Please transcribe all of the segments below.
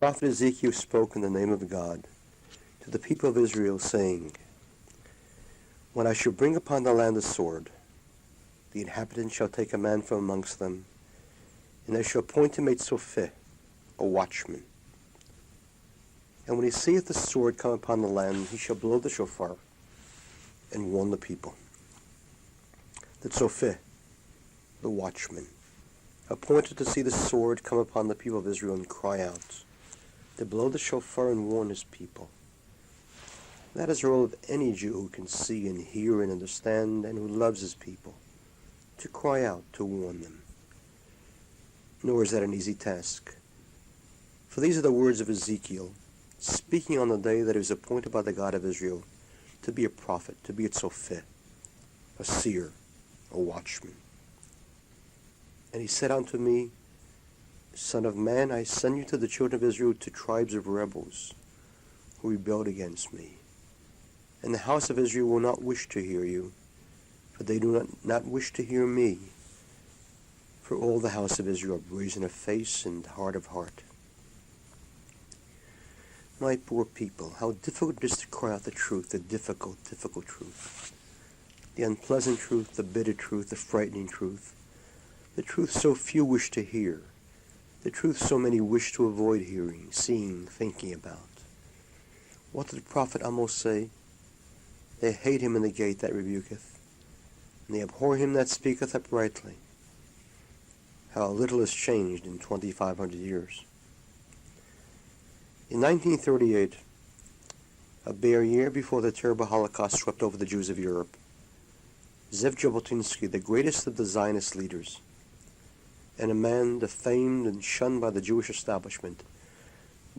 prophet Ezekiel spoke in the name of God to the people of Israel, saying, When I shall bring upon the land a sword, the inhabitants shall take a man from amongst them, and they shall appoint him a tzofeh, a watchman. And when he seeth the sword come upon the land, he shall blow the shofar and warn the people. The tzofeh, the watchman, appointed to see the sword come upon the people of Israel and cry out, to blow the shofar and warn his people. That is the role of any Jew who can see and hear and understand and who loves his people, to cry out, to warn them. Nor is that an easy task. For these are the words of Ezekiel, speaking on the day that he was appointed by the God of Israel to be a prophet, to be a tzofeh, a seer, a watchman. And he said unto me, Son of man, I send you to the children of Israel, to tribes of rebels who rebelled against me. And the house of Israel will not wish to hear you, for they do not wish to hear me. For all the house of Israel are brazen of face and hard of heart. My poor people, how difficult it is to cry out the truth, the difficult truth. The unpleasant truth, the bitter truth, the frightening truth. The truth so few wish to hear. The truth so many wish to avoid hearing, seeing, thinking about. What did the prophet Amos say? They hate him in the gate that rebuketh, and they abhor him that speaketh uprightly. How little has changed in 2,500 years. In 1938, a bare year before the terrible Holocaust swept over the Jews of Europe, Zev Jabotinsky, the greatest of the Zionist leaders, and a man defamed and shunned by the Jewish establishment,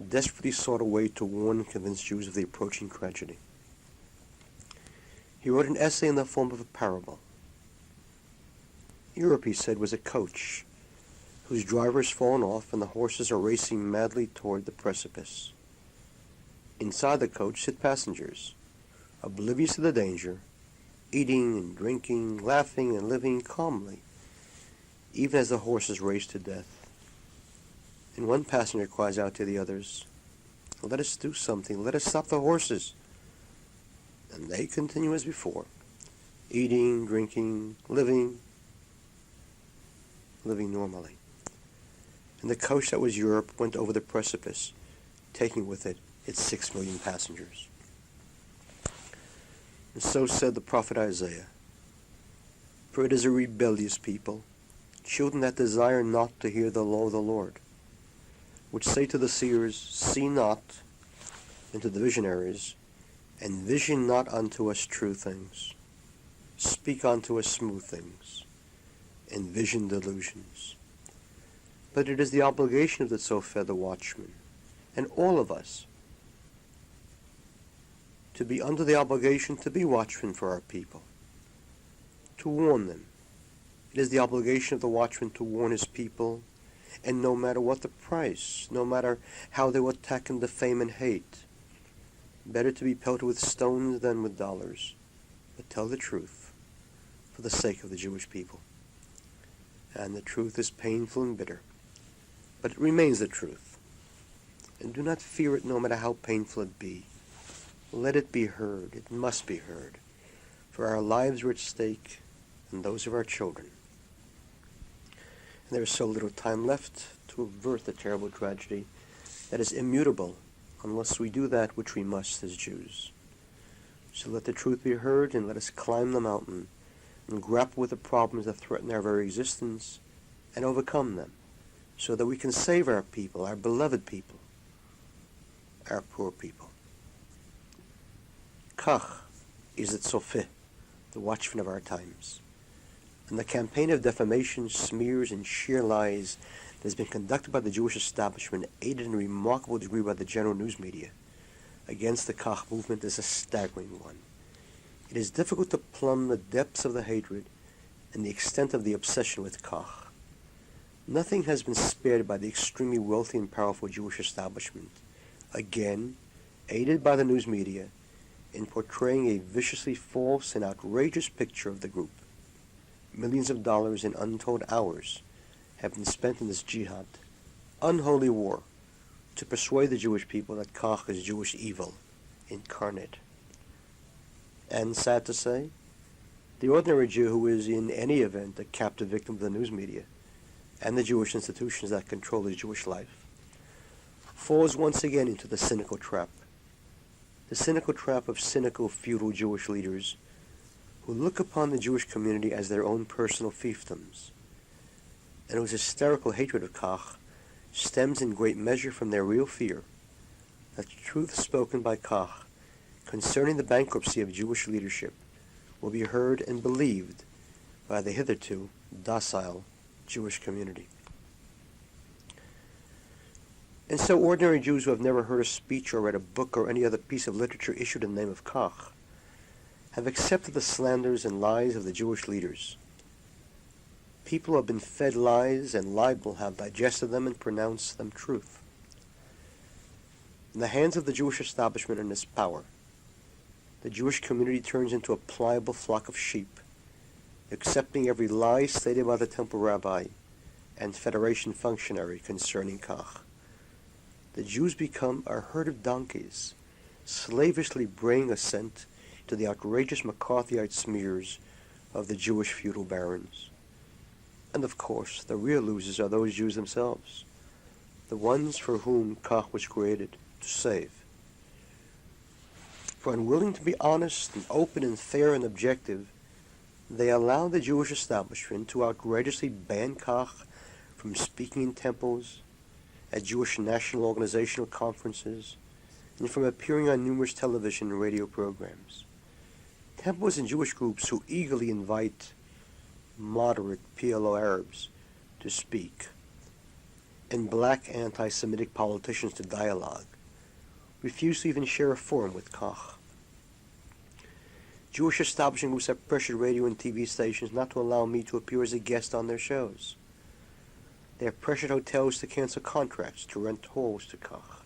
desperately sought a way to warn and convince Jews of the approaching tragedy. He wrote an essay in the form of a parable. Europe, he said, was a coach whose driver has fallen off and the horses are racing madly toward the precipice. Inside the coach sit passengers, oblivious to the danger, eating and drinking, laughing and living calmly, even as the horses race to death. And one passenger cries out to the others, Let us do something, let us stop the horses. And they continue as before, eating, drinking, living normally. And the coach that was Europe went over the precipice, taking with it its 6 million passengers. And so said the prophet Isaiah, For it is a rebellious people, children that desire not to hear the law of the Lord, which say to the seers, See not, and to the visionaries, and vision not unto us true things. Speak unto us smooth things, and vision delusions. But it is the obligation of the tzofeh, the watchman, and all of us, to be under the obligation to be watchmen for our people, to warn them. It is the obligation of the watchman to warn his people, and no matter what the price, no matter how they will attack and defame and hate, better to be pelted with stones than with dollars, but tell the truth for the sake of the Jewish people. And the truth is painful and bitter, but it remains the truth. And do not fear it no matter how painful it be. Let it be heard. It must be heard. For our lives are at stake, and those of our children. And there is so little time left to avert the terrible tragedy that is immutable unless we do that which we must as Jews. So let the truth be heard, and let us climb the mountain and grapple with the problems that threaten our very existence and overcome them, so that we can save our people, our beloved people, our poor people. Kach is the tzofeh, the watchman of our times. And the campaign of defamation, smears, and sheer lies that has been conducted by the Jewish establishment, aided in a remarkable degree by the general news media, against the Kach movement is a staggering one. It is difficult to plumb the depths of the hatred and the extent of the obsession with Kach. Nothing has been spared by the extremely wealthy and powerful Jewish establishment, again, aided by the news media, in portraying a viciously false and outrageous picture of the group. Millions of dollars in untold hours have been spent in this jihad, unholy war, to persuade the Jewish people that Kach is Jewish evil incarnate. And sad to say, the ordinary Jew who is in any event a captive victim of the news media and the Jewish institutions that control his Jewish life falls once again into the cynical trap. The cynical trap of cynical feudal Jewish leaders who look upon the Jewish community as their own personal fiefdoms, and whose hysterical hatred of Kach stems in great measure from their real fear that the truth spoken by Kach concerning the bankruptcy of Jewish leadership will be heard and believed by the hitherto docile Jewish community. And so ordinary Jews who have never heard a speech or read a book or any other piece of literature issued in the name of Kach have accepted the slanders and lies of the Jewish leaders. People who have been fed lies and libel have digested them and pronounced them truth. In the hands of the Jewish establishment and its power, the Jewish community turns into a pliable flock of sheep, accepting every lie stated by the temple rabbi and federation functionary concerning Kach. The Jews become a herd of donkeys, slavishly braying assent to the outrageous McCarthyite smears of the Jewish feudal barons. And of course, the real losers are those Jews themselves, the ones for whom Kach was created to save. For unwilling to be honest and open and fair and objective, they allow the Jewish establishment to outrageously ban Kach from speaking in temples, at Jewish national organizational conferences, and from appearing on numerous television and radio programs. Temples and Jewish groups who eagerly invite moderate PLO Arabs to speak, and black anti-Semitic politicians to dialogue, refuse to even share a forum with Kach. Jewish establishment groups have pressured radio and TV stations not to allow me to appear as a guest on their shows. They have pressured hotels to cancel contracts to rent halls to Kach.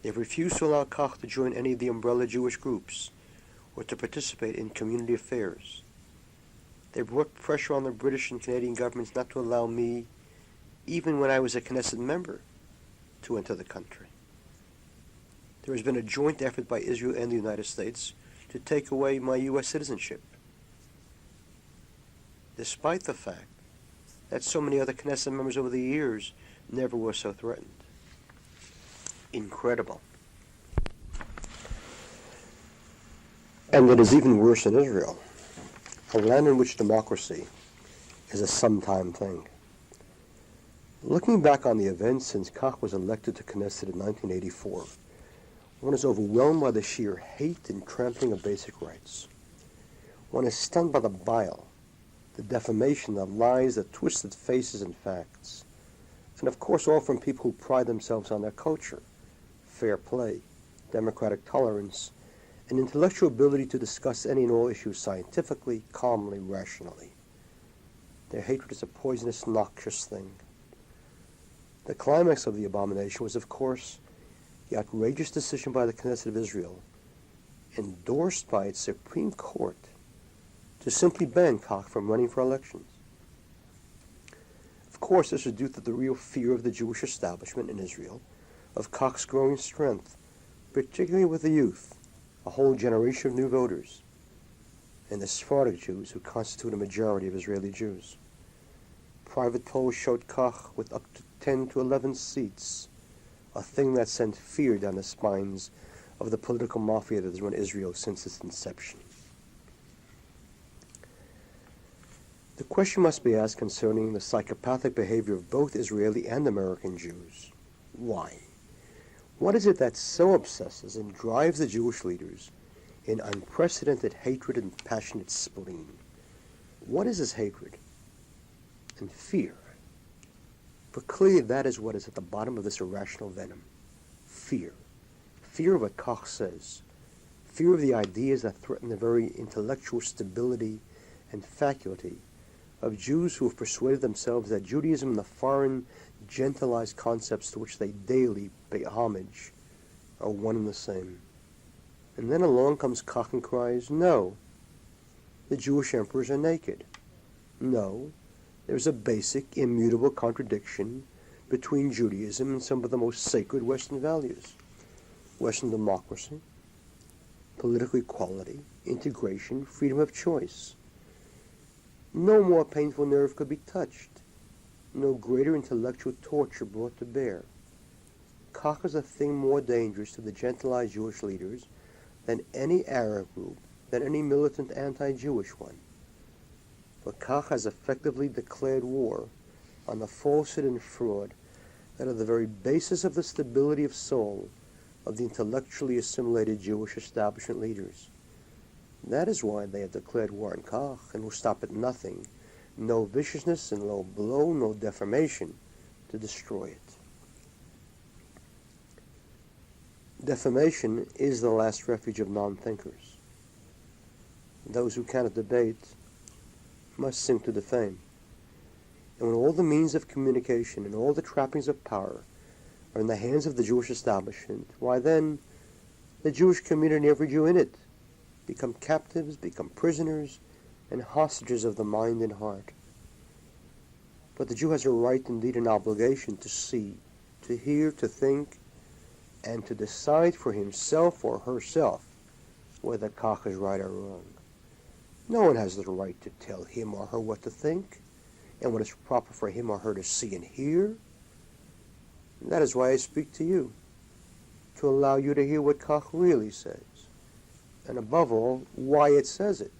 They have refused to allow Kach to join any of the umbrella Jewish groups or to participate in community affairs. They brought pressure on the British and Canadian governments not to allow me, even when I was a Knesset member, to enter the country. There has been a joint effort by Israel and the United States to take away my U.S. citizenship, despite the fact that so many other Knesset members over the years never were so threatened. Incredible. And it is even worse in Israel, a land in which democracy is a sometime thing. Looking back on the events since Kach was elected to Knesset in 1984, one is overwhelmed by the sheer hate and trampling of basic rights. One is stunned by the bile, the defamation, the lies, the twisted faces and facts. And of course all from people who pride themselves on their culture, fair play, democratic tolerance, and intellectual ability to discuss any and all issues scientifically, calmly, rationally. Their hatred is a poisonous, noxious thing. The climax of the abomination was, of course, the outrageous decision by the Knesset of Israel, endorsed by its Supreme Court, to simply ban Kach from running for elections. Of course, this was due to the real fear of the Jewish establishment in Israel of Kach's growing strength, particularly with the youth, a whole generation of new voters, and the Sephardic Jews who constitute a majority of Israeli Jews. Private polls showed Kach with up to 10 to 11 seats, a thing that sent fear down the spines of the political mafia that has run Israel since its inception. The question must be asked concerning the psychopathic behavior of both Israeli and American Jews. Why? What is it that so obsesses and drives the Jewish leaders in unprecedented hatred and passionate spleen? What is this hatred? And fear. For clearly that is what is at the bottom of this irrational venom. Fear. Fear of what Kach says. Fear of the ideas that threaten the very intellectual stability and faculty of Jews who have persuaded themselves that Judaism and the foreign, gentilized concepts to which they daily pay homage are one and the same. And then along comes Kach and cries, no, the Jewish emperors are naked. No, there's a basic, immutable contradiction between Judaism and some of the most sacred Western values: Western democracy, political equality, integration, freedom of choice. No more painful nerve could be touched. No greater intellectual torture brought to bear. Kach is a thing more dangerous to the gentilized Jewish leaders than any Arab group, than any militant anti-Jewish one. For Kach has effectively declared war on the falsehood and fraud that are the very basis of the stability of soul of the intellectually assimilated Jewish establishment leaders. That is why they have declared war on Kach and will stop at nothing, no viciousness and no blow, no defamation, to destroy it. Defamation is the last refuge of non-thinkers. Those who cannot debate must sink to defame. And when all the means of communication and all the trappings of power are in the hands of the Jewish establishment, why then the Jewish community and every Jew in it become captives, become prisoners, and hostages of the mind and heart. But the Jew has a right, indeed an obligation, to see, to hear, to think, and to decide for himself or herself whether Kach is right or wrong. No one has the right to tell him or her what to think and what is proper for him or her to see and hear. And that is why I speak to you, to allow you to hear what Kach really says, and above all, why it says it,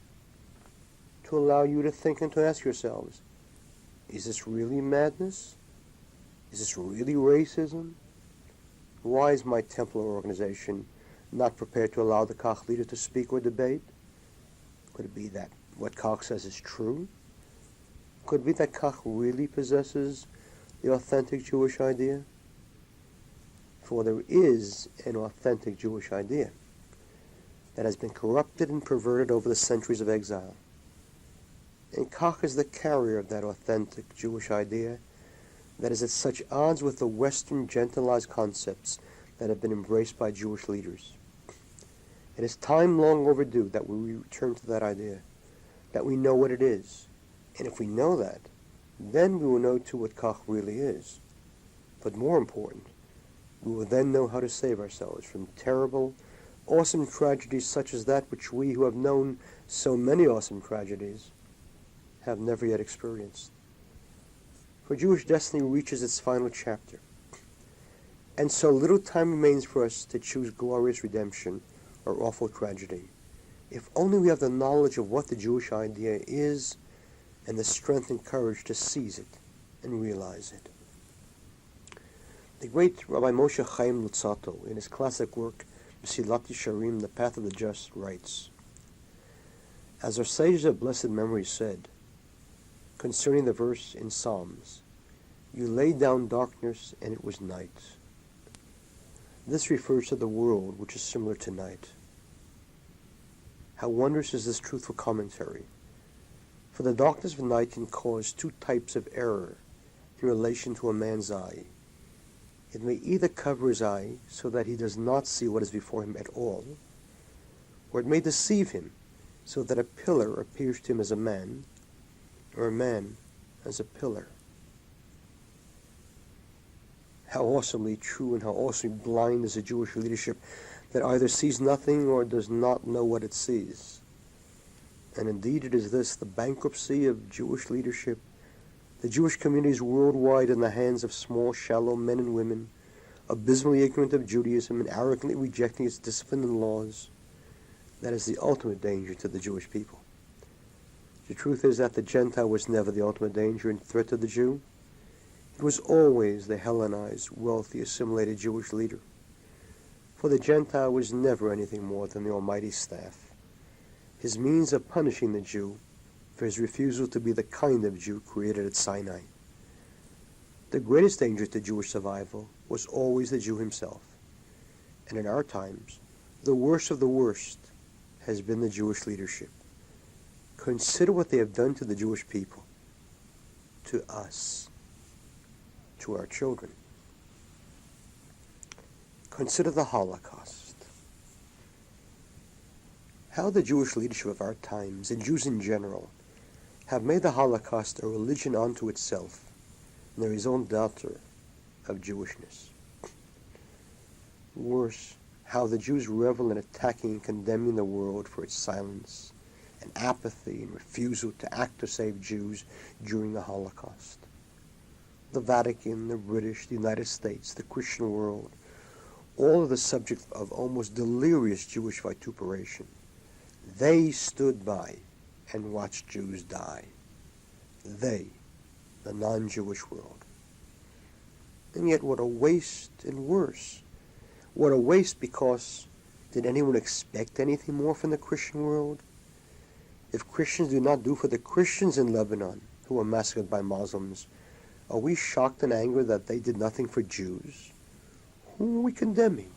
to allow you to think and to ask yourselves, is this really madness? Is this really racism? Why is my Templar organization not prepared to allow the Kach leader to speak or debate? Could it be that what Kach says is true? Could it be that Kach really possesses the authentic Jewish idea? For there is an authentic Jewish idea that has been corrupted and perverted over the centuries of exile. And Kach is the carrier of that authentic Jewish idea that is at such odds with the Western gentilized concepts that have been embraced by Jewish leaders. It is time long overdue that we return to that idea, that we know what it is. And if we know that, then we will know too what Kach really is. But more important, we will then know how to save ourselves from terrible, awesome tragedies such as that which we who have known so many awesome tragedies have never yet experienced. For Jewish destiny reaches its final chapter, and so little time remains for us to choose glorious redemption or awful tragedy, if only we have the knowledge of what the Jewish idea is and the strength and courage to seize it and realize it. The great Rabbi Moshe Chaim Luzzatto, in his classic work, Mesilat Yesharim, The Path of the Just, writes, as our sages of blessed memory said, concerning the verse in Psalms, you laid down darkness and it was night. This refers to the world, which is similar to night. How wondrous is this truthful commentary. For the darkness of night can cause two types of error in relation to a man's eye. It may either cover his eye so that he does not see what is before him at all, or it may deceive him so that a pillar appears to him as a man, or a man as a pillar. How awesomely true and how awesomely blind is the Jewish leadership that either sees nothing or does not know what it sees. And indeed it is this, the bankruptcy of Jewish leadership, the Jewish communities worldwide in the hands of small, shallow men and women, abysmally ignorant of Judaism and arrogantly rejecting its discipline and laws, that is the ultimate danger to the Jewish people. The truth is that the Gentile was never the ultimate danger and threat to the Jew. It was always the Hellenized, wealthy, assimilated Jewish leader. For the Gentile was never anything more than the Almighty's staff, his means of punishing the Jew for his refusal to be the kind of Jew created at Sinai. The greatest danger to Jewish survival was always the Jew himself. And in our times, the worst of the worst has been the Jewish leadership. Consider what they have done to the Jewish people, to us, to our children. Consider the Holocaust. How the Jewish leadership of our times, and Jews in general, have made the Holocaust a religion unto itself, and the result daughter, of Jewishness. Worse, how the Jews revel in attacking and condemning the world for its silence and apathy and refusal to act to save Jews during the Holocaust. The Vatican, the British, the United States, the Christian world, all are the subject of almost delirious Jewish vituperation. They stood by and watched Jews die. They, the non-Jewish world. And yet what a waste, and worse. What a waste, because did anyone expect anything more from the Christian world? If Christians do not do for the Christians in Lebanon, who were massacred by Muslims, are we shocked and angry that they did nothing for Jews? Whom are we condemning?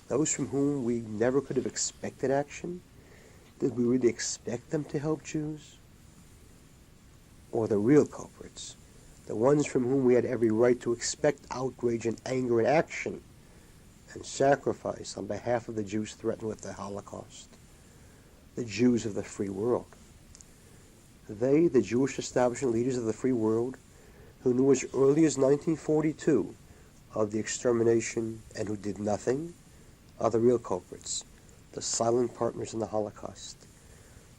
Those from whom we never could have expected action? Did we really expect them to help Jews? Or the real culprits, the ones from whom we had every right to expect outrage and anger and action and sacrifice on behalf of the Jews threatened with the Holocaust, the Jews of the free world. They, the Jewish establishment leaders of the free world, who knew as early as 1942 of the extermination and who did nothing, are the real culprits, the silent partners in the Holocaust.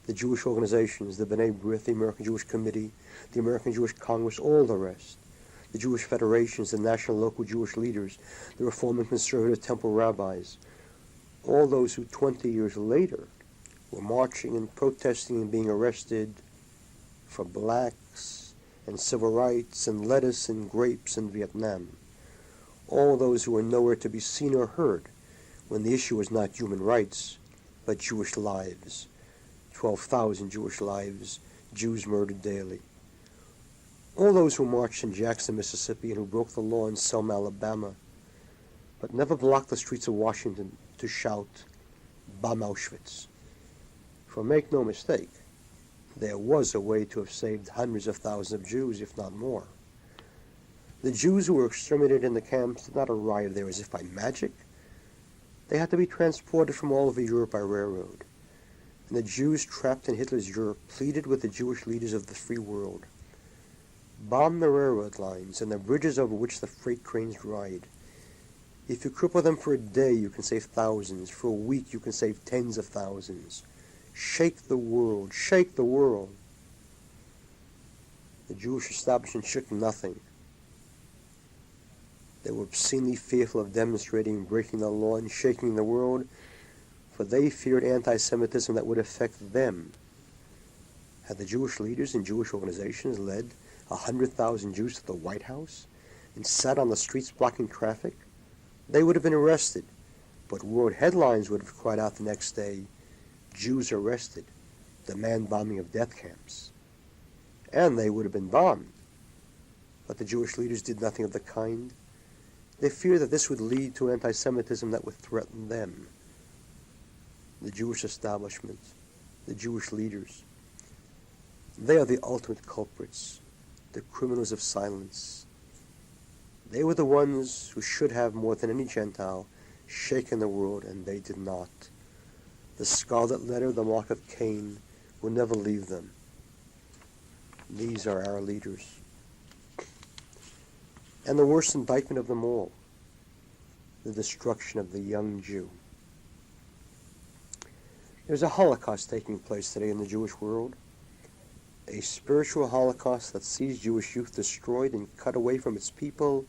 The Jewish organizations, the B'nai B'rith, the American Jewish Committee, the American Jewish Congress, all the rest. The Jewish federations, the national local Jewish leaders, the Reform and Conservative temple rabbis, all those who 20 years later were marching and protesting and being arrested for blacks and civil rights and lettuce and grapes in Vietnam. All those who were nowhere to be seen or heard when the issue was not human rights, but Jewish lives. 12,000 Jewish lives, Jews murdered daily. All those who marched in Jackson, Mississippi, and who broke the law in Selma, Alabama, but never blocked the streets of Washington to shout, "Bomb Auschwitz." For make no mistake, there was a way to have saved hundreds of thousands of Jews, if not more. The Jews who were exterminated in the camps did not arrive there as if by magic. They had to be transported from all over Europe by railroad. And the Jews trapped in Hitler's Europe pleaded with the Jewish leaders of the free world. Bomb the railroad lines and the bridges over which the freight trains ride. If you cripple them for a day, you can save thousands. For a week, you can save tens of thousands. Shake the world. Shake the world. The Jewish establishment shook nothing. They were obscenely fearful of demonstrating and breaking the law and shaking the world, for they feared anti-Semitism that would affect them. Had the Jewish leaders and Jewish organizations led 100,000 Jews to the White House and sat on the streets blocking traffic, they would have been arrested. But world headlines would have cried out the next day, "Jews arrested, demand bombing of death camps." And they would have been bombed. But the Jewish leaders did nothing of the kind. They feared that this would lead to anti-Semitism that would threaten them. The Jewish establishment, the Jewish leaders, they are the ultimate culprits, the criminals of silence. They were the ones who should have, more than any Gentile, shaken the world, and they did not. The scarlet letter, the mark of Cain, will never leave them. These are our leaders. And the worst indictment of them all, the destruction of the young Jew. There's a Holocaust taking place today in the Jewish world, a spiritual Holocaust that sees Jewish youth destroyed and cut away from its people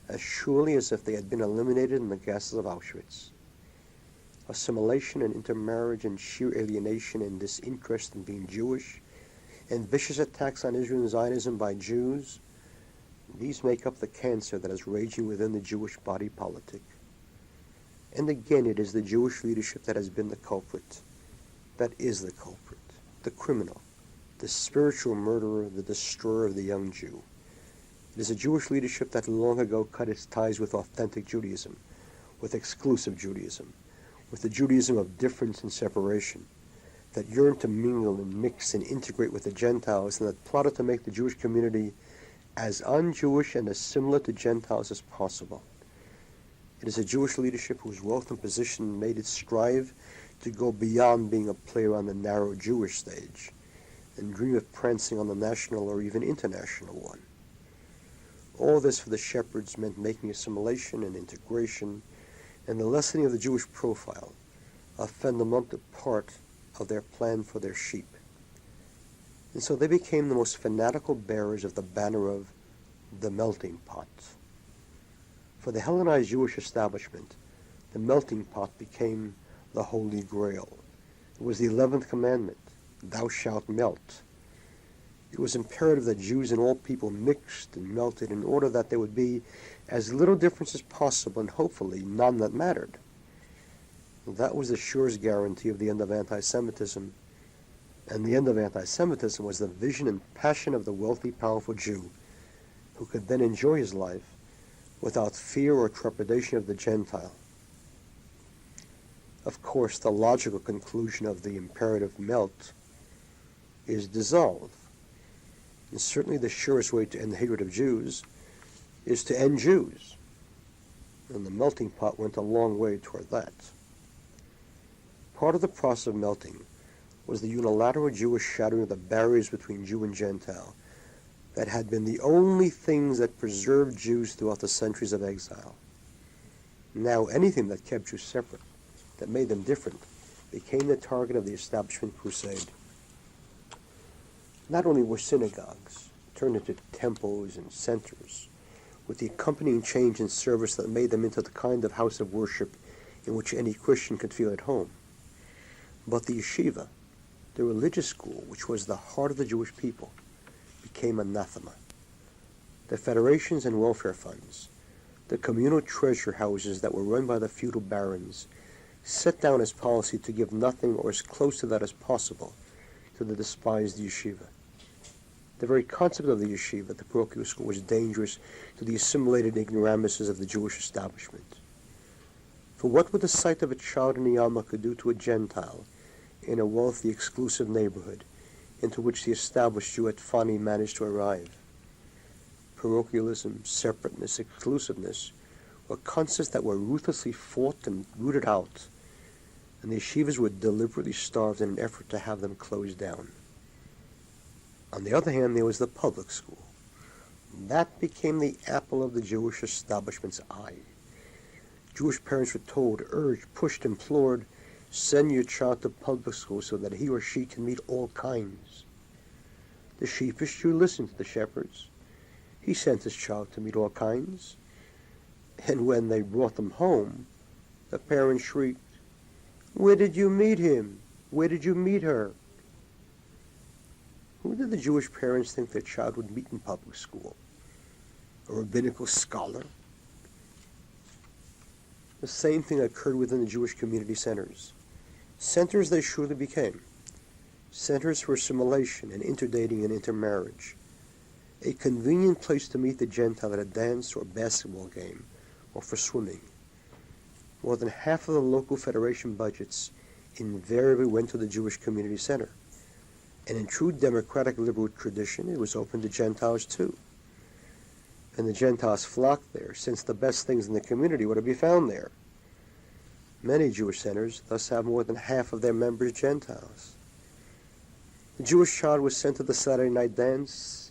as surely as if they had been eliminated in the gases of Auschwitz. Assimilation and intermarriage and sheer alienation and disinterest in being Jewish, and vicious attacks on Israel and Zionism by Jews, these make up the cancer that is raging within the Jewish body politic. And again, it is the Jewish leadership that has been the culprit, that is the culprit, the criminal, the spiritual murderer, the destroyer of the young Jew. It is a Jewish leadership that long ago cut its ties with authentic Judaism, with exclusive Judaism, with the Judaism of difference and separation, that yearned to mingle and mix and integrate with the Gentiles, and that plotted to make the Jewish community as un-Jewish and as similar to Gentiles as possible. It is a Jewish leadership whose wealth and position made it strive to go beyond being a player on the narrow Jewish stage and dream of prancing on the national or even international one. All this for the shepherds meant making assimilation and integration and the lessening of the Jewish profile a fundamental part of their plan for their sheep. And so they became the most fanatical bearers of the banner of the melting pot. For the Hellenized Jewish establishment, the melting pot became the Holy Grail. It was the 11th commandment, thou shalt melt. It was imperative that Jews and all people mixed and melted in order that there would be as little difference as possible and hopefully none that mattered. That was the surest guarantee of the end of anti-Semitism. And the end of anti-Semitism was the vision and passion of the wealthy, powerful Jew who could then enjoy his life without fear or trepidation of the Gentile. Of course, the logical conclusion of the imperative melt is dissolve. And certainly the surest way to end the hatred of Jews is to end Jews. And the melting pot went a long way toward that. Part of the process of melting was the unilateral Jewish shattering of the barriers between Jew and Gentile that had been the only things that preserved Jews throughout the centuries of exile. Now anything that kept Jews separate, that made them different, became the target of the establishment crusade. Not only were synagogues turned into temples and centers, with the accompanying change in service that made them into the kind of house of worship in which any Christian could feel at home, but the yeshiva, the religious school, which was the heart of the Jewish people, became anathema. The federations and welfare funds, the communal treasure houses that were run by the feudal barons, set down as policy to give nothing or as close to that as possible to the despised yeshiva. The very concept of the yeshiva, the parochial school, was dangerous to the assimilated ignoramuses of the Jewish establishment. For what would the sight of a child in the yarmulke do to a Gentile in a wealthy, exclusive neighborhood into which the established Jew had finally managed to arrive? Parochialism, separateness, exclusiveness were concepts that were ruthlessly fought and rooted out, and the yeshivas were deliberately starved in an effort to have them closed down. On the other hand, there was the public school. That became the apple of the Jewish establishment's eye. Jewish parents were told, urged, pushed, implored, send your child to public school so that he or she can meet all kinds. The sheepish Jew listened to the shepherds. He sent his child to meet all kinds. And when they brought them home, the parents shrieked, where did you meet him? Where did you meet her? Who did the Jewish parents think their child would meet in public school? A rabbinical scholar? The same thing occurred within the Jewish community centers. Centers they surely became. Centers for assimilation and interdating and intermarriage. A convenient place to meet the Gentile at a dance or basketball game or for swimming. More than half of the local federation budgets invariably went to the Jewish community center. And in true democratic liberal tradition, it was open to Gentiles too. And the Gentiles flocked there, since the best things in the community were to be found there. Many Jewish centers thus have more than half of their members Gentiles. The Jewish child was sent to the Saturday night dance,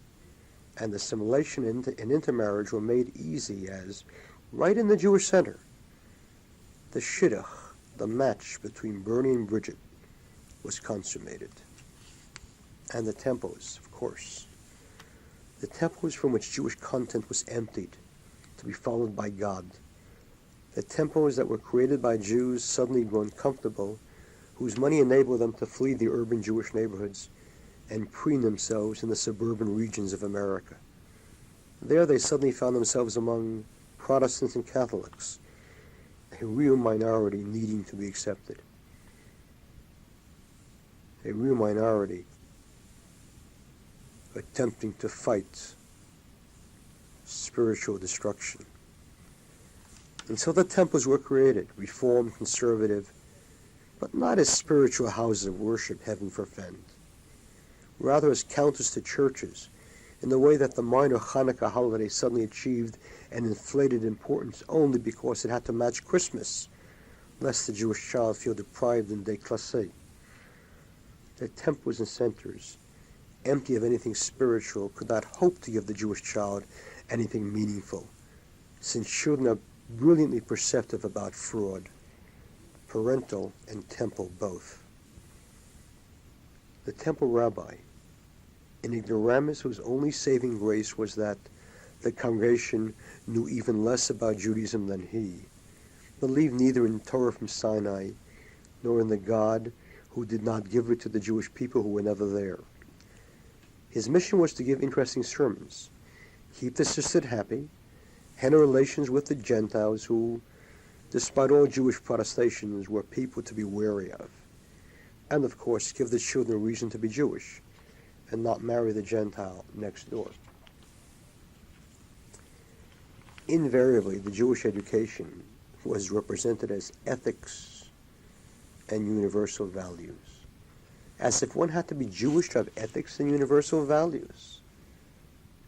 and assimilation and intermarriage were made easy as, right in the Jewish center, the shidduch, the match between Bernie and Bridget, was consummated. And the temples, of course. The temples from which Jewish content was emptied to be followed by God. The temples that were created by Jews suddenly grown comfortable, whose money enabled them to flee the urban Jewish neighborhoods and preen themselves in the suburban regions of America. There they suddenly found themselves among Protestants and Catholics, a real minority needing to be accepted. A real minority attempting to fight spiritual destruction. And so the temples were created, reformed, conservative, but not as spiritual houses of worship, heaven forfend. Rather as counters to churches, in the way that the minor Hanukkah holiday suddenly achieved an inflated importance only because it had to match Christmas, lest the Jewish child feel deprived and déclassé. The temples and centers, empty of anything spiritual, could not hope to give the Jewish child anything meaningful, since children are brilliantly perceptive about fraud, parental and temple both. The temple rabbi, an ignoramus whose only saving grace was that the congregation knew even less about Judaism than he, believed neither in Torah from Sinai nor in the God who did not give it to the Jewish people who were never there. His mission was to give interesting sermons, keep the sisterhood happy, handle relations with the Gentiles who, despite all Jewish protestations, were people to be wary of, and of course give the children a reason to be Jewish and not marry the Gentile next door. Invariably, the Jewish education was represented as ethics and universal values, as if one had to be Jewish to have ethics and universal values.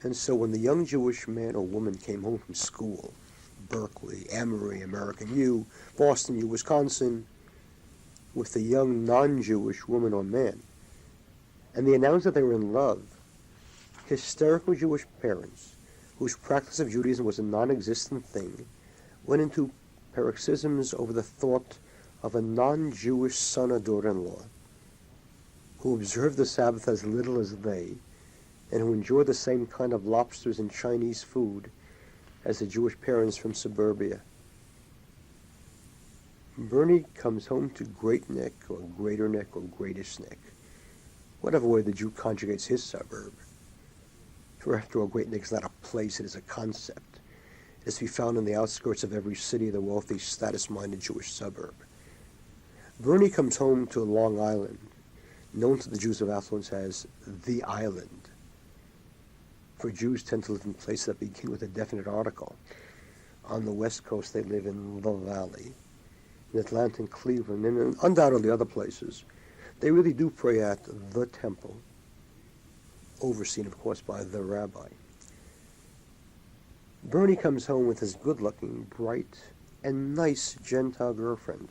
And so when the young Jewish man or woman came home from school, Berkeley, Emory, American U, Boston U, Wisconsin, with a young non-Jewish woman or man, and they announced that they were in love, hysterical Jewish parents, whose practice of Judaism was a non-existent thing, went into paroxysms over the thought of a non-Jewish son or daughter-in-law, who observed the Sabbath as little as they, and who enjoyed the same kind of lobsters and Chinese food as the Jewish parents from suburbia. Bernie comes home to Great Neck, or Greater Neck, or Greatest Neck, whatever way the Jew conjugates his suburb. For after all, Great Neck is not a place, it is a concept. It is to be found on the outskirts of every city of the wealthy, status-minded Jewish suburb. Bernie comes home to Long Island, known to the Jews of affluence as the island. For Jews tend to live in places that begin with a definite article. On the West Coast, they live in the Valley. In Atlanta and Cleveland, and undoubtedly other places, they really do pray at the temple, overseen, of course, by the rabbi. Bernie comes home with his good-looking, bright, and nice Gentile girlfriend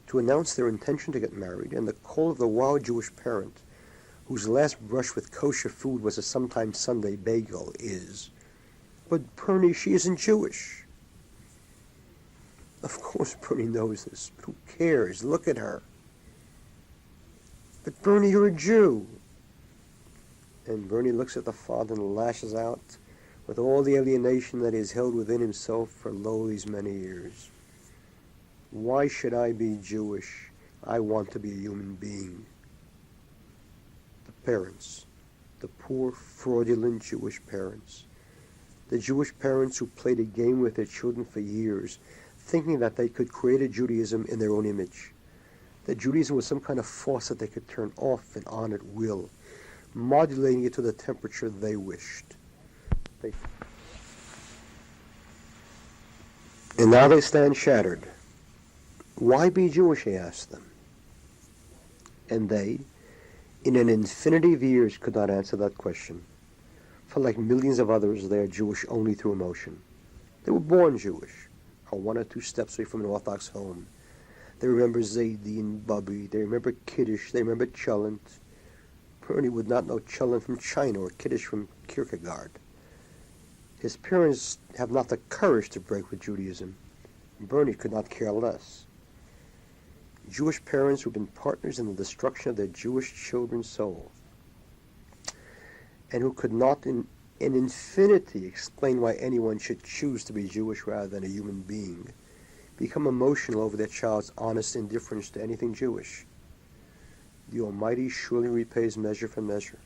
to announce their intention to get married, and the call of the wild Jewish parent, whose last brush with kosher food was a sometimes Sunday bagel, is, "But Bernie, she isn't Jewish." Of course Bernie knows this, but who cares? Look at her. "But Bernie, you're a Jew." And Bernie looks at the father and lashes out with all the alienation that he has held within himself for lo these many years. "Why should I be Jewish? I want to be a human being." The parents, the poor, fraudulent Jewish parents, the Jewish parents who played a game with their children for years, thinking that they could create a Judaism in their own image, that Judaism was some kind of faucet they could turn off and on at will, modulating it to the temperature they wished. And now they stand shattered. Why be Jewish, he asked them. And they, in an infinity of years, could not answer that question. For like millions of others, they are Jewish only through emotion. They were born Jewish, or one or two steps away from an Orthodox home. They remember Zaidi and Bubby. They remember Kiddush. They remember Cholent. Bernie would not know Cholent from China or Kiddush from Kierkegaard. His parents have not the courage to break with Judaism. Bernie could not care less. Jewish parents who've been partners in the destruction of their Jewish children's soul, and who could not in infinity explain why anyone should choose to be Jewish rather than a human being, become emotional over their child's honest indifference to anything Jewish. The Almighty surely repays measure for measure,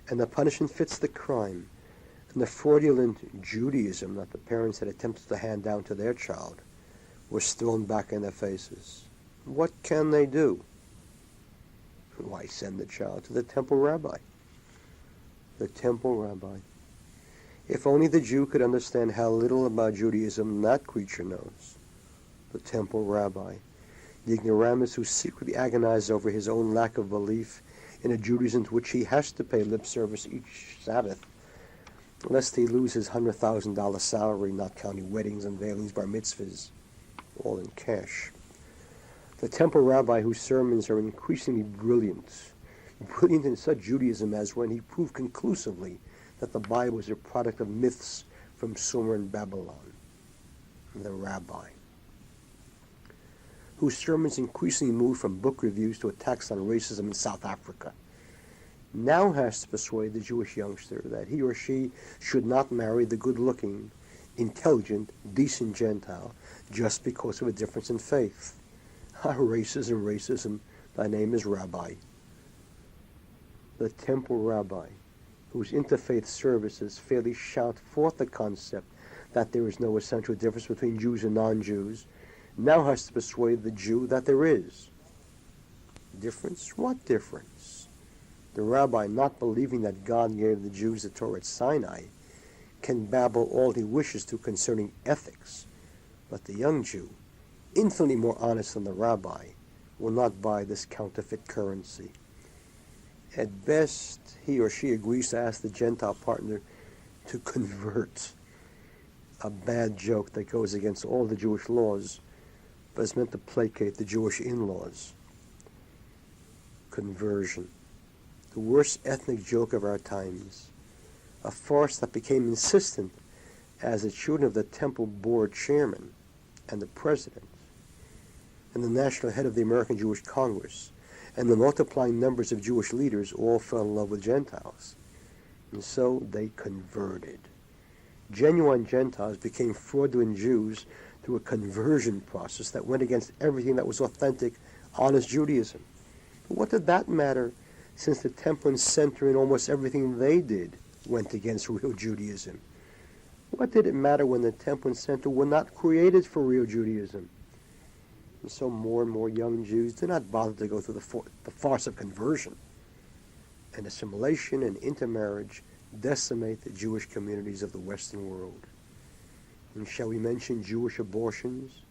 and the punishment fits the crime, and the fraudulent Judaism that the parents had attempted to hand down to their child was thrown back in their faces. What can they do? Why, send the child to the temple rabbi. The temple rabbi. If only the Jew could understand how little about Judaism that creature knows. The temple rabbi, the ignoramus who secretly agonizes over his own lack of belief in a Judaism to which he has to pay lip service each Sabbath, lest he lose his $100,000 salary, not counting weddings, unveilings, bar mitzvahs, all in cash. The temple rabbi whose sermons are increasingly brilliant in such Judaism as when he proved conclusively that the Bible is a product of myths from Sumer and Babylon. The Rabbi, whose sermons increasingly moved from book reviews to attacks on racism in South Africa, now has to persuade the Jewish youngster that he or she should not marry the good-looking, intelligent, decent Gentile just because of a difference in faith. Racism, racism, thy name is Rabbi. The temple rabbi, whose interfaith services fairly shout forth the concept that there is no essential difference between Jews and non-Jews, now has to persuade the Jew that there is. Difference? What difference? The rabbi, not believing that God gave the Jews the Torah at Sinai, can babble all he wishes to concerning ethics, but the young Jew, infinitely more honest than the rabbi, will not buy this counterfeit currency. At best, he or she agrees to ask the Gentile partner to convert, a bad joke that goes against all the Jewish laws, but is meant to placate the Jewish in-laws. Conversion, the worst ethnic joke of our times, a farce that became insistent as the children of the temple board chairman and the president and the national head of the American Jewish Congress and the multiplying numbers of Jewish leaders all fell in love with Gentiles. And so they converted. Genuine Gentiles became fraudulent Jews through a conversion process that went against everything that was authentic, honest Judaism. But what did that matter, since the temple and center in almost everything they did went against real Judaism? What did it matter when the temple and center were not created for real Judaism? And so more and more young Jews did not bother to go through the farce of conversion. And assimilation and intermarriage decimate the Jewish communities of the Western world. And shall we mention Jewish abortions,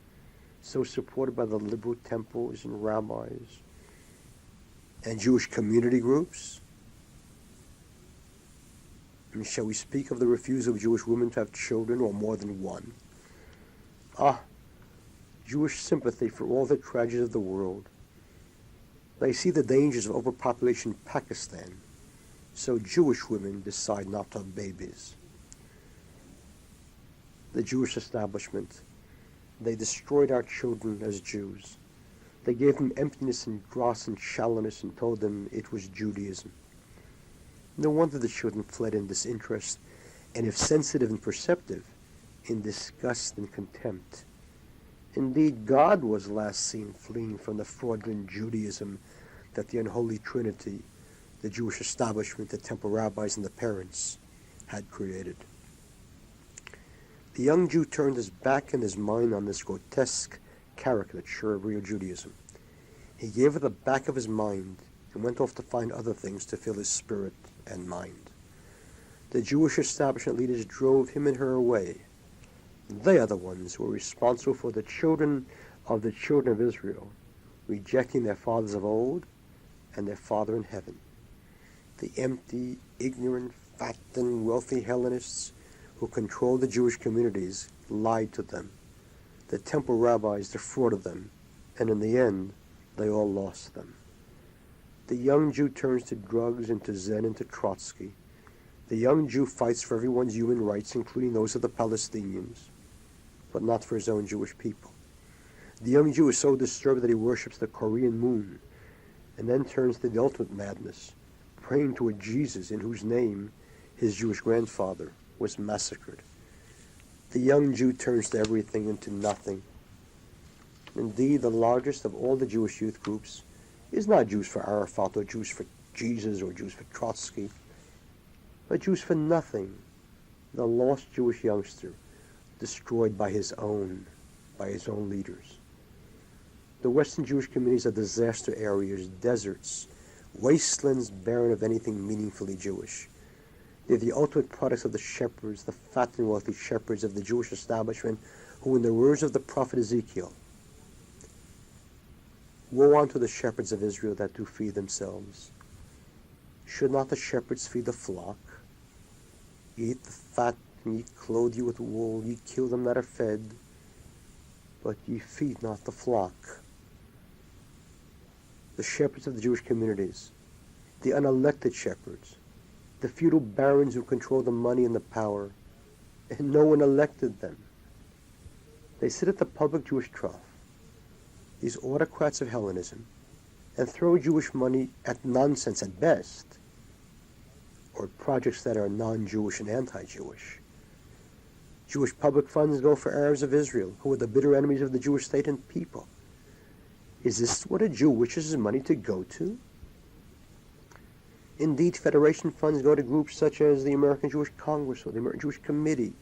so supported by the liberal temples and rabbis, and Jewish community groups? And shall we speak of the refusal of Jewish women to have children or more than one? Jewish sympathy for all the tragedies of the world. They see the dangers of overpopulation in Pakistan, so Jewish women decide not to have babies. The Jewish establishment, they destroyed our children as Jews. They gave them emptiness and dross and shallowness and told them it was Judaism. No wonder the children fled in disinterest, and if sensitive and perceptive, in disgust and contempt. Indeed, God was last seen fleeing from the fraudulent Judaism that the unholy Trinity, the Jewish establishment, the temple rabbis, and the parents had created. The young Jew turned his back and his mind on this grotesque caricature of real Judaism. He gave it the back of his mind and went off to find other things to fill his spirit and mind. The Jewish establishment leaders drove him and her away. They are the ones who are responsible for the children of Israel, rejecting their fathers of old and their Father in heaven. The empty, ignorant, fat, and wealthy Hellenists who controlled the Jewish communities lied to them. The temple rabbis defrauded them, and in the end, they all lost them. The young Jew turns to drugs and to Zen and to Trotsky. The young Jew fights for everyone's human rights, including those of the Palestinians, but not for his own Jewish people. The young Jew is so disturbed that he worships the Korean moon, and then turns to the ultimate madness, praying to a Jesus in whose name his Jewish grandfather was massacred. The young Jew turns to everything and to nothing. Indeed, the largest of all the Jewish youth groups is not Jews for Arafat or Jews for Jesus or Jews for Trotsky, but Jews for nothing, the lost Jewish youngster destroyed by his own leaders. The Western Jewish communities are disaster areas, deserts, wastelands barren of anything meaningfully Jewish. They're the ultimate products of the shepherds, the fat and wealthy shepherds of the Jewish establishment, who, in the words of the prophet Ezekiel, woe unto the shepherds of Israel that do feed themselves. Should not the shepherds feed the flock? Ye eat the fat, and ye clothe you with wool, ye kill them that are fed, but ye feed not the flock. The shepherds of the Jewish communities, the unelected shepherds, the feudal barons who control the money and the power, and no one elected them. They sit at the public Jewish trough, these autocrats of Hellenism, and throw Jewish money at nonsense at best, or projects that are non-Jewish and anti-Jewish. Jewish public funds go for Arabs of Israel, who are the bitter enemies of the Jewish state and people. Is this what a Jew wishes his money to go to? Indeed, Federation funds go to groups such as the American Jewish Congress or the American Jewish Committee,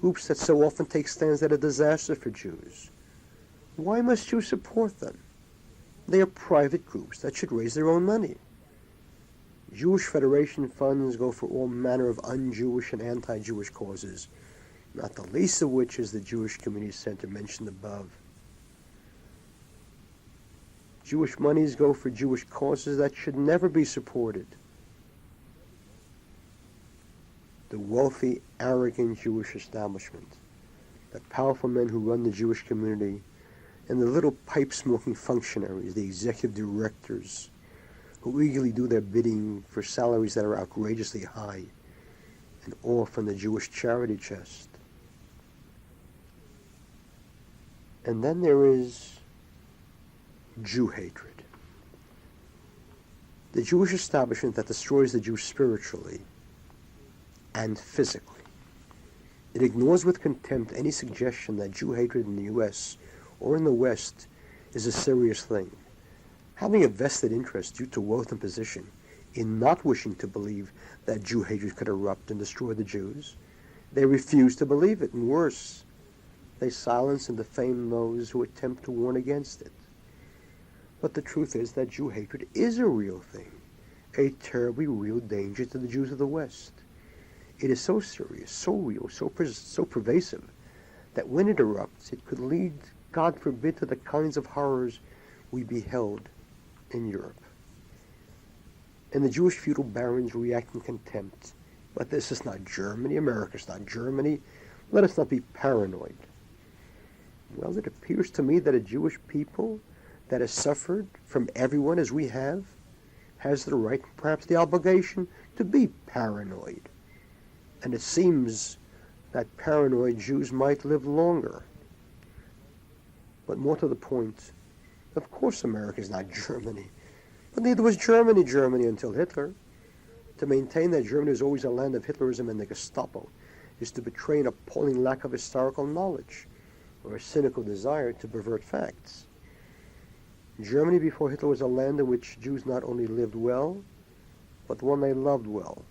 groups that so often take stands that are a disaster for Jews. Why must Jews support them? They are private groups that should raise their own money. Jewish Federation funds go for all manner of un-Jewish and anti-Jewish causes, not the least of which is the Jewish Community Center mentioned above. Jewish monies go for Jewish causes that should never be supported. The wealthy, arrogant Jewish establishment, the powerful men who run the Jewish community, and the little pipe-smoking functionaries, the executive directors, who eagerly do their bidding for salaries that are outrageously high and all from the Jewish charity chest. And then there is Jew hatred. The Jewish establishment that destroys the Jew spiritually and physically. It ignores with contempt any suggestion that Jew hatred in the U.S. or in the West is a serious thing. Having a vested interest due to wealth and position in not wishing to believe that Jew hatred could erupt and destroy the Jews, they refuse to believe it, and worse, they silence and defame those who attempt to warn against it. But the truth is that Jew hatred is a real thing, a terribly real danger to the Jews of the West. It is so serious, so real, so pervasive, that when it erupts, it could lead, God forbid, to the kinds of horrors we beheld in Europe. And the Jewish feudal barons react in contempt. But this is not Germany. America's not Germany. Let us not be paranoid. Well, it appears to me that a Jewish people that has suffered from everyone as we have has the right, perhaps the obligation, to be paranoid. And it seems that paranoid Jews might live longer. But more to the point, of course America is not Germany. But neither was Germany until Hitler. To maintain that Germany was always a land of Hitlerism and the Gestapo is to betray an appalling lack of historical knowledge or a cynical desire to pervert facts. Germany before Hitler was a land in which Jews not only lived well, but one they loved well.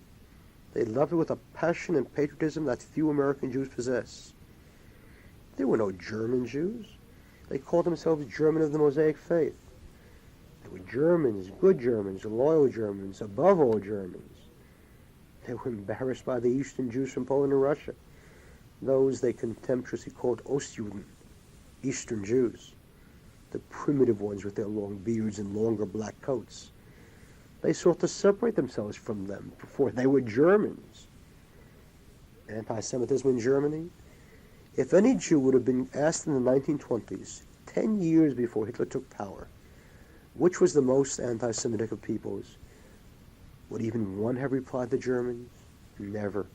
They loved it with a passion and patriotism that few American Jews possess. There were no German Jews. They called themselves German of the Mosaic faith. They were Germans, good Germans, loyal Germans, above all Germans. They were embarrassed by the Eastern Jews from Poland and Russia, those they contemptuously called Ostjuden, Eastern Jews, the primitive ones with their long beards and longer black coats. They sought to separate themselves from them, for they were Germans. Anti-Semitism in Germany? If any Jew would have been asked in the 1920s, 10 years before Hitler took power, which was the most anti-Semitic of peoples, would even one have replied the Germans? Never.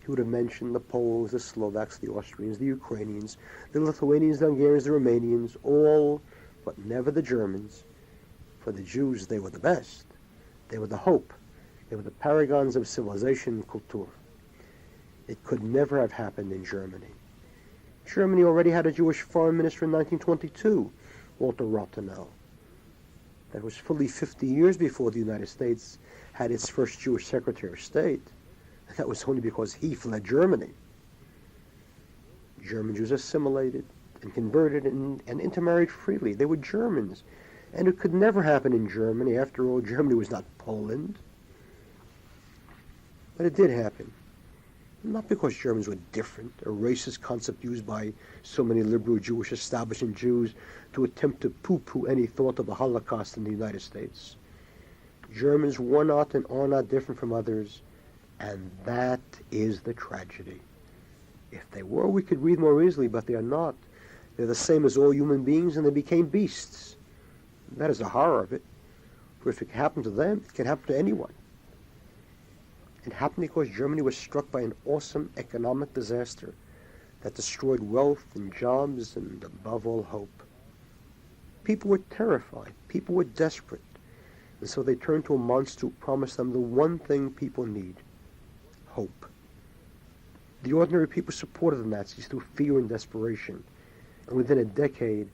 He would have mentioned the Poles, the Slovaks, the Austrians, the Ukrainians, the Lithuanians, the Hungarians, the Romanians, all, but never the Germans. For the Jews, they were the best. They were the hope. They were the paragons of civilization and culture. It could never have happened in Germany. Germany already had a Jewish foreign minister in 1922, Walter Rathenau. That was fully 50 years before the United States had its first Jewish Secretary of State. And that was only because he fled Germany. German Jews assimilated and converted and intermarried freely. They were Germans. And it could never happen in Germany. After all, Germany was not Poland. But it did happen. Not because Germans were different, a racist concept used by so many liberal Jewish establishment Jews to attempt to poo-poo any thought of a Holocaust in the United States. Germans were not and are not different from others, and that is the tragedy. If they were, we could read more easily, but they are not. They're the same as all human beings, and they became beasts. That is the horror of it. For if it happened to them, it can happen to anyone. It happened because Germany was struck by an awesome economic disaster that destroyed wealth and jobs and, above all, hope. People were terrified. People were desperate. And so they turned to a monster who promised them the one thing people need: hope. The ordinary people supported the Nazis through fear and desperation. And within a decade,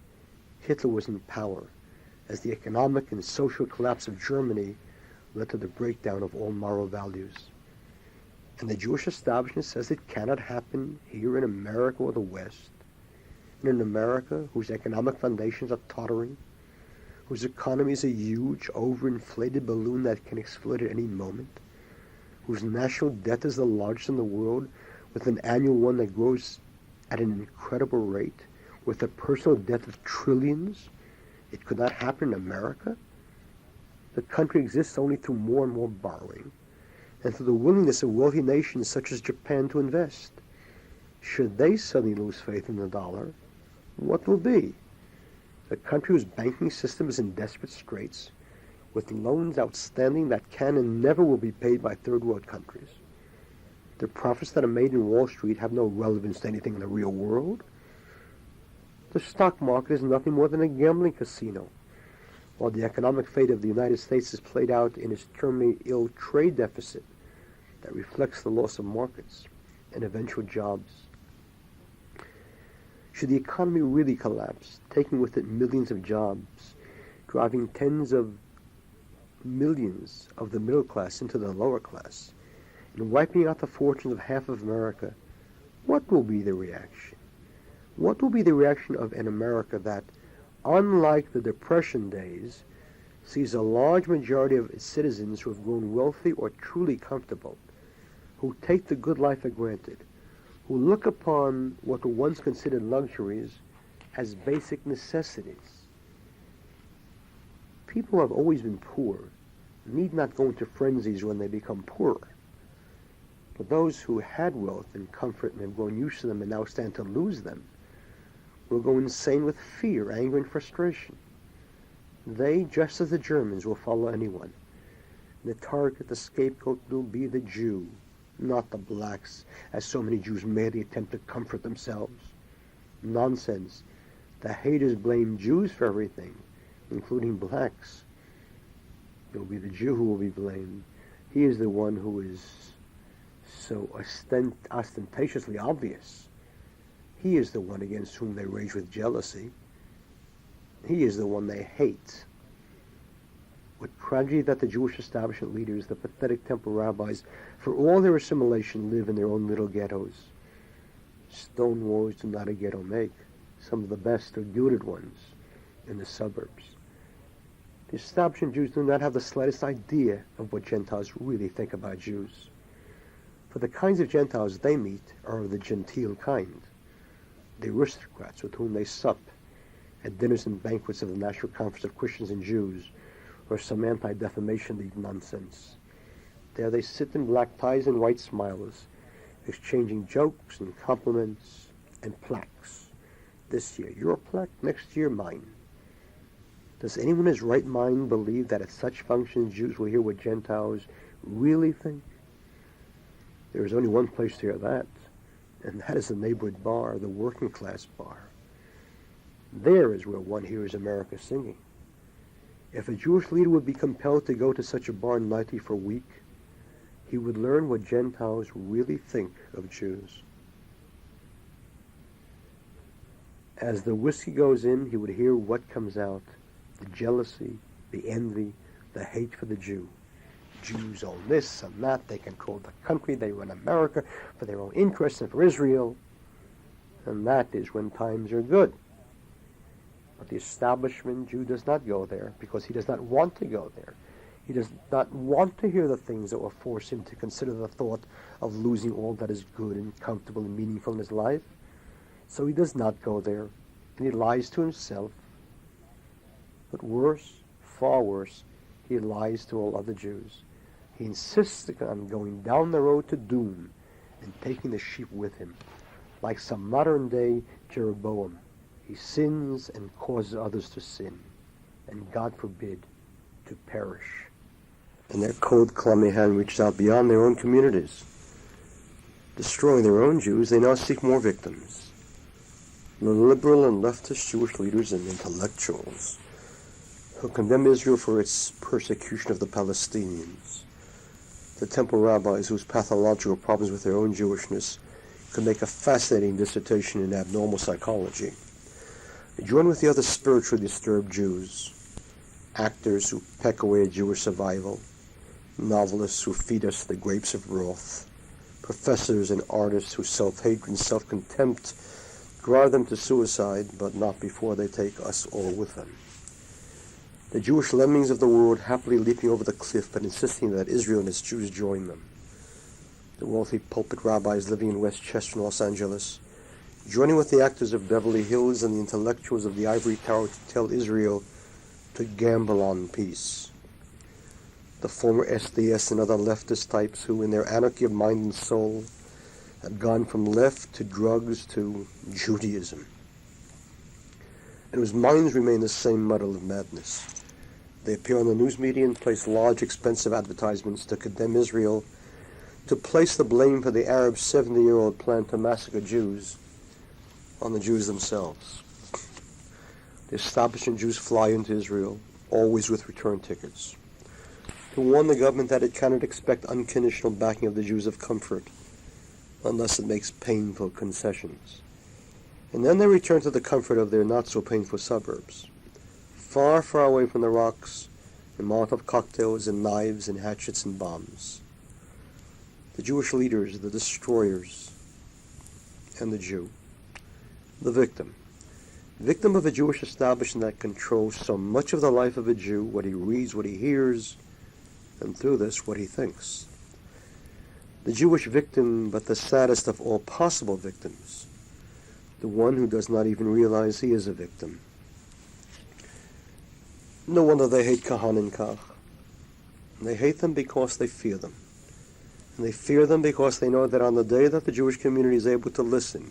Hitler was in power, as the economic and social collapse of Germany led to the breakdown of all moral values. And the Jewish establishment says it cannot happen here in America or the West. And in America, whose economic foundations are tottering, whose economy is a huge, overinflated balloon that can explode at any moment, whose national debt is the largest in the world, with an annual one that grows at an incredible rate, with a personal debt of trillions. It could not happen in America. The country exists only through more and more borrowing, and through the willingness of wealthy nations such as Japan to invest. Should they suddenly lose faith in the dollar, what will be? A country whose banking system is in desperate straits, with loans outstanding that can and never will be paid by third world countries. The profits that are made in Wall Street have no relevance to anything in the real world. The stock market is nothing more than a gambling casino, while the economic fate of the United States is played out in its terminally ill trade deficit that reflects the loss of markets and eventual jobs. Should the economy really collapse, taking with it millions of jobs, driving tens of millions of the middle class into the lower class, and wiping out the fortunes of half of America, what will be the reaction? What will be the reaction of an America that, unlike the Depression days, sees a large majority of its citizens who have grown wealthy or truly comfortable, who take the good life for granted, who look upon what were once considered luxuries as basic necessities? People who have always been poor need not go into frenzies when they become poorer. But those who had wealth and comfort and have grown used to them and now stand to lose them will go insane with fear, anger, and frustration. They, just as the Germans, will follow anyone. The target, the scapegoat, will be the Jew, not the blacks, as so many Jews merely attempt to comfort themselves. Nonsense. The haters blame Jews for everything, including blacks. It will be the Jew who will be blamed. He is the one who is so ostentatiously obvious. He is the one against whom they rage with jealousy. He is the one they hate. What tragedy that the Jewish establishment leaders, the pathetic temple rabbis, for all their assimilation, live in their own little ghettos. Stone walls do not a ghetto make. Some of the best are gilded ones in the suburbs. The establishment Jews do not have the slightest idea of what Gentiles really think about Jews. For the kinds of Gentiles they meet are of the genteel kind, the aristocrats with whom they sup at dinners and banquets of the National Conference of Christians and Jews, or some anti-defamation league nonsense. There they sit in black ties and white smiles, exchanging jokes and compliments and plaques. This year your plaque, next year mine. Does anyone in his right mind believe that at such functions Jews will hear what Gentiles really think? There is only one place to hear that, and that is the neighborhood bar, the working class bar. There is where one hears America singing. If a Jewish leader would be compelled to go to such a bar nightly for a week, he would learn what Gentiles really think of Jews. As the whiskey goes in, he would hear what comes out: the jealousy, the envy, the hate for the Jew. Jews own this and that, they control the country, they run America for their own interests and for Israel. And that is when times are good. But the establishment Jew does not go there because he does not want to go there. He does not want to hear the things that will force him to consider the thought of losing all that is good and comfortable and meaningful in his life. So he does not go there, and he lies to himself. But worse, far worse, he lies to all other Jews. He insists on going down the road to doom and taking the sheep with him. Like some modern-day Jeroboam, he sins and causes others to sin, and God forbid, to perish. and their cold, clammy hand reached out beyond their own communities. Destroying their own Jews, they now seek more victims. The liberal and leftist Jewish leaders and intellectuals who condemn Israel for its persecution of the Palestinians. The temple rabbis whose pathological problems with their own Jewishness could make a fascinating dissertation in abnormal psychology. Join with the other spiritually disturbed Jews, actors who peck away at Jewish survival, novelists who feed us the grapes of wrath, professors and artists whose self-hatred and self-contempt drive them to suicide, but not before they take us all with them. The Jewish lemmings of the world happily leaping over the cliff but insisting that Israel and its Jews join them. The wealthy pulpit rabbis living in Westchester and Los Angeles, joining with the actors of Beverly Hills and the intellectuals of the ivory tower to tell Israel to gamble on peace. The former SDS and other leftist types who, in their anarchy of mind and soul, have gone from left to drugs to Judaism, and whose minds remain the same muddle of madness. They appear on the news media and place large, expensive advertisements to condemn Israel, to place the blame for the Arab 70-year-old plan to massacre Jews on the Jews themselves. The establishment Jews fly into Israel, always with return tickets, to warn the government that it cannot expect unconditional backing of the Jews of comfort unless it makes painful concessions. And then they return to the comfort of their not-so-painful suburbs, far, far away from the rocks and Molotov cocktails and knives and hatchets and bombs. The Jewish leaders, the destroyers, and the Jew. The victim. Victim of a Jewish establishment that controls so much of the life of a Jew, what he reads, what he hears, and through this, what he thinks. The Jewish victim, but the saddest of all possible victims. The one who does not even realize he is a victim. No wonder they hate Kahane and Kach. They hate them because they fear them. And they fear them because they know that on the day that the Jewish community is able to listen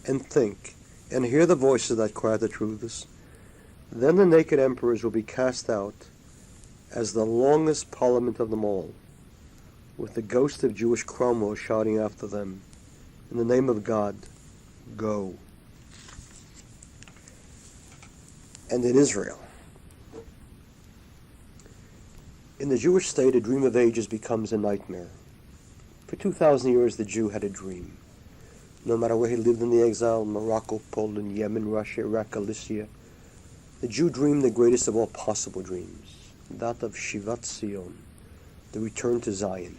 and think and hear the voices that cry the truths, then the naked emperors will be cast out as the longest parliament of them all, with the ghost of Jewish Cromwell shouting after them, in the name of God, go. And in Israel. In the Jewish state, a dream of ages becomes a nightmare. For 2,000 years, the Jew had a dream. No matter where he lived in the exile, Morocco, Poland, Yemen, Russia, Iraq, Galicia, the Jew dreamed the greatest of all possible dreams, that of Shivat Zion, the return to Zion.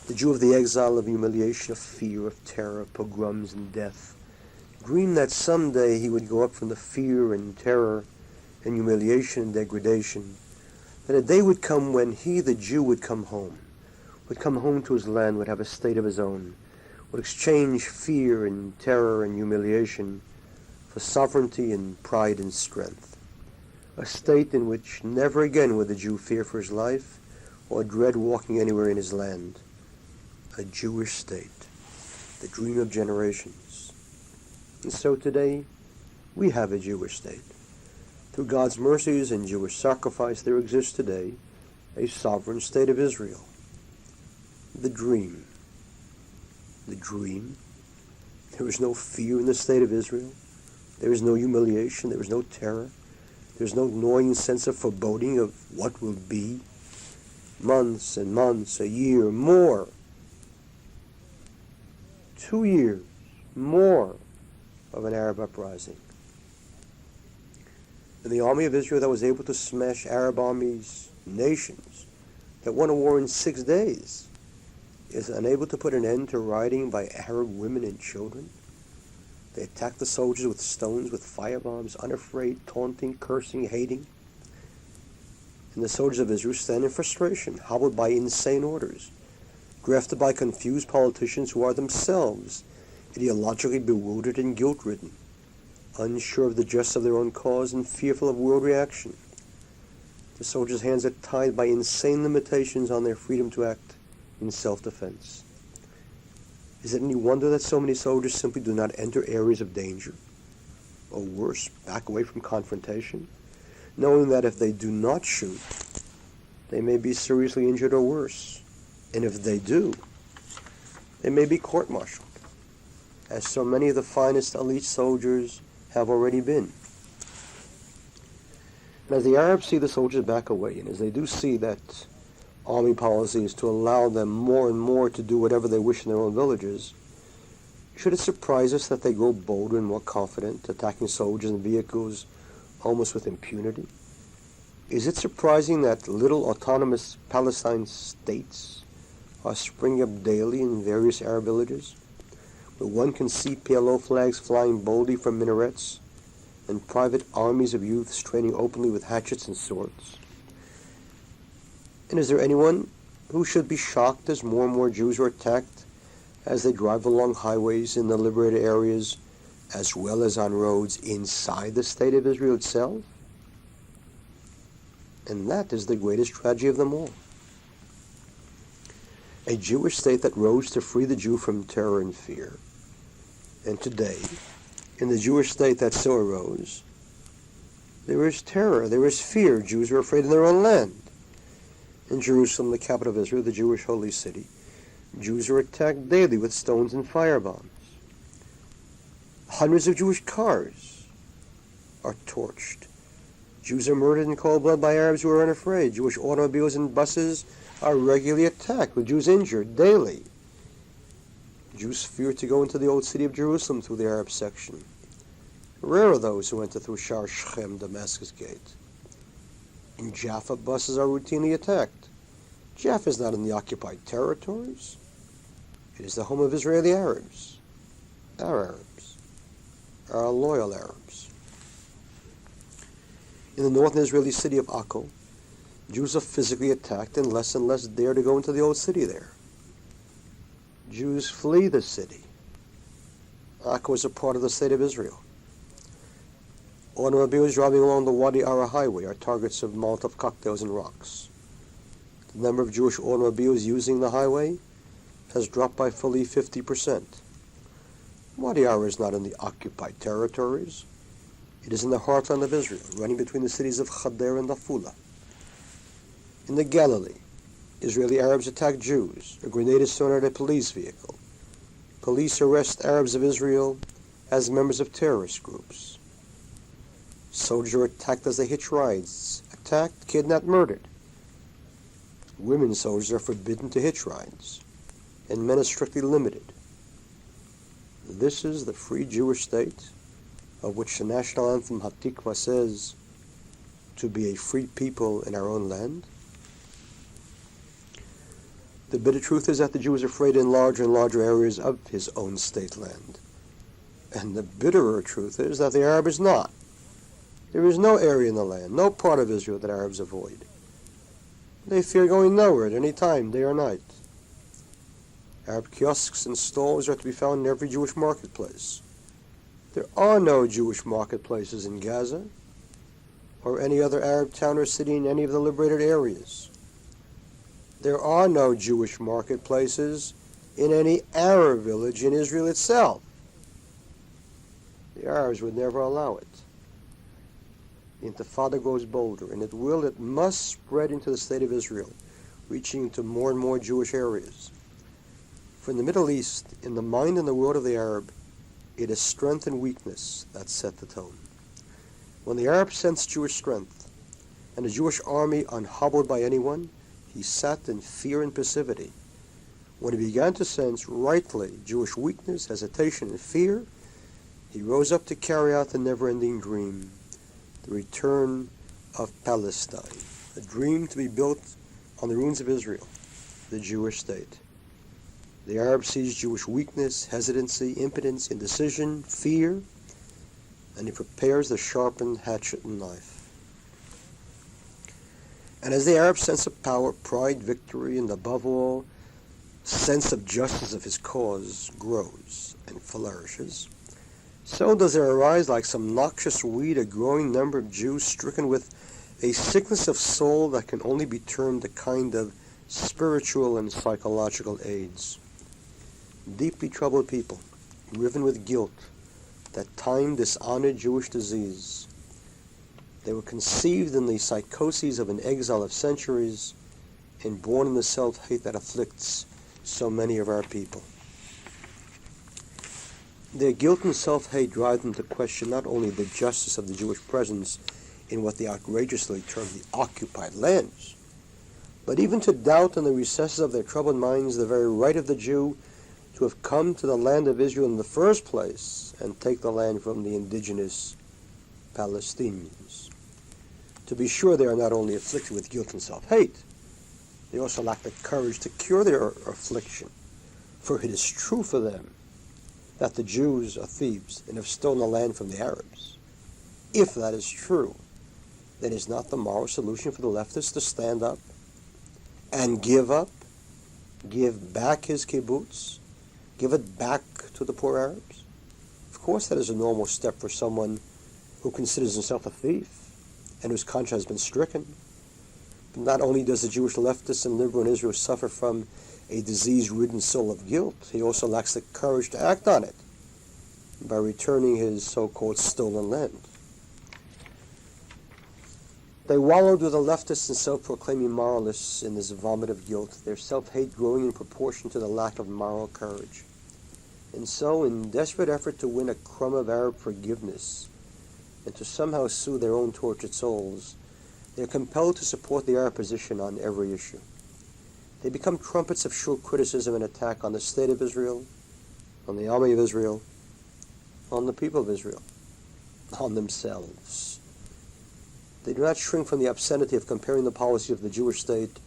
The Jew of the exile, of humiliation, of fear, of terror, of pogroms and death, dreamed that someday he would go up from the fear and terror and humiliation and degradation, that a day would come when he, the Jew, would come home to his land, would have a state of his own, would exchange fear and terror and humiliation for sovereignty and pride and strength. A state in which never again would the Jew fear for his life or dread walking anywhere in his land. A Jewish state, the dream of generations. And so today, we have a Jewish state. Through God's mercies and Jewish sacrifice, there exists today a sovereign state of Israel. The dream. The dream. There is no fear in the state of Israel. There is no humiliation. There is no terror. There is no gnawing sense of foreboding of what will be. Months and months, a year, more. 2 years, more of an Arab uprising. And the army of Israel that was able to smash Arab armies, nations, that won a war in 6 days, is unable to put an end to rioting by Arab women and children. They attack the soldiers with stones, with firebombs, unafraid, taunting, cursing, hating. And the soldiers of Israel stand in frustration, hobbled by insane orders, grafted by confused politicians who are themselves ideologically bewildered and guilt-ridden, unsure of the justice of their own cause and fearful of world reaction. The soldiers' hands are tied by insane limitations on their freedom to act in self-defense. Is it any wonder that so many soldiers simply do not enter areas of danger, or worse, back away from confrontation, knowing that if they do not shoot, they may be seriously injured or worse. And if they do, they may be court-martialed, as so many of the finest elite soldiers have already been. And as the Arabs see the soldiers back away, and as they do see that army policy is to allow them more and more to do whatever they wish in their own villages, should it surprise us that they grow bolder and more confident, attacking soldiers and vehicles almost with impunity? Is it surprising that little autonomous Palestine states are springing up daily in various Arab villages, where one can see PLO flags flying boldly from minarets, and private armies of youths training openly with hatchets and swords? And is there anyone who should be shocked as more and more Jews are attacked as they drive along highways in the liberated areas, as well as on roads inside the state of Israel itself? And that is the greatest tragedy of them all. A Jewish state that rose to free the Jew from terror and fear. And today, in the Jewish state that so arose, there is terror, there is fear. Jews are afraid in their own land. In Jerusalem, the capital of Israel, the Jewish holy city, Jews are attacked daily with stones and firebombs. Hundreds of Jewish cars are torched. Jews are murdered in cold blood by Arabs who are unafraid. Jewish automobiles and buses are regularly attacked, with Jews injured daily. Jews fear to go into the old city of Jerusalem through the Arab section. Rare are those who enter through Shar Shechem, Damascus Gate. In Jaffa, buses are routinely attacked. Jaffa is not in the occupied territories. It is the home of Israeli Arabs. Our Arabs. Our loyal Arabs. In the northern Israeli city of Akko, Jews are physically attacked and less dare to go into the old city there. Jews flee the city. Akko is a part of the state of Israel. Automobiles driving along the Wadi Ara highway are targets of Molotov cocktails and rocks. The number of Jewish automobiles using the highway has dropped by fully 50%. Wadi Ara is not in the occupied territories. It is in the heartland of Israel, running between the cities of Hadar and Afula. In the Galilee, Israeli Arabs attack Jews. A grenade is thrown at a police vehicle. Police arrest Arabs of Israel as members of terrorist groups. Soldiers are attacked as they hitch rides. Attacked, kidnapped, murdered. Women soldiers are forbidden to hitch rides, and men are strictly limited. This is the free Jewish state of which the national anthem Hatikva says to be a free people in our own land. The bitter truth is that the Jew is afraid in larger and larger areas of his own state land. And the bitterer truth is that the Arab is not. There is no area in the land, no part of Israel that Arabs avoid. They fear going nowhere at any time, day or night. Arab kiosks and stalls are to be found in every Jewish marketplace. There are no Jewish marketplaces in Gaza or any other Arab town or city in any of the liberated areas. There are no Jewish marketplaces in any Arab village in Israel itself. The Arabs would never allow it. The Intifada grows bolder, and it must spread into the state of Israel, reaching into more and more Jewish areas. For in the Middle East, in the mind and the world of the Arab, it is strength and weakness that set the tone. When the Arab sensed Jewish strength, and a Jewish army unhobbled by anyone, he sat in fear and passivity. When he began to sense, rightly, Jewish weakness, hesitation, and fear, he rose up to carry out the never-ending dream, the return of Palestine, a dream to be built on the ruins of Israel, the Jewish state. The Arab sees Jewish weakness, hesitancy, impotence, indecision, fear, and he prepares the sharpened hatchet and knife. And as the Arab sense of power, pride, victory, and above all, sense of justice of his cause grows and flourishes, so does there arise like some noxious weed a growing number of Jews stricken with a sickness of soul that can only be termed a kind of spiritual and psychological AIDS. Deeply troubled people, riven with guilt, that time dishonored Jewish disease. They were conceived in the psychoses of an exile of centuries and born in the self-hate that afflicts so many of our people. Their guilt and self-hate drive them to question not only the justice of the Jewish presence in what they outrageously term the occupied lands, but even to doubt in the recesses of their troubled minds the very right of the Jew to have come to the land of Israel in the first place and take the land from the indigenous Palestinians. To be sure, they are not only afflicted with guilt and self-hate, they also lack the courage to cure their affliction, for it is true for them that the Jews are thieves and have stolen the land from the Arabs. If that is true, then is not the moral solution for the leftists to stand up and give back his kibbutz, give it back to the poor Arabs? Of course that is a normal step for someone who considers himself a thief and whose conscience has been stricken. But not only does the Jewish leftist and liberal in Israel suffer from a disease-ridden soul of guilt, he also lacks the courage to act on it by returning his so-called stolen land. They wallowed with the leftists and self-proclaiming moralists in this vomit of guilt, their self-hate growing in proportion to the lack of moral courage. And so, in desperate effort to win a crumb of Arab forgiveness and to somehow soothe their own tortured souls, they are compelled to support the Arab position on every issue. They become trumpets of shrill criticism and attack on the state of Israel, on the army of Israel, on the people of Israel, on themselves. They do not shrink from the obscenity of comparing the policy of the Jewish state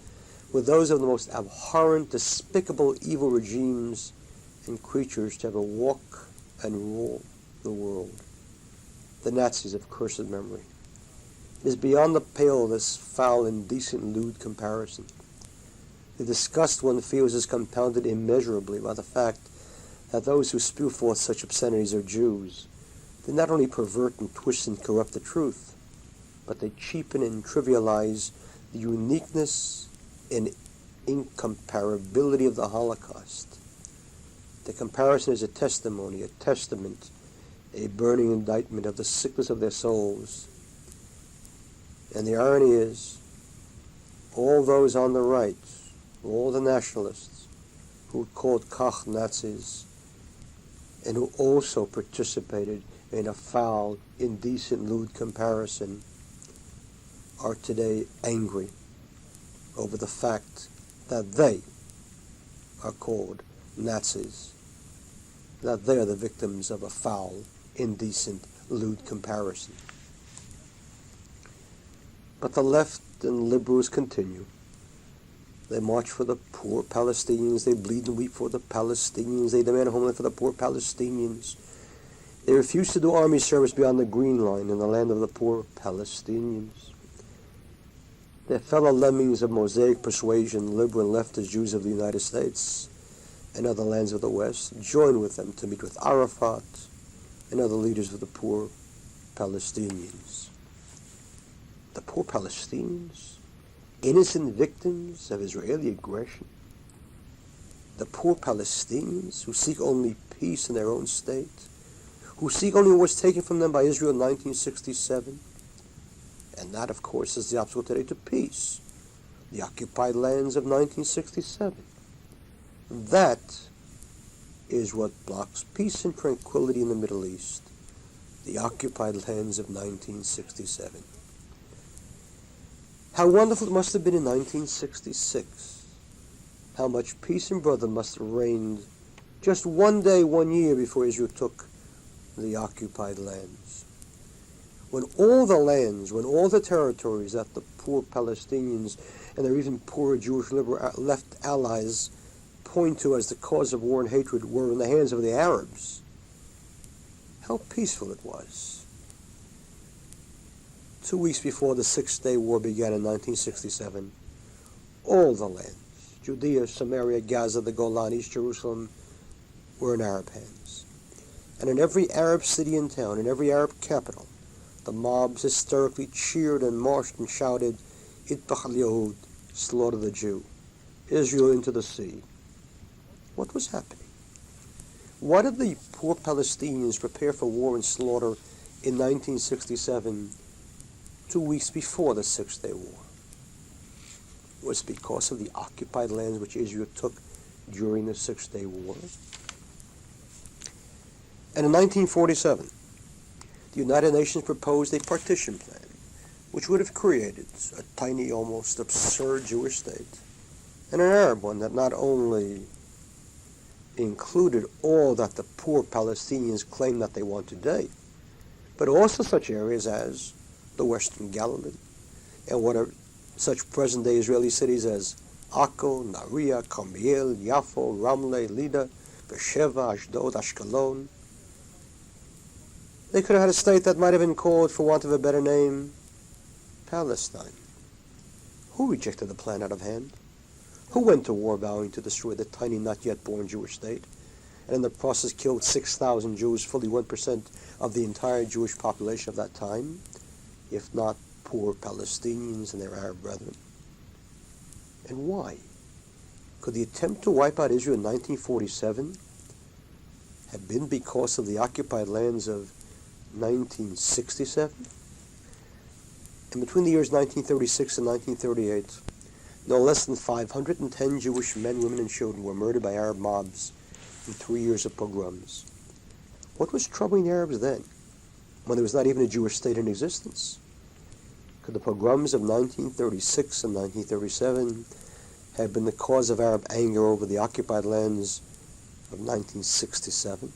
with those of the most abhorrent, despicable, evil regimes and creatures to ever walk and rule the world. The Nazis of cursed memory. It is beyond the pale of this foul, indecent, lewd comparison. The disgust one feels is compounded immeasurably by the fact that those who spew forth such obscenities are Jews. They not only pervert and twist and corrupt the truth, but they cheapen and trivialize the uniqueness and incomparability of the Holocaust. The comparison is a testimony, a testament, a burning indictment of the sickness of their souls. And the irony is, all those on the right, all the nationalists who called Kach Nazis and who also participated in a foul, indecent, lewd comparison are today angry over the fact that they are called Nazis, that they are the victims of a foul, indecent, lewd comparison. But the left and liberals continue. They march for the poor Palestinians. They bleed and weep for the Palestinians. They demand homeland for the poor Palestinians. They refuse to do army service beyond the Green Line in the land of the poor Palestinians. Their fellow lemmings of Mosaic persuasion, liberal and leftist Jews of the United States and other lands of the West, join with them to meet with Arafat and other leaders of the poor Palestinians. The poor Palestinians, innocent victims of Israeli aggression. The poor Palestinians who seek only peace in their own state, who seek only what was taken from them by Israel in 1967. And that, of course, is the obstacle today to peace, the occupied lands of 1967. That is what blocks peace and tranquility in the Middle East, the occupied lands of 1967. How wonderful it must have been in 1966. How much peace and brotherhood must have reigned just one day, 1 year before Israel took the occupied lands. When all the lands, when all the territories that the poor Palestinians and their even poorer Jewish liberal left allies point to as the cause of war and hatred were in the hands of the Arabs, how peaceful it was. 2 weeks before the Six-Day War began in 1967, all the lands, Judea, Samaria, Gaza, the Golan, East Jerusalem, were in Arab hands. And in every Arab city and town, in every Arab capital, the mobs hysterically cheered and marched and shouted, Itbach al-Yahud, slaughter the Jew, Israel into the sea. What was happening? Why did the poor Palestinians prepare for war and slaughter in 1967 2 weeks before the Six-Day War was because of the occupied lands which Israel took during the Six-Day War. And in 1947, the United Nations proposed a partition plan which would have created a tiny, almost absurd Jewish state, and an Arab one that not only included all that the poor Palestinians claim that they want today, but also such areas as the Western Galilee, and what are such present-day Israeli cities as Akko, Nariya, Carmiel, Yafo, Ramle, Lida, Beersheva, Ashdod, Ashkelon. They could have had a state that might have been called, for want of a better name, Palestine. Who rejected the plan out of hand? Who went to war vowing to destroy the tiny, not yet born Jewish state, and in the process killed 6,000 Jews, fully 1% of the entire Jewish population of that time, if not poor Palestinians and their Arab brethren? And why? Could the attempt to wipe out Israel in 1947 have been because of the occupied lands of 1967? And between the years 1936 and 1938, no less than 510 Jewish men, women, and children were murdered by Arab mobs in 3 years of pogroms. What was troubling the Arabs then, when there was not even a Jewish state in existence? Could the pogroms of 1936 and 1937 have been the cause of Arab anger over the occupied lands of 1967?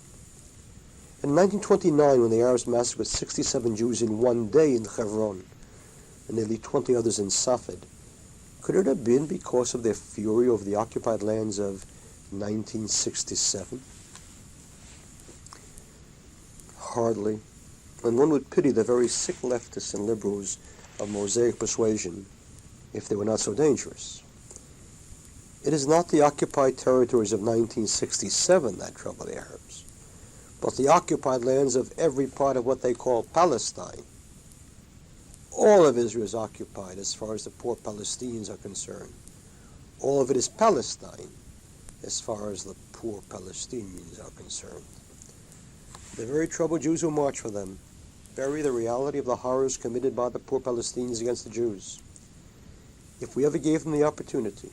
And in 1929, when the Arabs massacred 67 Jews in one day in Hebron, and nearly 20 others in Safed, could it have been because of their fury over the occupied lands of 1967? Hardly. And one would pity the very sick leftists and liberals of Mosaic persuasion if they were not so dangerous. It is not the occupied territories of 1967 that trouble the Arabs, but the occupied lands of every part of what they call Palestine. All of Israel is occupied as far as the poor Palestinians are concerned. All of it is Palestine as far as the poor Palestinians are concerned. The very troubled Jews who march for them bury the reality of the horrors committed by the poor Palestinians against the Jews. If we ever gave them the opportunity,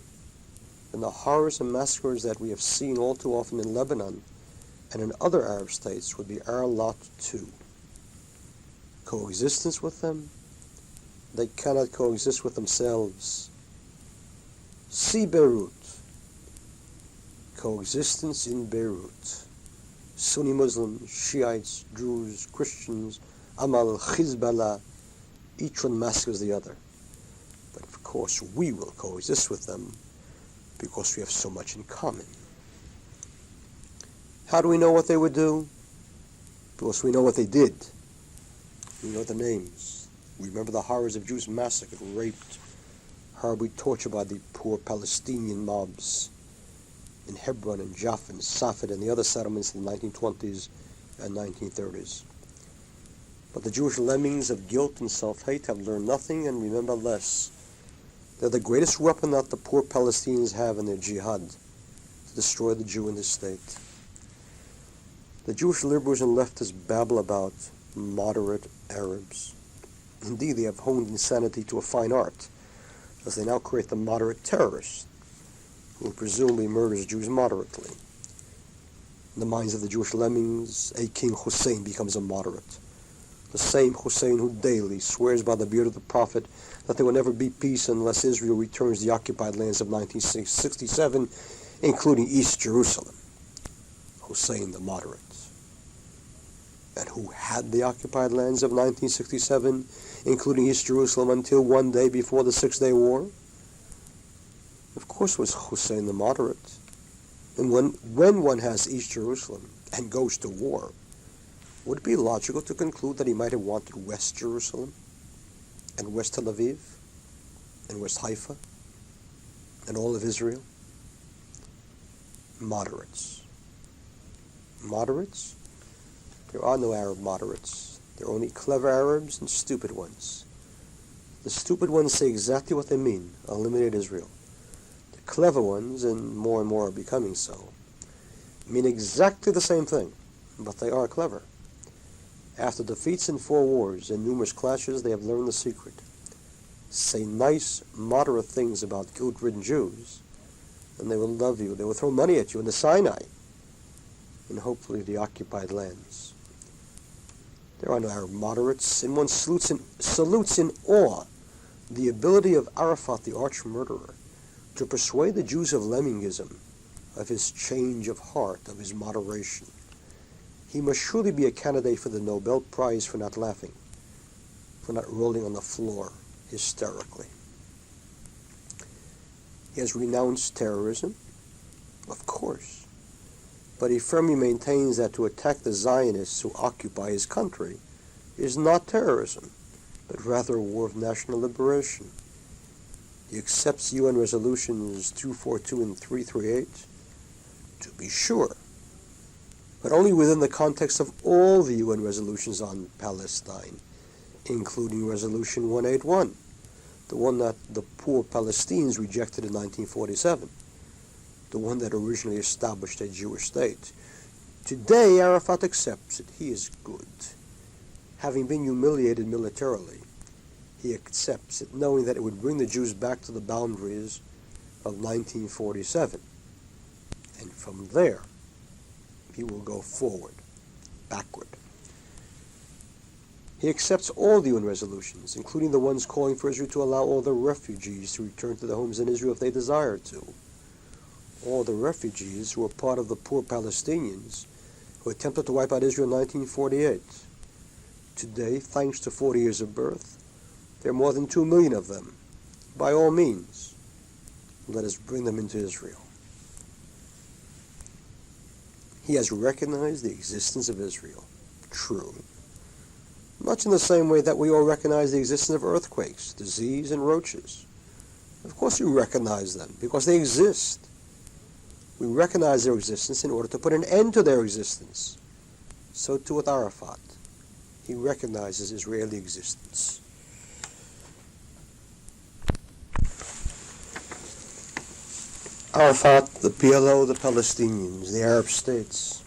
then the horrors and massacres that we have seen all too often in Lebanon and in other Arab states would be our lot too. Coexistence with them? They cannot coexist with themselves. See Beirut. Coexistence in Beirut. Sunni Muslims, Shiites, Druze, Christians, Amal, Hezbollah, each one massacres the other. But of course we will coexist with them because we have so much in common. How do we know what they would do? Because we know what they did. We know the names. We remember the horrors of Jews massacred, raped, horribly tortured by the poor Palestinian mobs in Hebron and Jaffa and Safed and the other settlements in the 1920s and 1930s. But the Jewish lemmings of guilt and self-hate have learned nothing and remember less. They're the greatest weapon that the poor Palestinians have in their jihad to destroy the Jew in his state. The Jewish liberals and leftists babble about moderate Arabs. Indeed, they have honed insanity to a fine art, as they now create the moderate terrorist, who presumably murders Jews moderately. In the minds of the Jewish lemmings, a King Hussein becomes a moderate. The same Hussein who daily swears by the beard of the Prophet that there will never be peace unless Israel returns the occupied lands of 1967, including East Jerusalem. Hussein the moderate. And who had the occupied lands of 1967, including East Jerusalem, until one day before the Six-Day War? Of course it was Hussein the moderate. And when one has East Jerusalem and goes to war, would it be logical to conclude that he might have wanted West Jerusalem, and West Tel Aviv, and West Haifa, and all of Israel? Moderates. Moderates? There are no Arab moderates. There are only clever Arabs and stupid ones. The stupid ones say exactly what they mean, eliminate Israel. The clever ones, and more are becoming so, mean exactly the same thing, but they are clever. After defeats in 4 wars and numerous clashes, they have learned the secret. Say nice, moderate things about guilt-ridden Jews, and they will love you. They will throw money at you in the Sinai, and hopefully the occupied lands. There are no Arab moderates, and one salutes in awe the ability of Arafat, the arch-murderer, to persuade the Jews of Lemmingism of his change of heart, of his moderation. He must surely be a candidate for the Nobel Prize for not laughing, for not rolling on the floor hysterically. He has renounced terrorism, of course, but he firmly maintains that to attack the Zionists who occupy his country is not terrorism, but rather a war of national liberation. He accepts UN resolutions 242 and 338, to be sure, but only within the context of all the UN resolutions on Palestine, including Resolution 181, the one that the poor Palestinians rejected in 1947, the one that originally established a Jewish state. Today, Arafat accepts it. He is good. Having been humiliated militarily, he accepts it, knowing that it would bring the Jews back to the boundaries of 1947. And from there, he will go forward, backward. He accepts all the UN resolutions, including the ones calling for Israel to allow all the refugees to return to their homes in Israel if they desire to. All the refugees who were part of the poor Palestinians who attempted to wipe out Israel in 1948. Today, thanks to 40 years of birth, there are more than 2 million of them. By all means, let us bring them into Israel. He has recognized the existence of Israel. True. Much in the same way that we all recognize the existence of earthquakes, disease, and roaches. Of course we recognize them, because they exist. We recognize their existence in order to put an end to their existence. So too with Arafat. He recognizes Israeli existence. Arafat, the PLO, the Palestinians, the Arab states.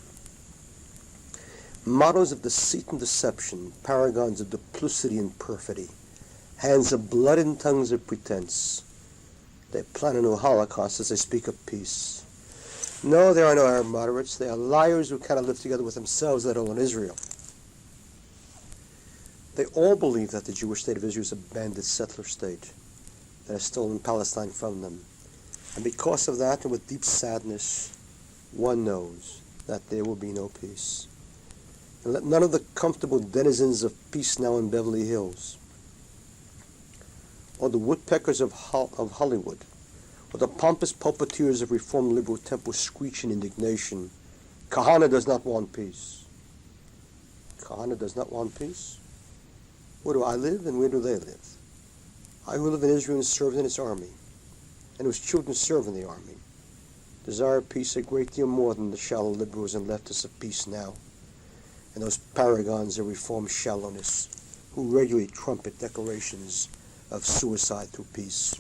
Models of deceit and deception, paragons of duplicity and perfidy, hands of blood and tongues of pretense. They plan a new Holocaust as they speak of peace. No, there are no Arab moderates. They are liars who cannot live together with themselves, let alone Israel. They all believe that the Jewish state of Israel is a bandit settler state that has stolen Palestine from them. And because of that, and with deep sadness, one knows that there will be no peace. And let none of the comfortable denizens of peace now in Beverly Hills, or the woodpeckers of Hollywood, or the pompous pulpiteers of Reformed liberal temples screech in indignation. Kahane does not want peace. Kahane does not want peace? Where do I live and where do they live? I who live in Israel and served in its army, and whose children serve in the army, desire peace a great deal more than the shallow liberals and leftists of peace now, and those paragons of reformed shallowness who regularly trumpet declarations of suicide through peace.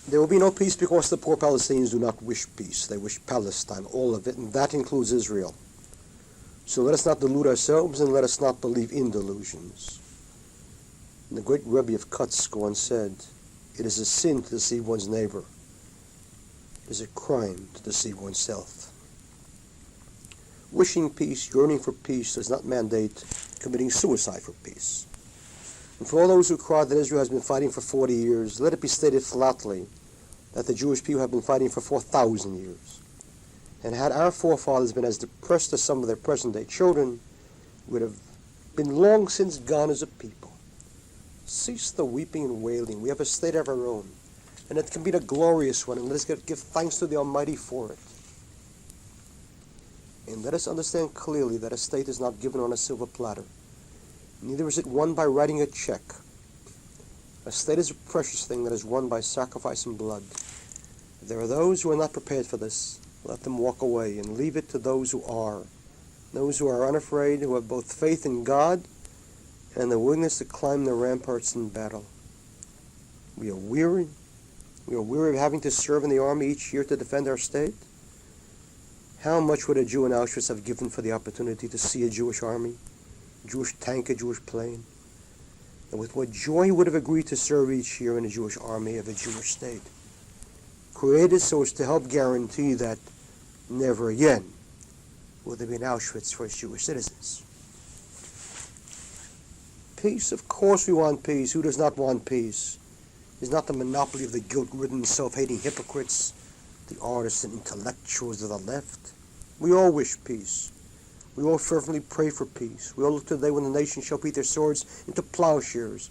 There will be no peace because the poor Palestinians do not wish peace. They wish Palestine, all of it, and that includes Israel. So let us not delude ourselves, and let us not believe in delusions. And the great Rabbi of Kach once said, "It is a sin to deceive one's neighbor. It is a crime to deceive oneself." Wishing peace, yearning for peace, does not mandate committing suicide for peace. And for all those who cry that Israel has been fighting for 40 years, let it be stated flatly that the Jewish people have been fighting for 4,000 years. And had our forefathers been as depressed as some of their present-day children, we would have been long since gone as a people. Cease the weeping and wailing. We have a state of our own, and it can be the glorious one, and let us give thanks to the Almighty for it. And let us understand clearly that a state is not given on a silver platter. Neither is it won by writing a check. A state is a precious thing that is won by sacrifice and blood. If there are those who are not prepared for this, let them walk away and leave it to those who are unafraid, who have both faith in God and the willingness to climb the ramparts in battle. We are weary. We are weary of having to serve in the army each year to defend our state. How much would a Jew in Auschwitz have given for the opportunity to see a Jewish army, a Jewish tank, a Jewish plane? And with what joy he would have agreed to serve each year in a Jewish army of a Jewish state, created so as to help guarantee that never again will there be an Auschwitz for its Jewish citizens. Peace, of course we want peace. Who does not want peace? It is not the monopoly of the guilt-ridden, self-hating hypocrites, the artists and intellectuals of the left. We all wish peace. We all fervently pray for peace. We all look to the day when the nation shall beat their swords into plowshares.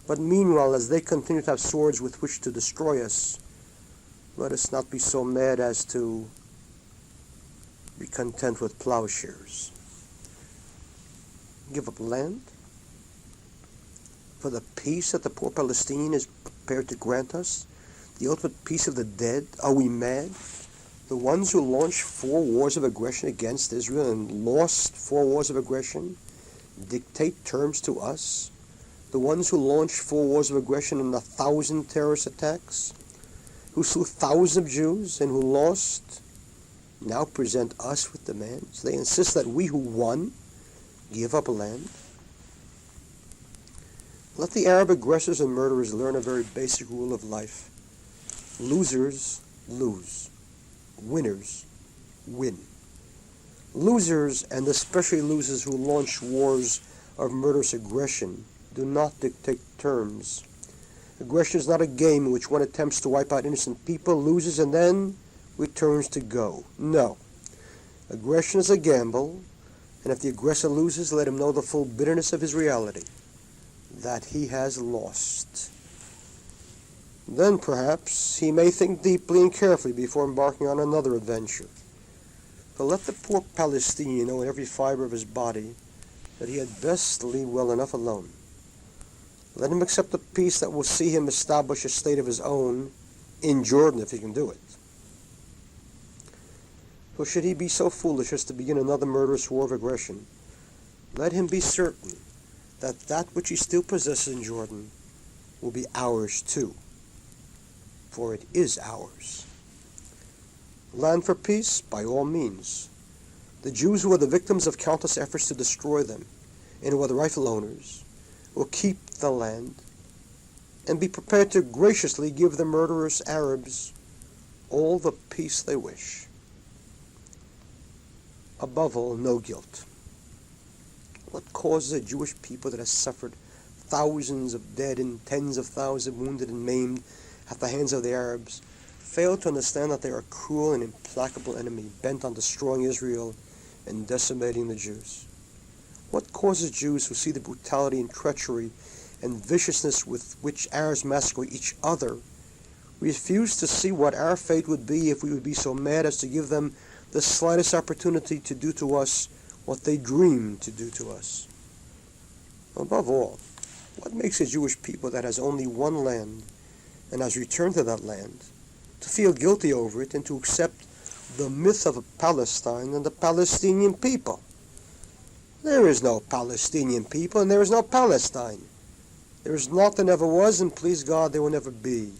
But meanwhile, as they continue to have swords with which to destroy us, let us not be so mad as to be content with plowshares. Give up land for the peace that the poor Palestinian is prepared to grant us? The ultimate peace of the dead? Are we mad? The ones who launched 4 wars of aggression against Israel and lost 4 wars of aggression dictate terms to us? The ones who launched 4 wars of aggression and 1,000 terrorist attacks, who slew thousands of Jews and who lost, now present us with demands. They insist that we who won give up land. Let the Arab aggressors and murderers learn a very basic rule of life. Losers lose. Winners win. Losers, and especially losers who launch wars of murderous aggression, do not dictate terms. Aggression is not a game in which one attempts to wipe out innocent people, loses, and then returns to go. No. Aggression is a gamble, and if the aggressor loses, let him know the full bitterness of his reality, that he has lost. Then perhaps he may think deeply and carefully before embarking on another adventure. But let the poor Palestinian know in every fiber of his body that he had best leave well enough alone. Let him accept a peace that will see him establish a state of his own in Jordan if he can do it. For should he be so foolish as to begin another murderous war of aggression, let him be certain that that which he still possesses in Jordan will be ours too, for it is ours. Land for peace, by all means. The Jews who are the victims of countless efforts to destroy them, and who are the rightful owners, will keep the land, and be prepared to graciously give the murderous Arabs all the peace they wish. Above all, no guilt. What causes a Jewish people that has suffered thousands of dead and tens of thousands wounded and maimed at the hands of the Arabs fail to understand that they are a cruel and implacable enemy bent on destroying Israel and decimating the Jews? What causes Jews who see the brutality and treachery and viciousness with which Arabs massacre each other refuse to see what our fate would be if we would be so mad as to give them the slightest opportunity to do to us what they dream to do to us? Above all, what makes a Jewish people that has only one land and has returned to that land to feel guilty over it and to accept the myth of Palestine and the Palestinian people? There is no Palestinian people and there is no Palestine. There is not and never was, and please God, there will never be.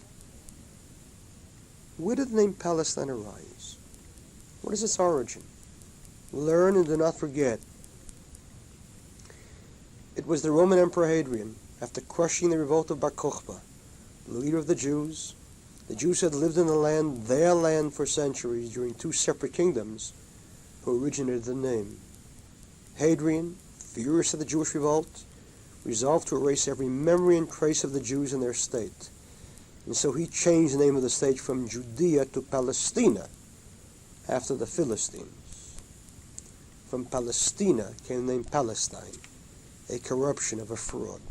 Where did the name Palestine arise? What is its origin? Learn and do not forget. It was the Roman Emperor Hadrian, after crushing the revolt of Bar Kokhba, the leader of the Jews had lived in the land, their land, for centuries during 2 separate kingdoms, who originated the name. Hadrian, furious at the Jewish revolt, resolved to erase every memory and trace of the Jews in their state. And so he changed the name of the state from Judea to Palestina, after the Philistines. From Palestina came the name Palestine, a corruption of a fraud.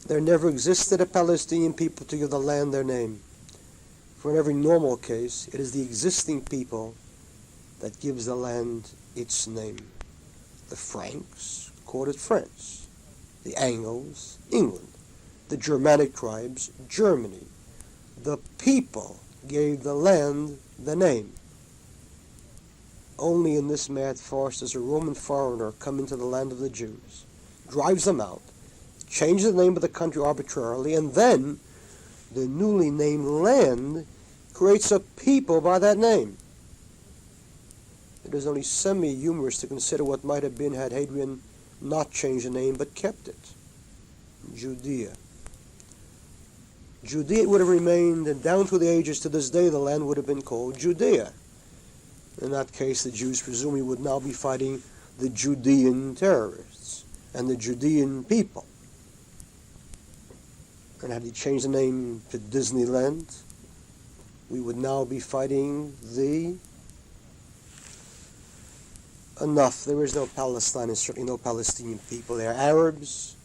There never existed a Palestinian people to give the land their name. For in every normal case, it is the existing people that gives the land its name. The Franks called it France, the Angles, England, the Germanic tribes, Germany. The people gave the land the name. Only in this mad farce does a Roman foreigner come into the land of the Jews, drives them out, changes the name of the country arbitrarily, and then the newly named land creates a people by that name. it is only semi-humorous to consider what might have been had Hadrian not changed the name but kept it. Judea. Judea would have remained, and down through the ages to this day the land would have been called Judea. In that case, the Jews presumably would now be fighting the Judean terrorists and the Judean people. And had he changed the name to Disneyland, we would now be fighting the... Enough. There is no Palestine and certainly no Palestinian people. They are Arabs.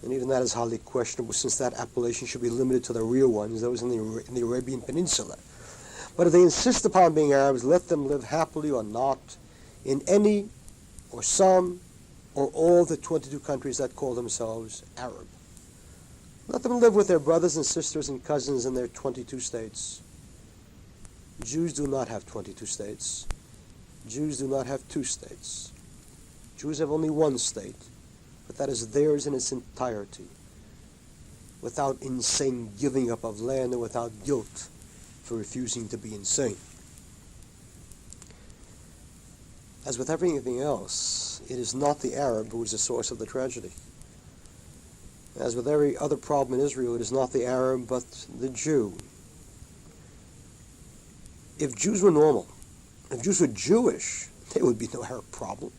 And even that is highly questionable, since that appellation should be limited to the real ones, those in the Arabian Peninsula. But if they insist upon being Arabs, let them live happily or not in any or some or all of the 22 countries that call themselves Arab. Let them live with their brothers and sisters and cousins in their 22 states. Jews do not have 22 states. Jews do not have 2 states. Jews have only 1 state, but that is theirs in its entirety, without insane giving up of land and without guilt for refusing to be insane. As with everything else, it is not the Arab who is the source of the tragedy. As with every other problem in Israel, it is not the Arab, but the Jew. If Jews were normal, if Jews were Jewish, there would be no Arab problem.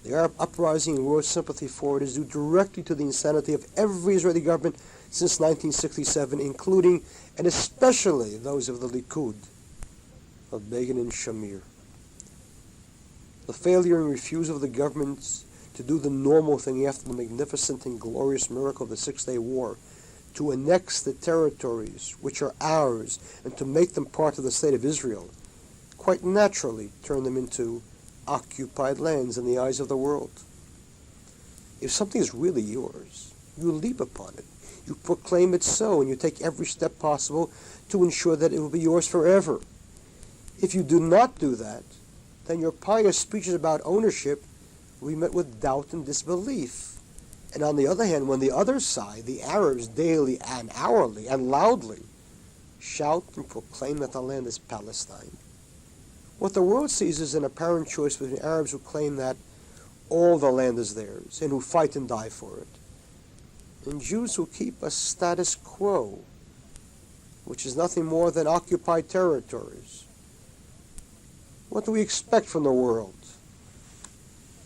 The Arab uprising and world sympathy for it is due directly to the insanity of every Israeli government since 1967, including and especially those of the Likud, of Begin and Shamir. The failure and refusal of the governments to do the normal thing after the magnificent and glorious miracle of the Six-Day War, to annex the territories which are ours and to make them part of the state of Israel, quite naturally turn them into occupied lands in the eyes of the world. If something is really yours, you leap upon it. You proclaim it so, and you take every step possible to ensure that it will be yours forever. If you do not do that, then your pious speeches about ownership will be met with doubt and disbelief. And on the other hand, when the other side, the Arabs, daily and hourly and loudly shout and proclaim that the land is Palestine, what the world sees is an apparent choice between Arabs who claim that all the land is theirs and who fight and die for it, and Jews who keep a status quo, which is nothing more than occupied territories. What do we expect from the world,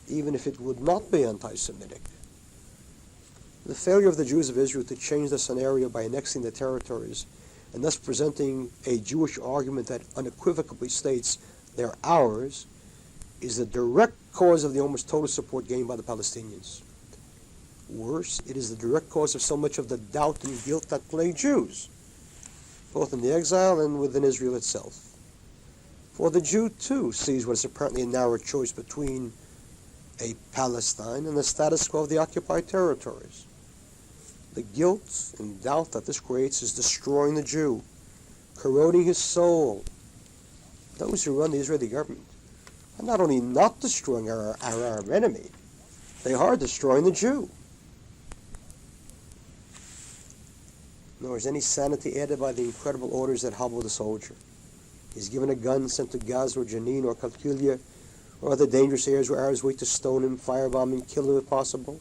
even if it would not be anti-Semitic? The failure of the Jews of Israel to change the scenario by annexing the territories and thus presenting a Jewish argument that unequivocally states they're ours is the direct cause of the almost total support gained by the Palestinians. Worse, it is the direct cause of so much of the doubt and guilt that plague Jews, both in the exile and within Israel itself. For the Jew, too, sees what is apparently a narrow choice between a Palestine and the status quo of the occupied territories. The guilt and doubt that this creates is destroying the Jew, corroding his soul. Those who run the Israeli government are not only not destroying our Arab enemy, they are destroying the Jew. Nor is any sanity added by the incredible orders that hobble the soldier. He's given a gun, sent to Gaza or Jenin or Kalkilia or other dangerous areas where Arabs wait to stone him, firebomb him, kill him if possible.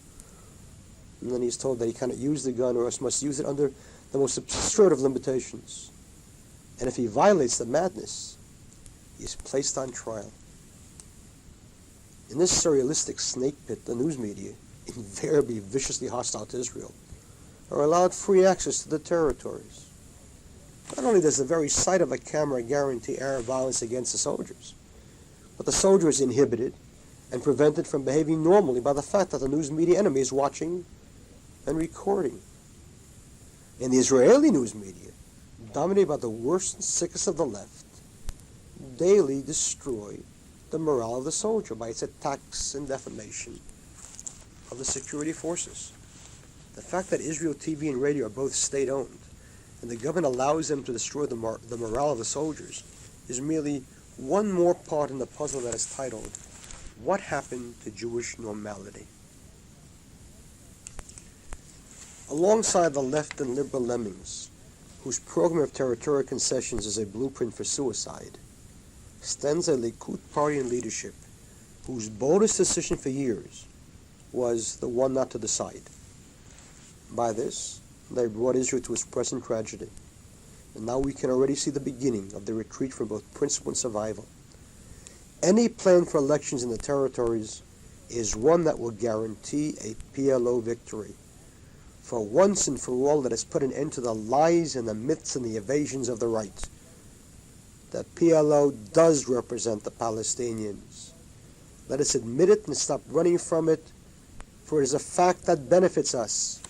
And then he's told that he cannot use the gun or else must use it under the most absurd of limitations. And if he violates the madness, he is placed on trial. In this surrealistic snake pit, the news media, invariably viciously hostile to Israel, are allowed free access to the territories. Not only does the very sight of a camera guarantee Arab violence against the soldiers, but the soldier is inhibited and prevented from behaving normally by the fact that the news media enemy is watching and recording. And the Israeli news media, dominated by the worst and sickest of the left, daily destroy the morale of the soldier by its attacks and defamation of the security forces. The fact that Israel TV and radio are both state-owned, and the government allows them to destroy the morale of the soldiers, is merely one more part in the puzzle that is titled, What Happened to Jewish Normality? Alongside the left and liberal lemmings, whose program of territorial concessions is a blueprint for suicide, stands a Likud party in leadership whose boldest decision for years was the one not to decide. By this, they brought Israel to its present tragedy, and now we can already see the beginning of the retreat from both principle and survival. Any plan for elections in the territories is one that will guarantee a PLO victory. For once and for all, let us put an end to the lies and the myths and the evasions of the right. The PLO does represent the Palestinians. Let us admit it and stop running from it, for it is a fact that benefits us.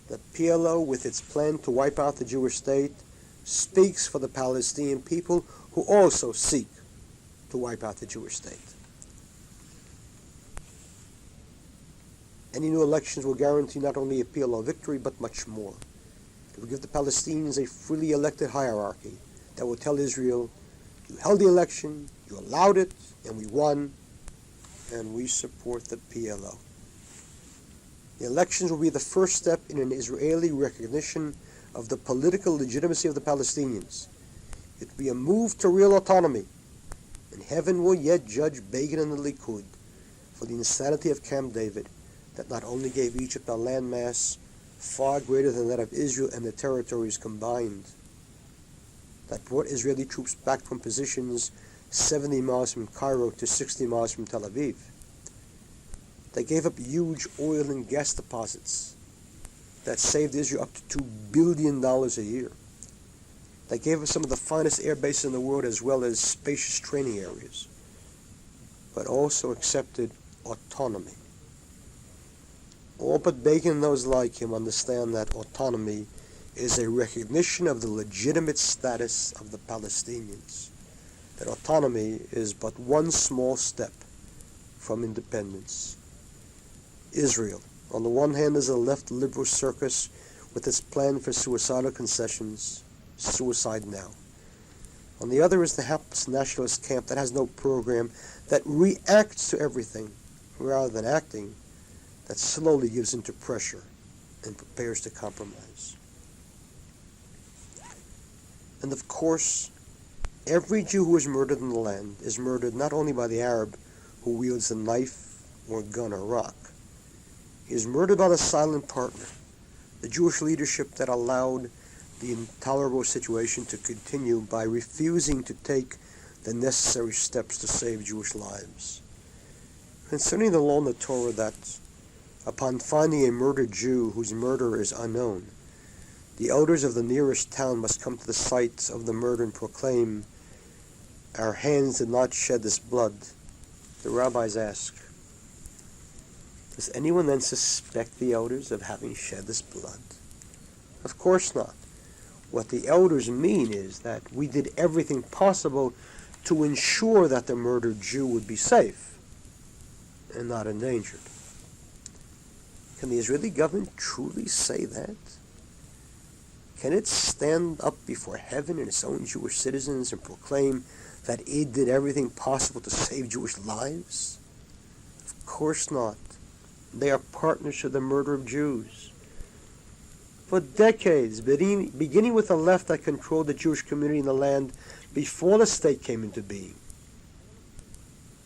The PLO, with its plan to wipe out the Jewish state, speaks for the Palestinian people who also seek to wipe out the Jewish state. Any new elections will guarantee not only a PLO victory, but much more. It will give the Palestinians a freely elected hierarchy that will tell Israel, you held the election, you allowed it, and we won, and we support the PLO. The elections will be the first step in an Israeli recognition of the political legitimacy of the Palestinians. It will be a move to real autonomy, and heaven will yet judge Begin and the Likud for the insanity of Camp David that not only gave Egypt a landmass far greater than that of Israel and the territories combined, that brought Israeli troops back from positions 70 miles from Cairo to 60 miles from Tel Aviv. They gave up huge oil and gas deposits that saved Israel up to $2 billion a year. They gave us some of the finest air bases in the world as well as spacious training areas, but also accepted autonomy. All but Begin and those like him understand that autonomy is a recognition of the legitimate status of the Palestinians, that autonomy is but one small step from independence. Israel, on the one hand, is a left liberal circus with its plan for suicidal concessions, suicide now. On the other is the hapless nationalist camp that has no program, that reacts to everything rather than acting, that slowly gives into pressure and prepares to compromise. And of course, every Jew who is murdered in the land is murdered not only by the Arab who wields a knife or gun or rock. He is murdered by the silent partner, the Jewish leadership that allowed the intolerable situation to continue by refusing to take the necessary steps to save Jewish lives. Concerning the law in the Torah that, upon finding a murdered Jew whose murderer is unknown, the elders of the nearest town must come to the site of the murder and proclaim, our hands did not shed this blood. The rabbis ask, does anyone then suspect the elders of having shed this blood? Of course not. What the elders mean is that we did everything possible to ensure that the murdered Jew would be safe and not endangered. Can the Israeli government truly say that? Can it stand up before heaven and its own Jewish citizens and proclaim that it did everything possible to save Jewish lives? Of course not. They are partners to the murder of Jews. For decades, beginning with the left that controlled the Jewish community in the land before the state came into being,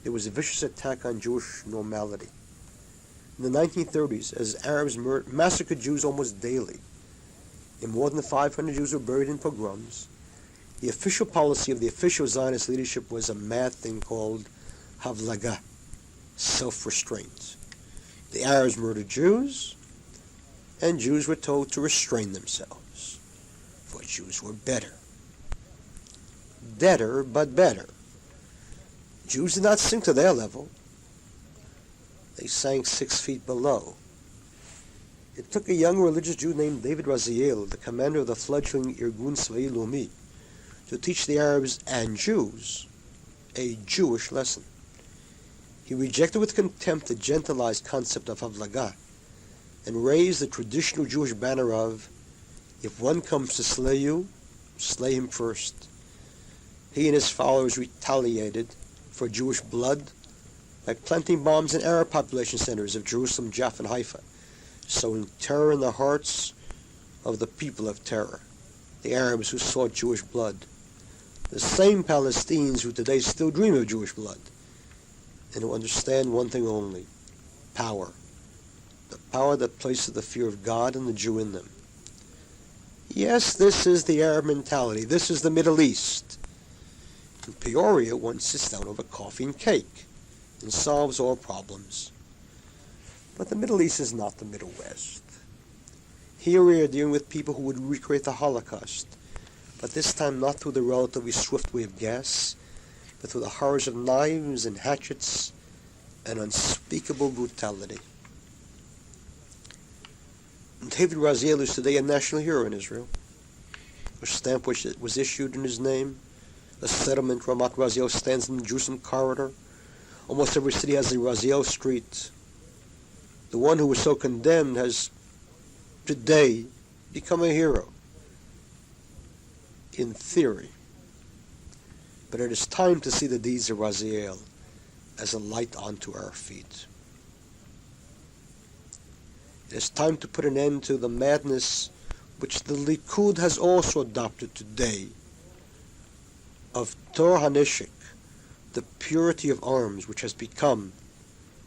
there was a vicious attack on Jewish normality. In the 1930s, as Arabs massacred Jews almost daily, and more than 500 Jews were buried in pogroms, the official policy of the official Zionist leadership was a mad thing called havlaga, self-restraint. The Arabs murdered Jews, and Jews were told to restrain themselves, for Jews were better. Better, but better. Jews did not sink to their level. They sank 6 feet below. It took a young religious Jew named David Raziel, the commander of the fledgling Irgun Tzvai Leumi, to teach the Arabs and Jews a Jewish lesson. He rejected with contempt the gentilized concept of havlaga and raised the traditional Jewish banner of, if one comes to slay you, slay him first. He and his followers retaliated for Jewish blood by planting bombs in Arab population centers of Jerusalem, Jaffa, and Haifa, sowing terror in the hearts of the people of terror, the Arabs who sought Jewish blood. The same Palestinians who today still dream of Jewish blood, and who understand one thing only: power. The power that places the fear of God and the Jew in them. Yes, this is the Arab mentality. This is the Middle East. In Peoria, one sits down over coffee and cake and solves all problems. But the Middle East is not the Middle West. Here we are dealing with people who would recreate the Holocaust, but this time not through the relatively swift way of gas, but through the horrors of knives and hatchets and unspeakable brutality. David Raziel is today a national hero in Israel. A stamp which was issued in his name. A settlement, Ramat Raziel, stands in the Jerusalem corridor. Almost every city has a Raziel street. The one who was so condemned has today become a hero. In theory. But it is time to see the deeds of Raziel as a light onto our feet. It is time to put an end to the madness which the Likud has also adopted today of Torah HaNeshek, the purity of arms, which has become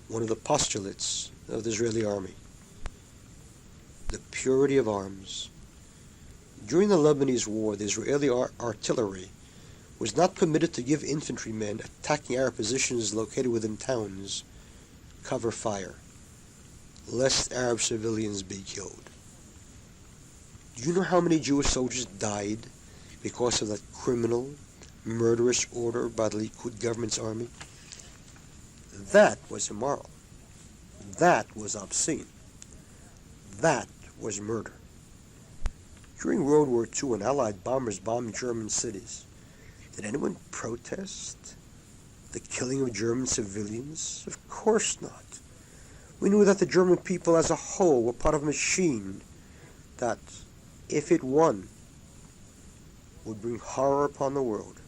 one of the postulates of the Israeli army. The purity of arms. During the Lebanese war, the Israeli artillery was not permitted to give infantrymen attacking Arab positions located within towns cover fire, lest Arab civilians be killed. Do you know how many Jewish soldiers died because of that criminal, murderous order by the Likud government's army? That was immoral. That was obscene. That was murder. During World War II, when Allied bombers bombed German cities, did anyone protest the killing of German civilians? Of course not. We knew that the German people as a whole were part of a machine that, if it won, would bring horror upon the world.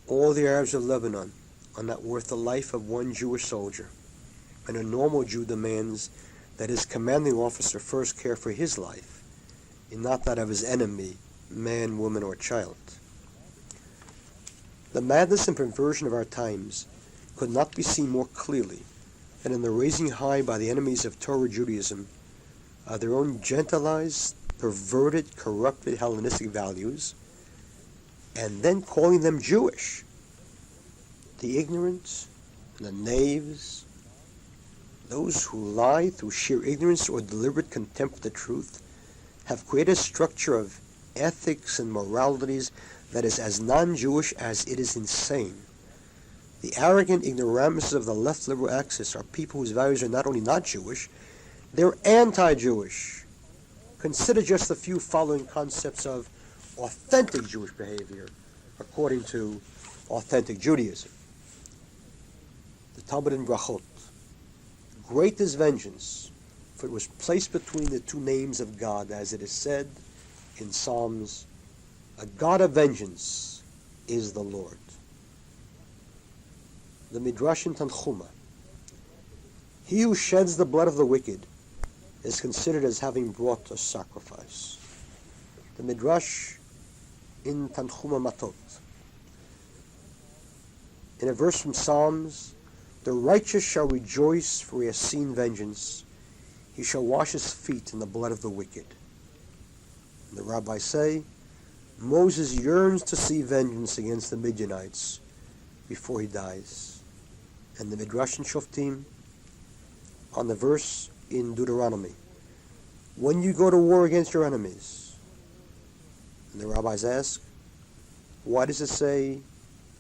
All the Arabs of Lebanon are not worth the life of one Jewish soldier, and a normal Jew demands that his commanding officer first care for his life, and not that of his enemy, man, woman, or child. The madness and perversion of our times could not be seen more clearly than in the raising high by the enemies of Torah Judaism of their own gentilized, perverted, corrupted Hellenistic values, and then calling them Jewish. The ignorant, the knaves, those who lie through sheer ignorance or deliberate contempt for the truth, have created a structure of ethics and moralities that is as non-Jewish as it is insane. The arrogant ignoramuses of the left liberal axis are people whose values are not only not Jewish, they're anti-Jewish. Consider just the few following concepts of authentic Jewish behavior according to authentic Judaism. The Talmud in Brachot. Great is vengeance, for it was placed between the two names of God, as it is said in Psalms, a God of vengeance is the Lord. The Midrash in Tanchuma. He who sheds the blood of the wicked is considered as having brought a sacrifice. The Midrash in Tanchuma Matot. In a verse from Psalms, the righteous shall rejoice, for he has seen vengeance. He shall wash his feet in the blood of the wicked. And the rabbis say, Moses yearns to see vengeance against the Midianites before he dies. And the Midrash in Shoftim, on the verse in Deuteronomy, when you go to war against your enemies. And the rabbis ask, why does it say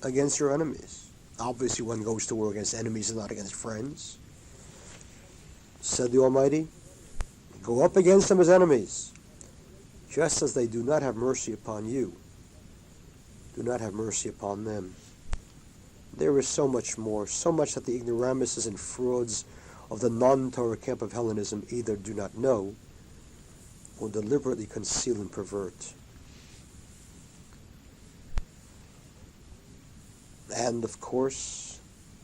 against your enemies? Obviously one goes to war against enemies and not against friends. Said the Almighty, go up against them as enemies, just as they do not have mercy upon you. Do not have mercy upon them. There is so much more, so much that the ignoramuses and frauds of the non-Torah camp of Hellenism either do not know or deliberately conceal and pervert. And, of course,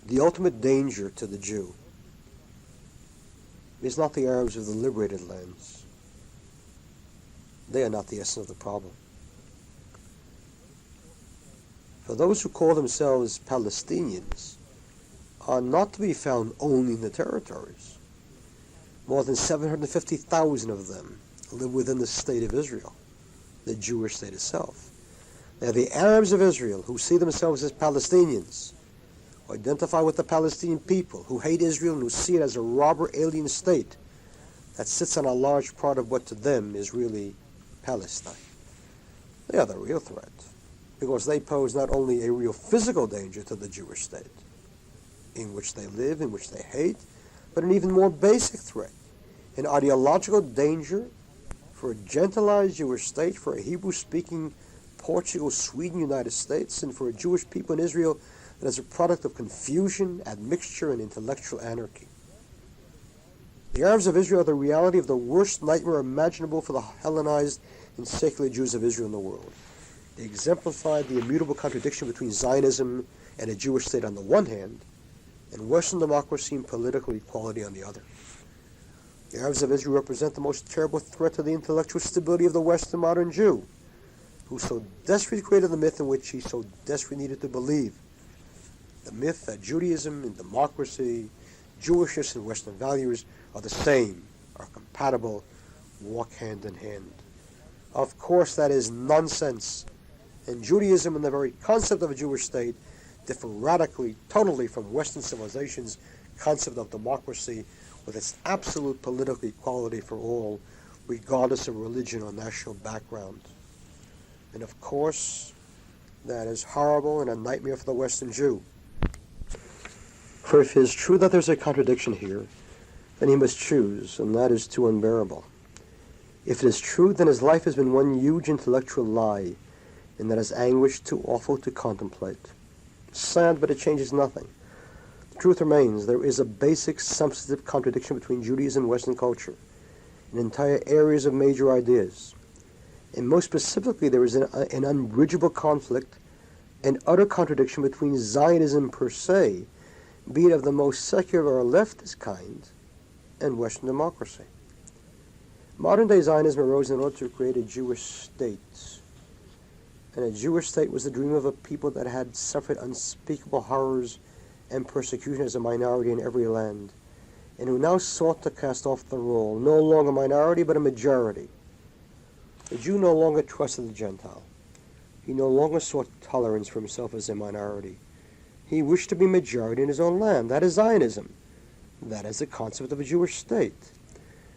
the ultimate danger to the Jew is not the Arabs of the liberated lands, They are not the essence of the problem. For those who call themselves Palestinians are not to be found only in the territories. More than 750,000 of them live within the state of Israel, the Jewish state itself. They are the Arabs of Israel who see themselves as Palestinians, who identify with the Palestinian people, who hate Israel and who see it as a robber alien state that sits on a large part of what to them is really Palestine. They are the real threat, because they pose not only a real physical danger to the Jewish state, in which they live, in which they hate, but an even more basic threat, an ideological danger for a gentilized Jewish state, for a Hebrew-speaking Portugal, Sweden, United States, and for a Jewish people in Israel that is a product of confusion, admixture, and intellectual anarchy. The Arabs of Israel are the reality of the worst nightmare imaginable for the Hellenized and secular Jews of Israel in the world. They exemplify the immutable contradiction between Zionism and a Jewish state on the one hand, and Western democracy and political equality on the other. The Arabs of Israel represent the most terrible threat to the intellectual stability of the Western modern Jew, who so desperately created the myth in which he so desperately needed to believe. The myth that Judaism and democracy, Jewishness and Western values are the same, are compatible, walk hand in hand. Of course, that is nonsense. And Judaism and the very concept of a Jewish state differ radically, totally from Western civilization's concept of democracy with its absolute political equality for all, regardless of religion or national background. And of course, that is horrible and a nightmare for the Western Jew. For if it is true that there's a contradiction here, then he must choose, and that is too unbearable. If it is true, then his life has been one huge intellectual lie, and that is anguish too awful to contemplate. Sad, but it changes nothing. The truth remains, there is a basic substantive contradiction between Judaism and Western culture, in entire areas of major ideas. And most specifically, there is an unbridgeable conflict, an utter contradiction between Zionism per se, be it of the most secular or leftist kind, and Western democracy. Modern-day Zionism arose in order to create a Jewish state. And a Jewish state was the dream of a people that had suffered unspeakable horrors and persecution as a minority in every land, and who now sought to cast off the role, no longer a minority but a majority. The Jew no longer trusted the Gentile. He no longer sought tolerance for himself as a minority. He wished to be majority in his own land. That is Zionism. That is the concept of a Jewish state.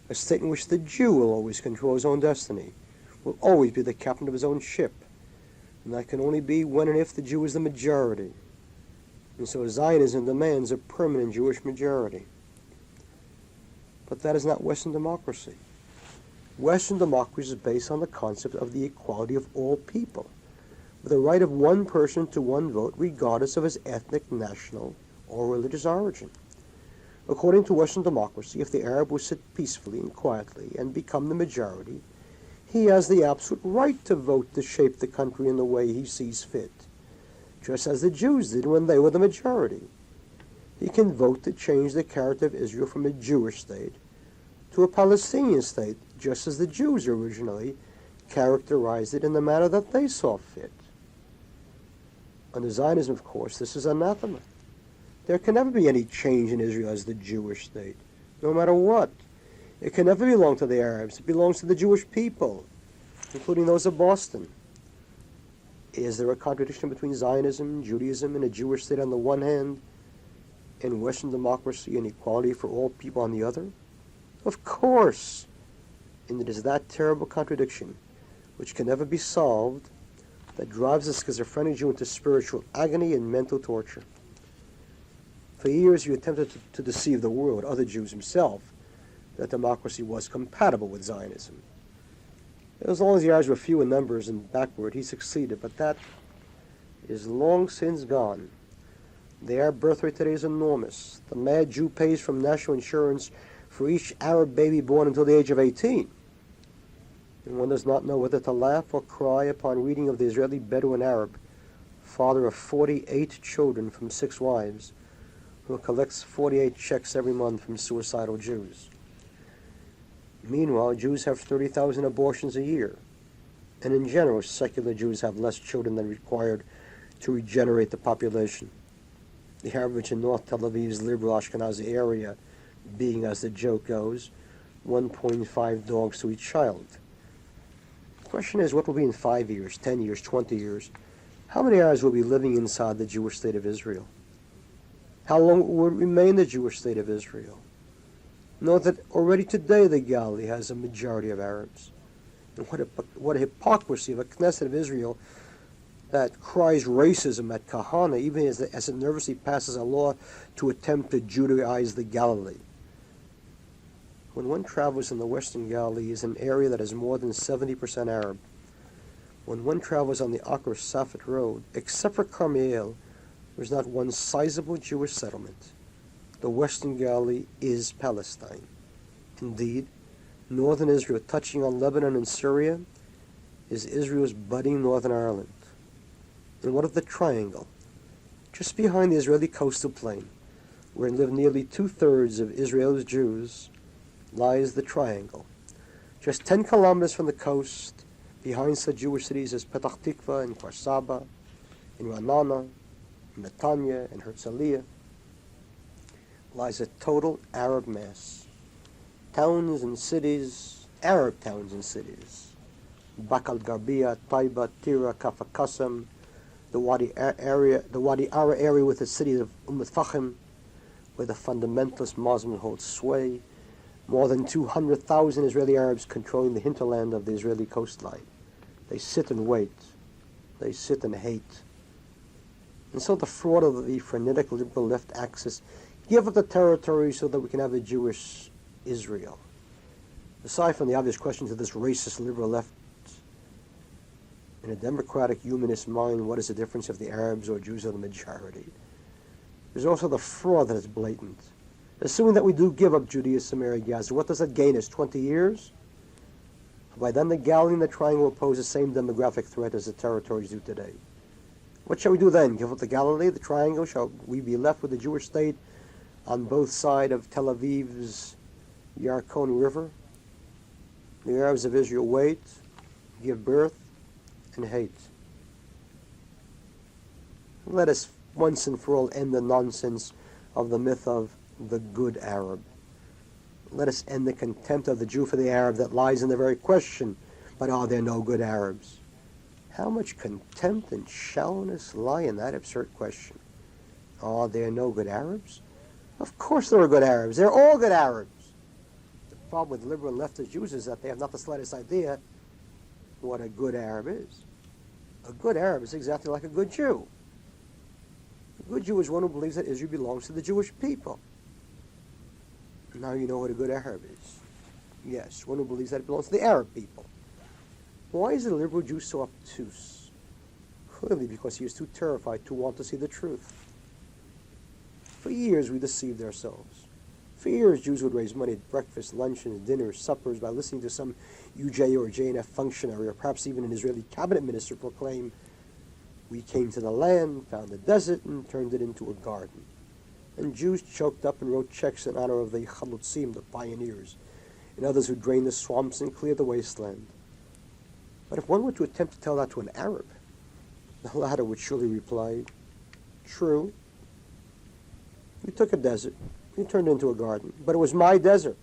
A state in which the Jew will always control his own destiny, will always be the captain of his own ship. And that can only be when and if the Jew is the majority. And so Zionism demands a permanent Jewish majority. But that is not Western democracy. Western democracy is based on the concept of the equality of all people, with the right of one person to one vote regardless of his ethnic, national, or religious origin. According to Western democracy, if the Arab will sit peacefully and quietly and become the majority, he has the absolute right to vote to shape the country in the way he sees fit, just as the Jews did when they were the majority. He can vote to change the character of Israel from a Jewish state to a Palestinian state, just as the Jews originally characterized it in the manner that they saw fit. Under Zionism, of course, this is anathema. There can never be any change in Israel as the Jewish state, no matter what. It can never belong to the Arabs. It belongs to the Jewish people, including those of Boston. Is there a contradiction between Zionism, Judaism, and a Jewish state on the one hand, and Western democracy and equality for all people on the other? Of course. And it is that terrible contradiction, which can never be solved, that drives the schizophrenic Jew into spiritual agony and mental torture. For years, he attempted to deceive the world, other Jews himself, that democracy was compatible with Zionism. As long as the Arabs were few in numbers and backward, he succeeded, but that is long since gone. The Arab birth rate today is enormous. The mad Jew pays from national insurance for each Arab baby born until the age of 18. And one does not know whether to laugh or cry upon reading of the Israeli Bedouin Arab, father of 48 children from 6 wives, who collects 48 checks every month from suicidal Jews. Meanwhile, Jews have 30,000 abortions a year. And in general, secular Jews have less children than required to regenerate the population. The average in North Tel Aviv's liberal Ashkenazi area being, as the joke goes, 1.5 dogs to each child. The question is, what will be in 5 years, 10 years, 20 years? How many Arabs will be living inside the Jewish state of Israel? How long will it remain the Jewish state of Israel? Note that already today the Galilee has a majority of Arabs. And what a hypocrisy of a Knesset of Israel that cries racism at Kahane, even as it nervously passes a law to attempt to Judaize the Galilee. When one travels in the Western Galilee, is an area that is more than 70% Arab. When one travels on the Akar Safed Road, except for Carmiel, there is not one sizable Jewish settlement. The Western Galilee is Palestine. Indeed, northern Israel, touching on Lebanon and Syria, is Israel's budding Northern Ireland. And what of the Triangle? Just behind the Israeli coastal plain, where live nearly 2/3 of Israel's Jews, lies the Triangle. Just 10 kilometers from the coast, behind such Jewish cities as Petach Tikva and Kfar Saba, in Ra'anana, in Netanya, and Herzliya, lies a total Arab mass. Towns and cities, Arab towns and cities. Bakal Garbiya, Taiba, Tira, Kafar Qasim, the Wadi Ara area with the city of Fahim, where the fundamentalist Muslims hold sway. More than 200,000 Israeli Arabs controlling the hinterland of the Israeli coastline. They sit and wait. They sit and hate. And so the fraud of the frenetic liberal left axis, give up the territory so that we can have a Jewish Israel. Aside from the obvious questions of this racist liberal left, in a democratic humanist mind, what is the difference if the Arabs or Jews are the majority? There's also the fraud that is blatant. Assuming that we do give up Judea, Samaria, Gaza, what does that gain us, 20 years? By then the Galilee and the Triangle will pose the same demographic threat as the territories do today. What shall we do then? Give up the Galilee, the Triangle? Shall we be left with the Jewish state on both sides of Tel Aviv's Yarkon River? The Arabs of Israel wait, give birth, and hate. Let us once and for all end the nonsense of the myth of the good Arab. Let us end the contempt of the Jew for the Arab that lies in the very question, but are there no good Arabs? How much contempt and shallowness lie in that absurd question? Are there no good Arabs? Of course there are good Arabs. They're all good Arabs. The problem with liberal and leftist Jews is that they have not the slightest idea what a good Arab is. A good Arab is exactly like a good Jew. A good Jew is one who believes that Israel belongs to the Jewish people. Now you know what a good Arab is. Yes, one who believes that it belongs to the Arab people. Why is the liberal Jew so obtuse? Clearly because he is too terrified to want to see the truth. For years we deceived ourselves. For years Jews would raise money at breakfast, luncheons, dinners, suppers by listening to some UJ or JNF functionary or perhaps even an Israeli cabinet minister proclaim, "We came to the land, found the desert, and turned it into a garden." And Jews choked up and wrote checks in honor of the Chalutzim, the pioneers, and others who drained the swamps and cleared the wasteland. But if one were to attempt to tell that to an Arab, the latter would surely reply, "True, we took a desert, we turned it into a garden, but it was my desert,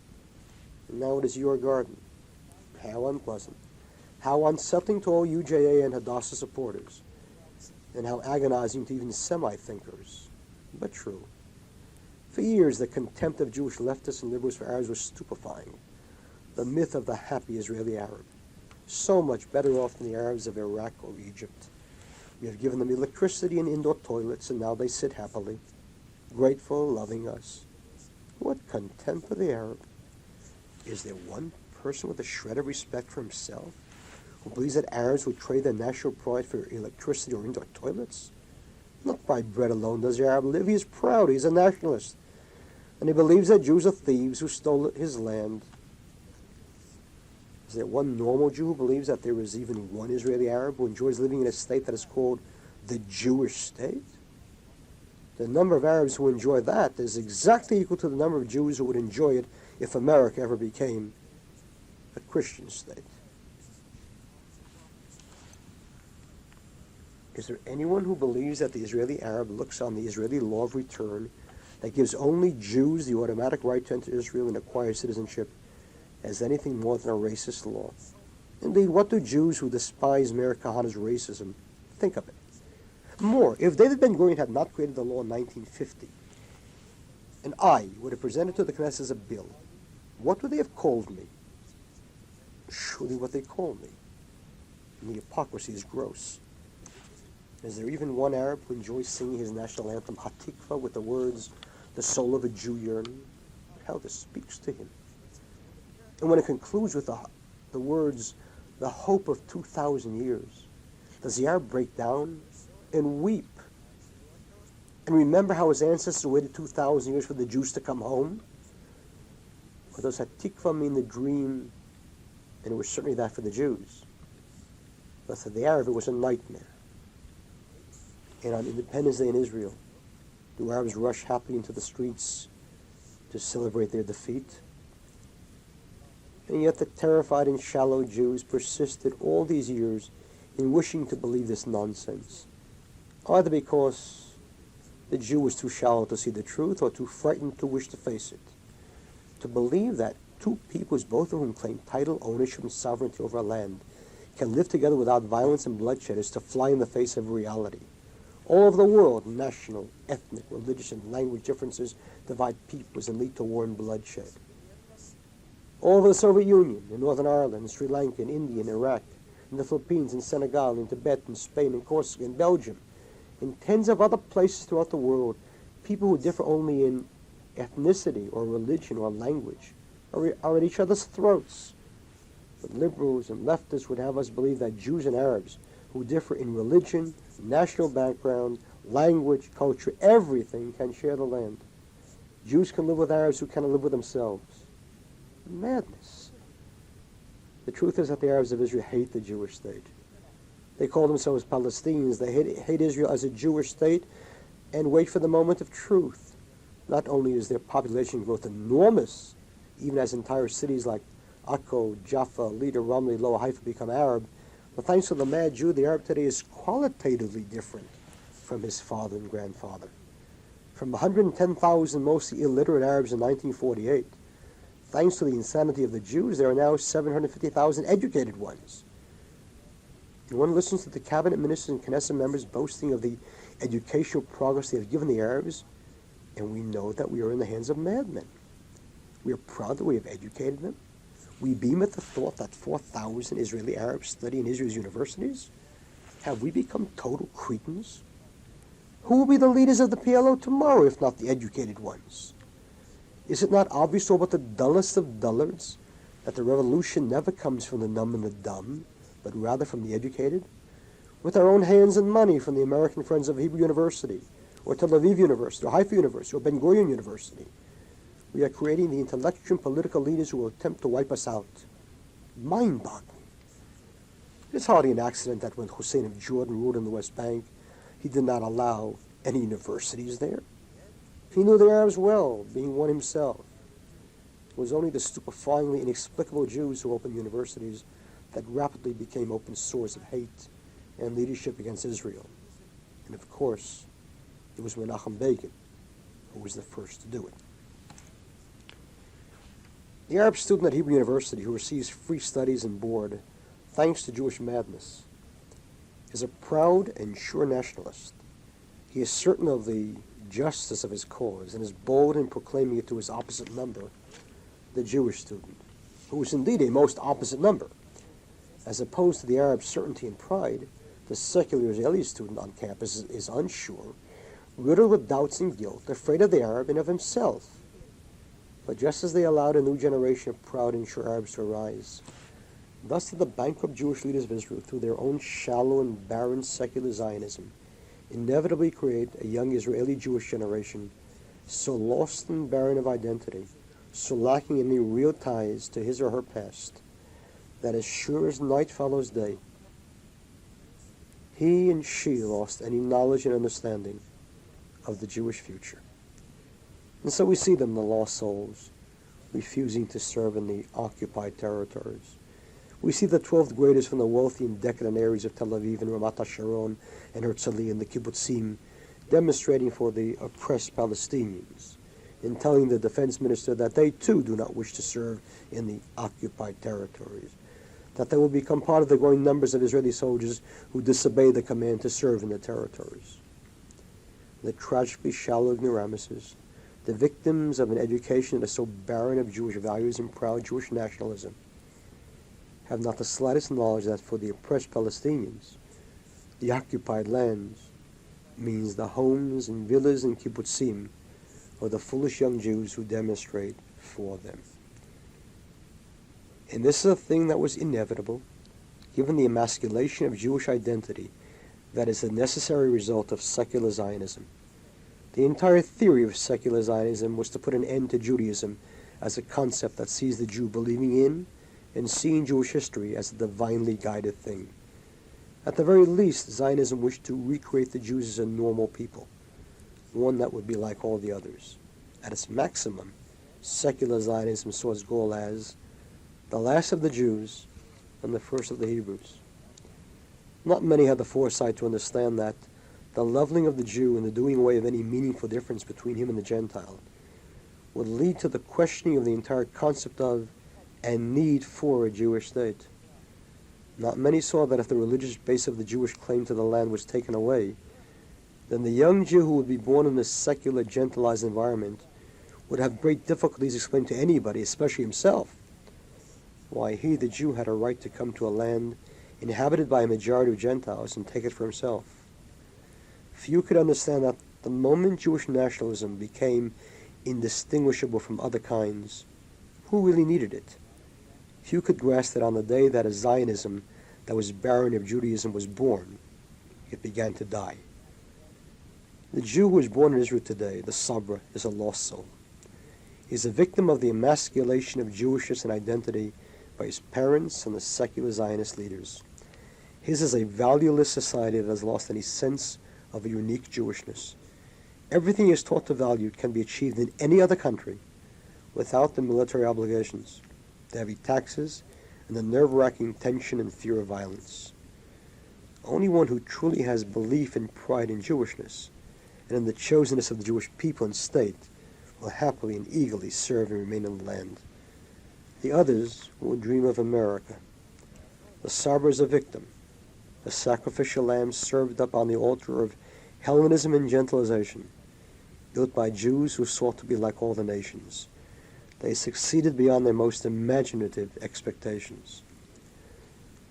and now it is your garden." How unpleasant. How unsettling to all UJA and Hadassah supporters, and how agonizing to even semi-thinkers, but true. For years, the contempt of Jewish leftists and liberals for Arabs was stupefying. The myth of the happy Israeli Arab. So much better off than the Arabs of Iraq or Egypt. We have given them electricity and indoor toilets, and now they sit happily, grateful, loving us. What contempt for the Arab. Is there one person with a shred of respect for himself who believes that Arabs would trade their national pride for electricity or indoor toilets? Not by bread alone does the Arab live. He is proud. He's a nationalist. And he believes that Jews are thieves who stole his land. Is there one normal Jew who believes that there is even one Israeli Arab who enjoys living in a state that is called the Jewish state? The number of Arabs who enjoy that is exactly equal to the number of Jews who would enjoy it if America ever became a Christian state. Is there anyone who believes that the Israeli Arab looks on the Israeli law of return that gives only Jews the automatic right to enter Israel and acquire citizenship as anything more than a racist law? Indeed, what do Jews who despise Meir Kahane's racism think of it? More, if David Ben-Gurion had not created the law in 1950, and I would have presented to the Knesset as a bill, what would they have called me? Surely what they call me. And the hypocrisy is gross. Is there even one Arab who enjoys singing his national anthem, Hatikva, with the words, "The soul of a Jew yearning"? How this speaks to him. And when it concludes with the words, "the hope of 2,000 years," does the Arab break down and weep and remember how his ancestors waited 2,000 years for the Jews to come home? Or does Hatikva mean the dream, and it was certainly that for the Jews? But for the Arab, it was a nightmare. And on Independence Day in Israel, do Arabs rush happily into the streets to celebrate their defeat? And yet the terrified and shallow Jews persisted all these years in wishing to believe this nonsense, either because the Jew was too shallow to see the truth or too frightened to wish to face it. To believe that two peoples, both of whom claim title, ownership, and sovereignty over a land, can live together without violence and bloodshed is to fly in the face of reality. All over the world, national, ethnic, religious, and language differences divide peoples and lead to war and bloodshed. All over the Soviet Union, in Northern Ireland, in Sri Lanka, in India, in Iraq, in the Philippines, in Senegal, in Tibet, in Spain, in Corsica, in Belgium, in tens of other places throughout the world, people who differ only in ethnicity or religion or language are at each other's throats. But liberals and leftists would have us believe that Jews and Arabs who differ in religion, national background, language, culture, everything, can share the land. Jews can live with Arabs who cannot live with themselves. Madness. The truth is that the Arabs of Israel hate the Jewish state. They call themselves Palestinians. They hate Israel as a Jewish state and wait for the moment of truth. Not only is their population growth enormous, even as entire cities like Akko, Jaffa, Lida, Ramli, Lower Haifa become Arab, but thanks to the mad Jew, the Arab today is qualitatively different from his father and grandfather. From 110,000 mostly illiterate Arabs in 1948, thanks to the insanity of the Jews, there are now 750,000 educated ones. And one listens to the cabinet ministers and Knesset members boasting of the educational progress they have given the Arabs, and we know that we are in the hands of madmen. We are proud that we have educated them. We beam at the thought that 4,000 Israeli Arabs study in Israel's universities. Have we become total cretins? Who will be the leaders of the PLO tomorrow, if not the educated ones? Is it not obvious to all but the dullest of dullards that the revolution never comes from the numb and the dumb, but rather from the educated? With our own hands and money from the American Friends of Hebrew University, or Tel Aviv University, or Haifa University, or Ben-Gurion University, we are creating the intellectual and political leaders who will attempt to wipe us out. Mind-boggling. It's hardly an accident that when Hussein of Jordan ruled in the West Bank, he did not allow any universities there. He knew the Arabs well, being one himself. It was only the stupefyingly inexplicable Jews who opened universities that rapidly became open sores of hate and leadership against Israel. And of course, it was Menachem Begin who was the first to do it. The Arab student at Hebrew University who receives free studies and board, thanks to Jewish madness, is a proud and sure nationalist. He is certain of the justice of his cause and is bold in proclaiming it to his opposite number, the Jewish student, who is indeed a most opposite number. As opposed to the Arab's certainty and pride, the secular Israeli student on campus is unsure, riddled with doubts and guilt, afraid of the Arab and of himself. But just as they allowed a new generation of proud and sure Arabs to arise, thus did the bankrupt Jewish leaders of Israel, through their own shallow and barren secular Zionism, inevitably create a young Israeli Jewish generation so lost and barren of identity, so lacking any real ties to his or her past, that as sure as night follows day, he and she lost any knowledge and understanding of the Jewish future. And so we see them, the lost souls, refusing to serve in the occupied territories. We see the 12th graders from the wealthy and decadent areas of Tel Aviv and Ramat HaSharon and Herzliya and the kibbutzim demonstrating for the oppressed Palestinians and telling the defense minister that they too do not wish to serve in the occupied territories, that they will become part of the growing numbers of Israeli soldiers who disobey the command to serve in the territories. The tragically shallow ignoramuses, the victims of an education that is so barren of Jewish values and proud Jewish nationalism, have not the slightest knowledge that for the oppressed Palestinians, the occupied lands means the homes and villas and kibbutzim of the foolish young Jews who demonstrate for them. And this is a thing that was inevitable, given the emasculation of Jewish identity that is a necessary result of secular Zionism. The entire theory of secular Zionism was to put an end to Judaism as a concept that sees the Jew believing in and seeing Jewish history as a divinely guided thing. At the very least, Zionism wished to recreate the Jews as a normal people, one that would be like all the others. At its maximum, secular Zionism saw its goal as the last of the Jews and the first of the Hebrews. Not many had the foresight to understand that the leveling of the Jew and the doing away of any meaningful difference between him and the Gentile would lead to the questioning of the entire concept of and need for a Jewish state. Not many saw that if the religious base of the Jewish claim to the land was taken away, then the young Jew who would be born in this secular, gentilized environment would have great difficulties explaining to anybody, especially himself, why he, the Jew, had a right to come to a land inhabited by a majority of Gentiles and take it for himself. Few could understand that the moment Jewish nationalism became indistinguishable from other kinds, who really needed it? Few could grasp that on the day that a Zionism that was barren of Judaism was born, it began to die. The Jew who is born in Israel today, the Sabra, is a lost soul. He is a victim of the emasculation of Jewishness and identity by his parents and the secular Zionist leaders. His is a valueless society that has lost any sense of a unique Jewishness. Everything he is taught to value can be achieved in any other country without the military obligations, the heavy taxes, and the nerve-wracking tension and fear of violence. Only one who truly has belief and pride in Jewishness and in the chosenness of the Jewish people and state will happily and eagerly serve and remain in the land. The others will dream of America. The Sabra is a victim, a sacrificial lamb served up on the altar of Hellenism and gentilization, built by Jews who sought to be like all the nations. They succeeded beyond their most imaginative expectations.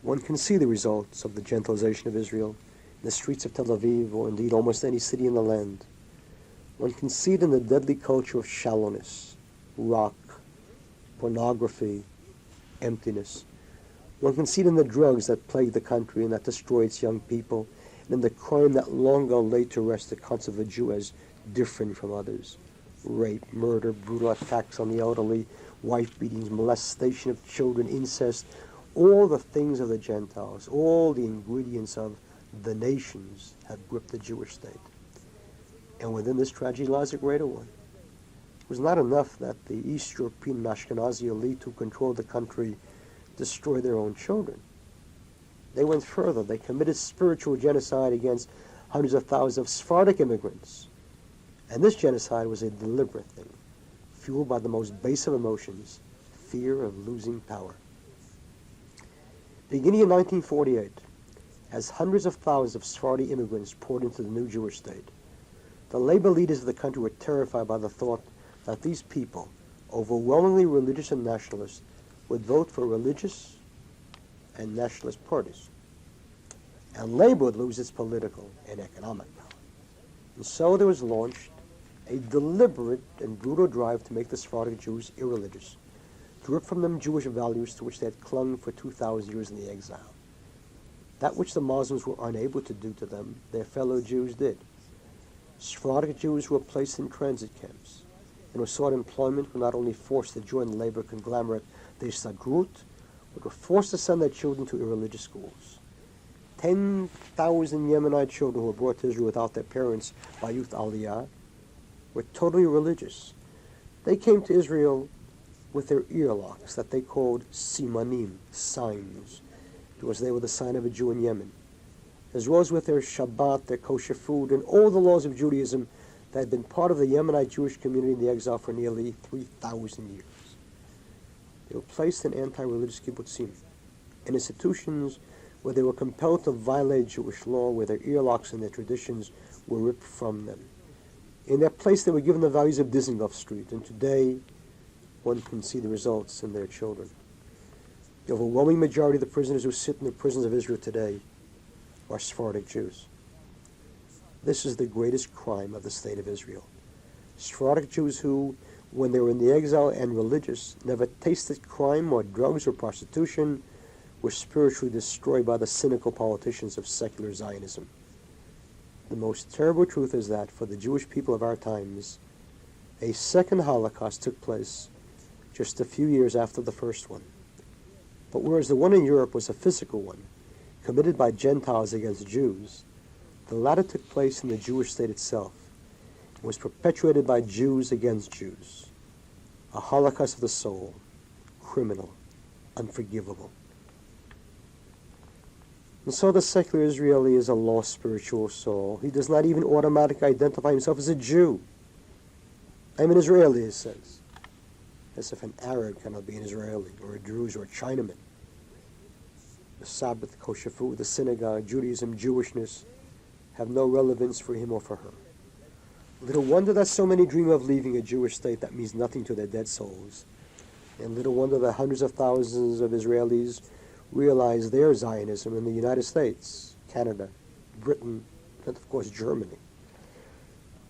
One can see the results of the gentilization of Israel in the streets of Tel Aviv, or indeed almost any city in the land. One can see it in the deadly culture of shallowness, rock, pornography, emptiness. One can see it in the drugs that plague the country and that destroy its young people, and in the crime that long ago laid to rest the concept of a Jew as different from others. Rape, murder, brutal attacks on the elderly, wife beatings, molestation of children, incest, all the things of the Gentiles, all the ingredients of the nations have gripped the Jewish state. And within this tragedy lies a greater one. It was not enough that the East European and Ashkenazi elite who controlled the country destroyed their own children. They went further. They committed spiritual genocide against hundreds of thousands of Sephardic immigrants. And this genocide was a deliberate thing, fueled by the most base of emotions, fear of losing power. Beginning in 1948, as hundreds of thousands of Sephardi immigrants poured into the new Jewish state, the labor leaders of the country were terrified by the thought that these people, overwhelmingly religious and nationalist, would vote for religious and nationalist parties. And labor would lose its political and economic power. And so there was launched a deliberate and brutal drive to make the Sephardic Jews irreligious, to rip from them Jewish values to which they had clung for 2,000 years in the exile. That which the Muslims were unable to do to them, their fellow Jews did. Sephardic Jews who were placed in transit camps and who sought employment were not only forced to join the labor conglomerate the Sagrut, but were forced to send their children to irreligious schools. 10,000 Yemenite children who were brought to Israel without their parents by youth Aliyah were totally religious. They came to Israel with their earlocks that they called simanim, signs, because they were the sign of a Jew in Yemen, as well as with their Shabbat, their kosher food, and all the laws of Judaism that had been part of the Yemenite Jewish community in the exile for nearly 3,000 years. They were placed in anti-religious kibbutzim, in institutions where they were compelled to violate Jewish law, where their earlocks and their traditions were ripped from them. In that place, they were given the values of Dizengoff Street, and today, one can see the results in their children. The overwhelming majority of the prisoners who sit in the prisons of Israel today are Sephardic Jews. This is the greatest crime of the state of Israel. Sephardic Jews who, when they were in the exile and religious, never tasted crime or drugs or prostitution, were spiritually destroyed by the cynical politicians of secular Zionism. The most terrible truth is that for the Jewish people of our times, a second Holocaust took place just a few years after the first one. But whereas the one in Europe was a physical one, committed by Gentiles against Jews, the latter took place in the Jewish state itself and was perpetuated by Jews against Jews. A Holocaust of the soul, criminal, unforgivable. And so the secular Israeli is a lost spiritual soul. He does not even automatically identify himself as a Jew. I'm an Israeli, he says, as if an Arab cannot be an Israeli, or a Druze, or a Chinaman. The Sabbath, kosher food, the synagogue, Judaism, Jewishness have no relevance for him or for her. Little wonder that so many dream of leaving a Jewish state that means nothing to their dead souls. And little wonder that hundreds of thousands of Israelis realize their Zionism in the United States, Canada, Britain, and of course Germany.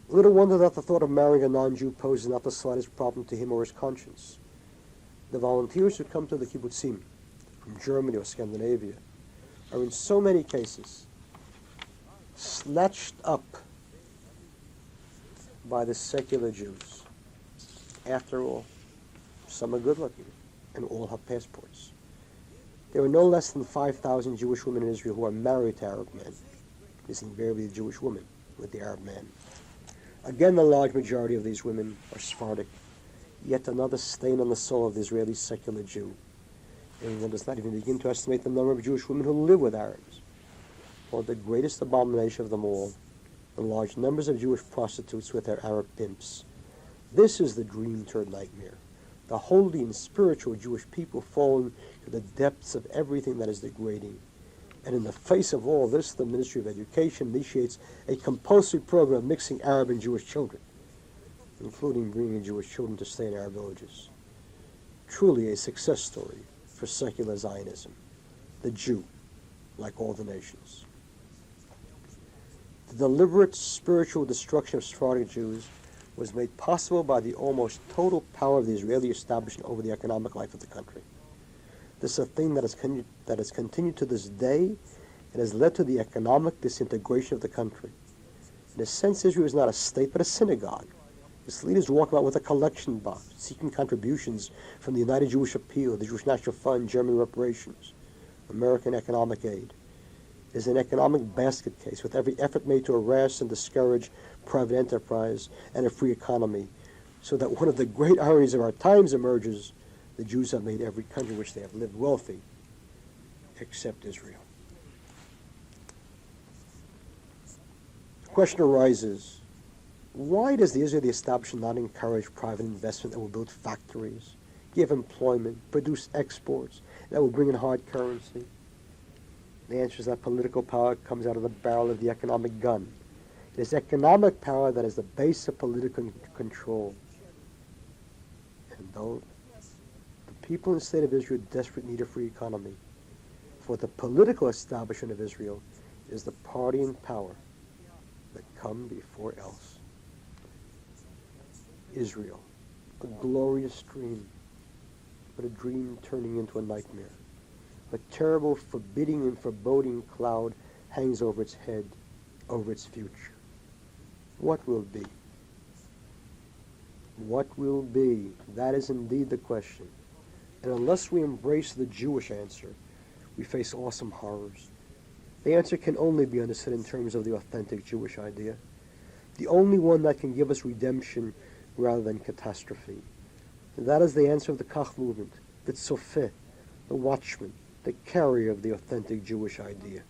Little wonder that the thought of marrying a non-Jew poses not the slightest problem to him or his conscience. The volunteers who come to the kibbutzim from Germany or Scandinavia are in so many cases snatched up by the secular Jews. After all, some are good-looking and all have passports. There are no less than 5,000 Jewish women in Israel who are married to Arab men. This is invariably a Jewish woman with the Arab man. Again, the large majority of these women are Sephardic, yet another stain on the soul of the Israeli secular Jew. And one does not even begin to estimate the number of Jewish women who live with Arabs. Or the greatest abomination of them all, the large numbers of Jewish prostitutes with their Arab pimps. This is the dream turned nightmare. The holy and spiritual Jewish people fallen to the depths of everything that is degrading. And in the face of all this, the Ministry of Education initiates a compulsory program of mixing Arab and Jewish children, including bringing Jewish children to stay in Arab villages. Truly a success story for secular Zionism, the Jew, like all the nations. The deliberate spiritual destruction of Sephardic Jews was made possible by the almost total power of the Israeli establishment over the economic life of the country. This is a thing that has continued to this day and has led to the economic disintegration of the country. In a sense, Israel is not a state, but a synagogue. Its leaders walk about with a collection box, seeking contributions from the United Jewish Appeal, the Jewish National Fund, German reparations, American economic aid. It is an economic basket case, with every effort made to harass and discourage private enterprise and a free economy, so that one of the great ironies of our times emerges: the Jews have made every country in which they have lived wealthy, except Israel. The question arises, why does the Israeli establishment not encourage private investment that will build factories, give employment, produce exports, that will bring in hard currency? The answer is that political power comes out of the barrel of the economic gun. It is economic power that is the base of political control. And though the people in the state of Israel desperately need a free economy, for the political establishment of Israel is the party in power that come before else. Israel, a glorious dream, but a dream turning into a nightmare. A terrible, forbidding and foreboding cloud hangs over its head, over its future. What will be? What will be? That is indeed the question. And unless we embrace the Jewish answer, we face awesome horrors. The answer can only be understood in terms of the authentic Jewish idea, the only one that can give us redemption rather than catastrophe. And that is the answer of the Kach movement, the tzofeh, the watchman, the carrier of the authentic Jewish idea.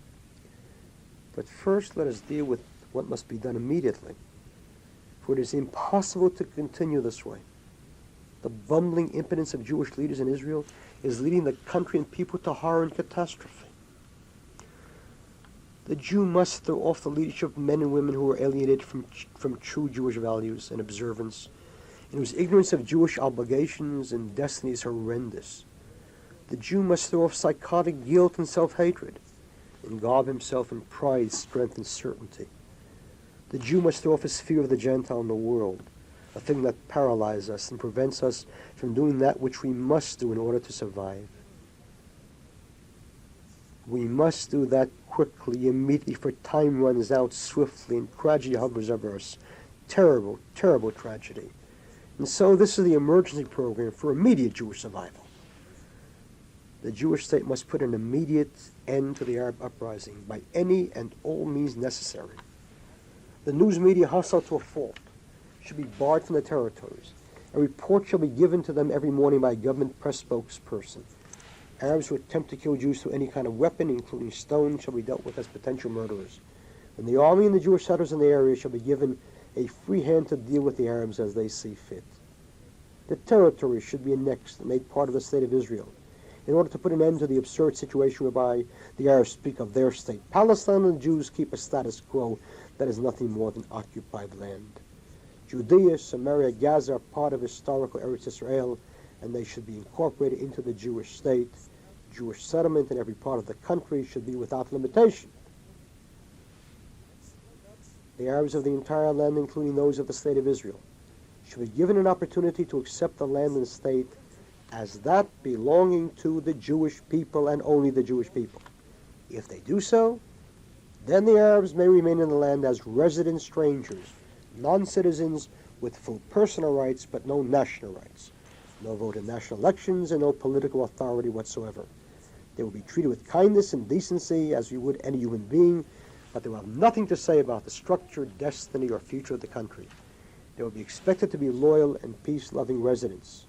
But first, let us deal with what must be done immediately, for it is impossible to continue this way. The bumbling impotence of Jewish leaders in Israel is leading the country and people to horror and catastrophe. The Jew must throw off the leadership of men and women who are alienated from true Jewish values and observance, and whose ignorance of Jewish obligations and destiny is horrendous. The Jew must throw off psychotic guilt and self-hatred, and garb himself in pride, strength, and certainty. The Jew must throw off his fear of the Gentile in the world, a thing that paralyzes us and prevents us from doing that which we must do in order to survive. We must do that quickly, immediately, for time runs out swiftly and tragedy hovers over us. Terrible, terrible tragedy. And so this is the emergency program for immediate Jewish survival. The Jewish state must put an immediate end to the Arab uprising by any and all means necessary. The news media, hostile to a fault, should be barred from the territories. A report shall be given to them every morning by a government press spokesperson. Arabs who attempt to kill Jews through any kind of weapon, including stones, shall be dealt with as potential murderers. And the army and the Jewish settlers in the area shall be given a free hand to deal with the Arabs as they see fit. The territories should be annexed and made part of the state of Israel, in order to put an end to the absurd situation whereby the Arabs speak of their state Palestine and the Jews keep a status quo that is nothing more than occupied land. Judea, Samaria, Gaza are part of historical Eretz Israel, and they should be incorporated into the Jewish state. Jewish settlement in every part of the country should be without limitation. The Arabs of the entire land, including those of the state of Israel, should be given an opportunity to accept the land and state as that belonging to the Jewish people and only the Jewish people. If they do so, then the Arabs may remain in the land as resident strangers, non-citizens with full personal rights but no national rights, no vote in national elections, and no political authority whatsoever. They will be treated with kindness and decency as you would any human being, but they will have nothing to say about the structure, destiny, or future of the country. They will be expected to be loyal and peace-loving residents.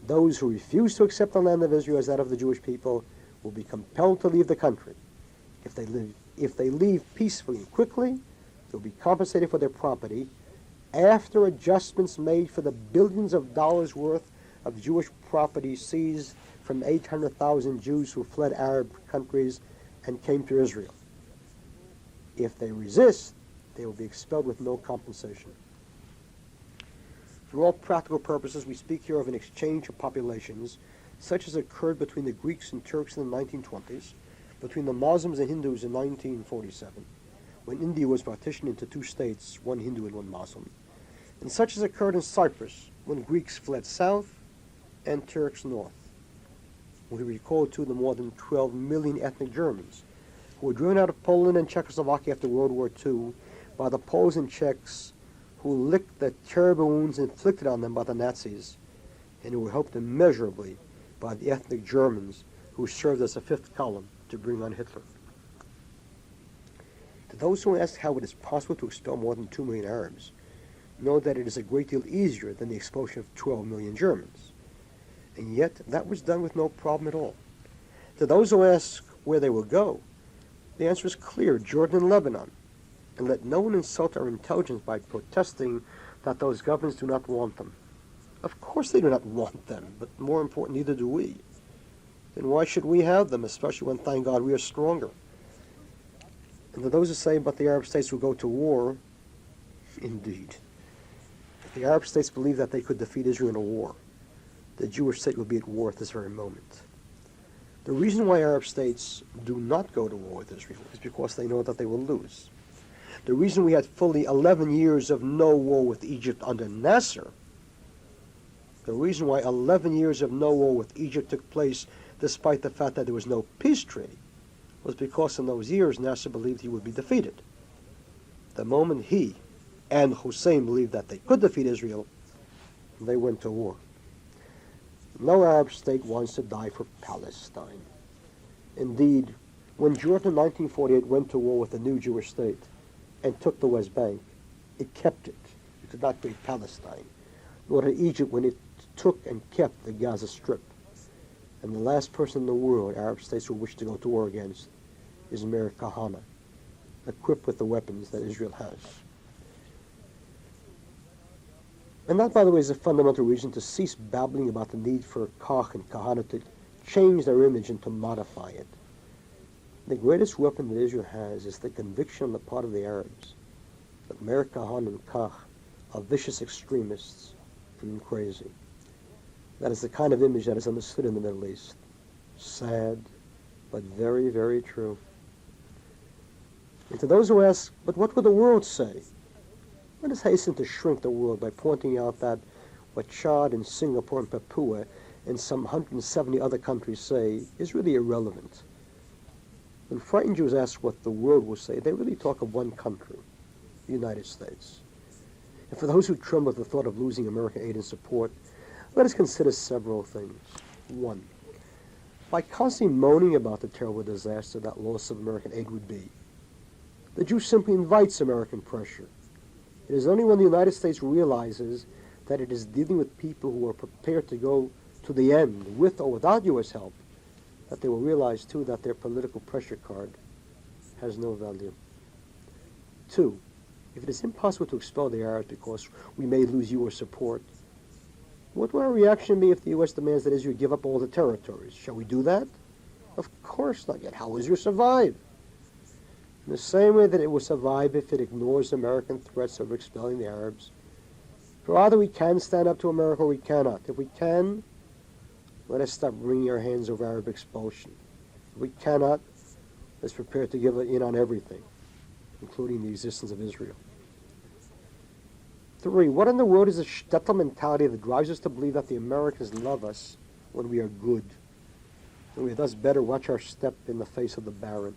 Those who refuse to accept the land of Israel as that of the Jewish people will be compelled to leave the country. If they leave peacefully and quickly, they will be compensated for their property after adjustments made for the billions of dollars worth of Jewish property seized from 800,000 Jews who fled Arab countries and came to Israel. If they resist, they will be expelled with no compensation. For all practical purposes, we speak here of an exchange of populations, such as occurred between the Greeks and Turks in the 1920s, between the Muslims and Hindus in 1947, when India was partitioned into two states, one Hindu and one Muslim, and such as occurred in Cyprus, when Greeks fled south and Turks north. We recall, too, the more than 12 million ethnic Germans who were driven out of Poland and Czechoslovakia after World War II by the Poles and Czechs who licked the terrible wounds inflicted on them by the Nazis, and who were helped immeasurably by the ethnic Germans who served as a fifth column to bring on Hitler. To those who ask how it is possible to expel more than 2 million Arabs, know that it is a great deal easier than the expulsion of 12 million Germans. And yet, that was done with no problem at all. To those who ask where they will go, the answer is clear: Jordan and Lebanon. And let no one insult our intelligence by protesting that those governments do not want them. Of course they do not want them, but more important, neither do we. Then why should we have them, especially when, thank God, we are stronger? And to those who say, but the Arab states will go to war, indeed. If the Arab states believe that they could defeat Israel in a war, the Jewish state will be at war at this very moment. The reason why Arab states do not go to war with Israel is because they know that they will lose. The reason we had fully 11 years of no war with Egypt under Nasser, the reason why 11 years of no war with Egypt took place despite the fact that there was no peace treaty, was because in those years Nasser believed he would be defeated. The moment he and Hussein believed that they could defeat Israel, they went to war. No Arab state wants to die for Palestine. Indeed, when Jordan in 1948 went to war with the new Jewish state and took the West Bank, it kept it. It did not create Palestine. nor to Egypt when it took and kept the Gaza Strip. And the last person in the world Arab states will wish to go to war against is Meir Kahane, equipped with the weapons that Israel has. And that, by the way, is a fundamental reason to cease babbling about the need for Kach and Kahane to change their image and to modify it. The greatest weapon that Israel has is the conviction on the part of the Arabs that Meir Kahane and Kach are vicious extremists and crazy. That is the kind of image that is understood in the Middle East. Sad, but very, very true. And to those who ask, but what would the world say? Let us hasten to shrink the world by pointing out that what Chad and Singapore and Papua and some 170 other countries say is really irrelevant. When frightened Jews ask what the world will say, they really talk of one country, the United States. And for those who tremble at the thought of losing American aid and support, let us consider several things. One, by constantly moaning about the terrible disaster that loss of American aid would be, the Jew simply invites American pressure. It is only when the United States realizes that it is dealing with people who are prepared to go to the end, with or without U.S. help, that they will realize, too, that their political pressure card has no value. Two, if it is impossible to expel the Arabs because we may lose U.S. support, what will our reaction be if the U.S. demands that Israel give up all the territories? Shall we do that? Of course not. Yet how will Israel survive? In the same way that it will survive if it ignores American threats of expelling the Arabs. For either we can stand up to America or we cannot. If we can, let us stop wringing our hands over Arab expulsion. If we cannot, let's prepare to give in on everything, including the existence of Israel. Three, what in the world is the shtetl mentality that drives us to believe that the Americans love us when we are good, and we thus better watch our step in the face of the barren?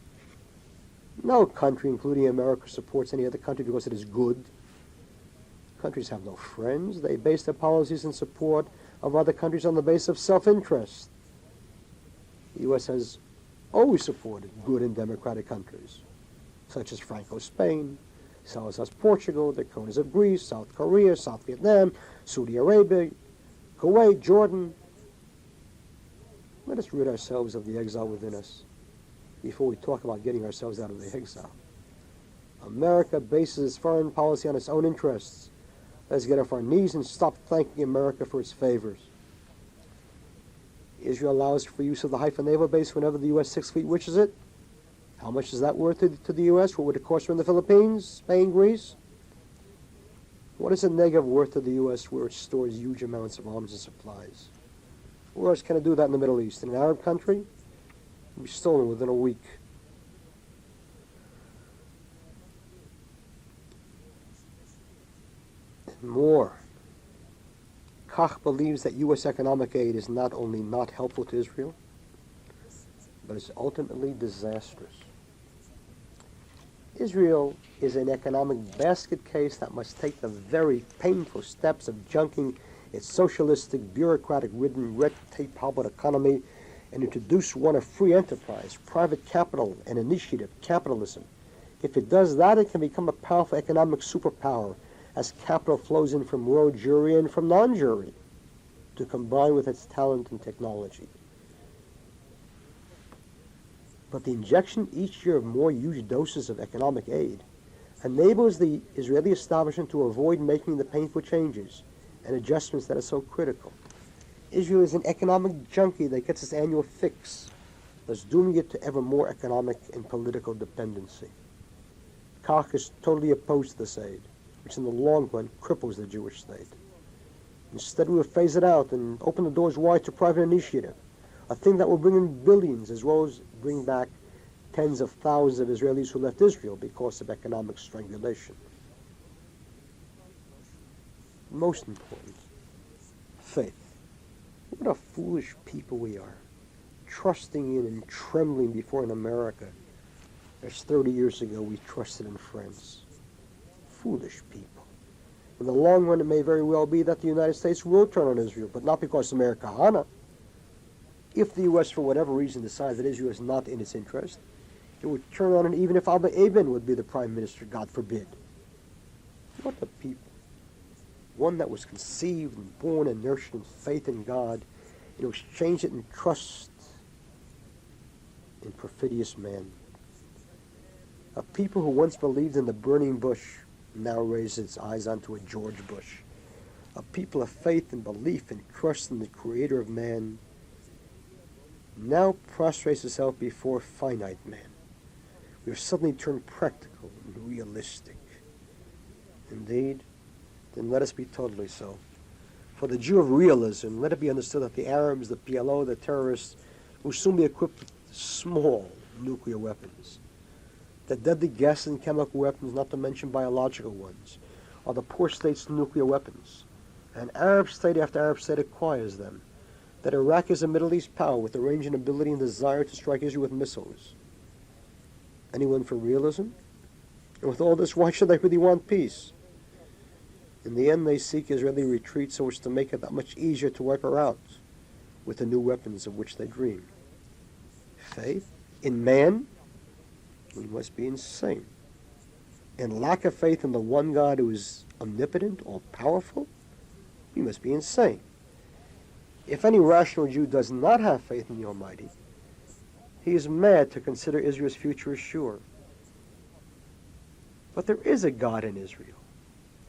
No country, including America, supports any other country because it is good. Countries have no friends. They base their policies and support of other countries on the basis of self-interest. The U.S. has always supported good and democratic countries, such as Franco's Spain, Salazar's Portugal, the Kronas of Greece, South Korea, South Vietnam, Saudi Arabia, Kuwait, Jordan. Let us rid ourselves of the exile within us before we talk about getting ourselves out of the exile. America bases its foreign policy on its own interests. Let's get off our knees and stop thanking America for its favors. Israel allows for use of the Haifa naval base whenever the U.S. Sixth Fleet wishes it. How much is that worth to the U.S.? What would it cost in the Philippines, Spain, Greece? What is a Negev worth to the U.S. where it stores huge amounts of arms and supplies? Where else can it do that in the Middle East? In an Arab country? It will be stolen within a week. And more. Kach believes that U.S. economic aid is not only not helpful to Israel, but is ultimately disastrous. Israel is an economic basket case that must take the very painful steps of junking its socialistic, bureaucratic-ridden, red tape-hobbled economy and introduce one of free enterprise, private capital, and initiative, capitalism. If it does that, it can become a powerful economic superpower as capital flows in from royal Jewry and from non-Jewry to combine with its talent and technology. But the injection each year of more huge doses of economic aid enables the Israeli establishment to avoid making the painful changes and adjustments that are so critical. Israel is an economic junkie that gets its annual fix, thus dooming it to ever more economic and political dependency. Kach is totally opposed to this aid, which in the long run cripples the Jewish state. Instead, we will phase it out and open the doors wide to private initiative, a thing that will bring in billions as well as bring back tens of thousands of Israelis who left Israel because of economic strangulation. Most important, faith. What a foolish people we are, trusting in and trembling before an America as 30 years ago we trusted in France. Foolish people. In the long run, it may very well be that the United States will turn on Israel, but not because of Meir Kahane. If the U.S., for whatever reason, decides that Israel is not in its interest, it would turn on it even if Abba Eban would be the prime minister, God forbid. What a people. one that was conceived and born and nurtured in faith in God, and who exchanged it in trust in perfidious man. A people who once believed in the burning bush now raise its eyes onto a George Bush. A people of faith and belief and trust in the Creator of man now prostrates itself before finite man. We have suddenly turned practical and realistic. Indeed, then let us be totally so. For the Jew of realism, let it be understood that the Arabs, the PLO, the terrorists, will soon be equipped with small nuclear weapons. The deadly gas and chemical weapons, not to mention biological ones, are the poor state's nuclear weapons. And Arab state after Arab state acquires them. That Iraq is a Middle East power with the range and ability and desire to strike Israel with missiles. Anyone for realism? And with all this, why should they really want peace? In the end, they seek Israeli retreat so as to make it that much easier to wipe her out with the new weapons of which they dream. Faith in man? We must be insane. And lack of faith in the one God who is omnipotent, all-powerful? We must be insane. If any rational Jew does not have faith in the Almighty, he is mad to consider Israel's future as sure. But there is a God in Israel,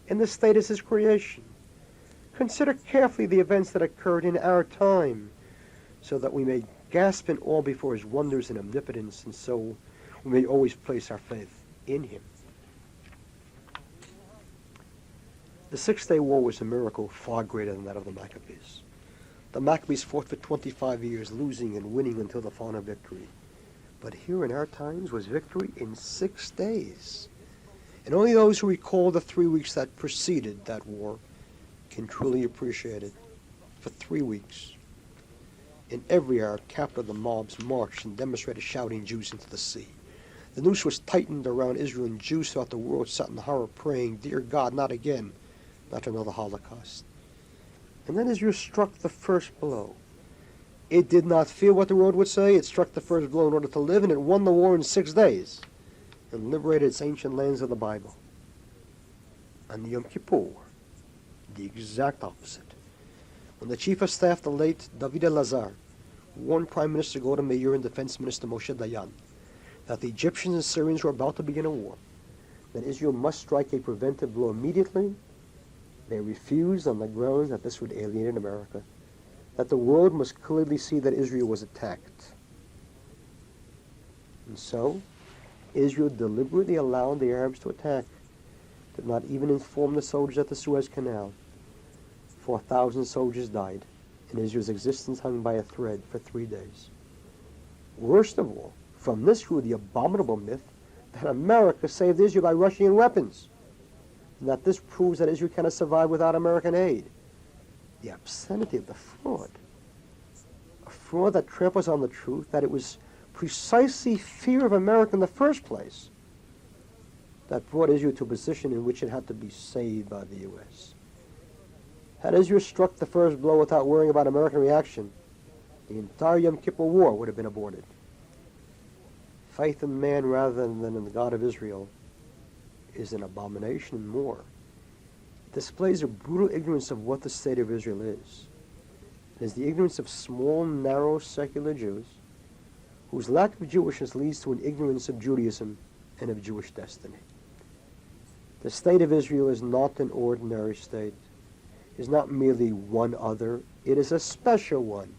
and this state is his creation. Consider carefully the events that occurred in our time, so that we may gasp in awe before his wonders and omnipotence, and so we may always place our faith in him. The Six-Day War was a miracle far greater than that of the Maccabees. The Maccabees fought for 25 years, losing and winning until the final victory. But here in our times was victory in 6 days. And only those who recall the 3 weeks that preceded that war can truly appreciate it. For 3 weeks, in every Arab capital, the mobs marched and demonstrated shouting Jews into the sea. The noose was tightened around Israel, and Jews throughout the world sat in horror praying, "Dear God, not again, not another Holocaust." And then Israel struck the first blow. It did not fear what the world would say. It struck the first blow in order to live, and it won the war in 6 days and liberated its ancient lands of the Bible. On Yom Kippur, the exact opposite. When the chief of staff, the late David Elazar, warned Prime Minister Golda Meir and Defense Minister Moshe Dayan that the Egyptians and Syrians were about to begin a war, that Israel must strike a preventive blow immediately, they refused on the grounds that this would alienate America, that the world must clearly see that Israel was attacked. And so, Israel deliberately allowed the Arabs to attack, did not even inform the soldiers at the Suez Canal. 4,000 soldiers died, and Israel's existence hung by a thread for 3 days. Worst of all, from this grew the abominable myth that America saved Israel by rushing in weapons, and that this proves that Israel cannot survive without American aid. The obscenity of the fraud. A fraud that tramples on the truth that it was precisely fear of America in the first place that brought Israel to a position in which it had to be saved by the U.S. Had Israel struck the first blow without worrying about American reaction, the entire Yom Kippur War would have been aborted. Faith in man rather than in the God of Israel is an abomination and more. It displays a brutal ignorance of what the state of Israel is. It is the ignorance of small, narrow, secular Jews whose lack of Jewishness leads to an ignorance of Judaism and of Jewish destiny. The state of Israel is not an ordinary state. It is not merely one other. It is a special one.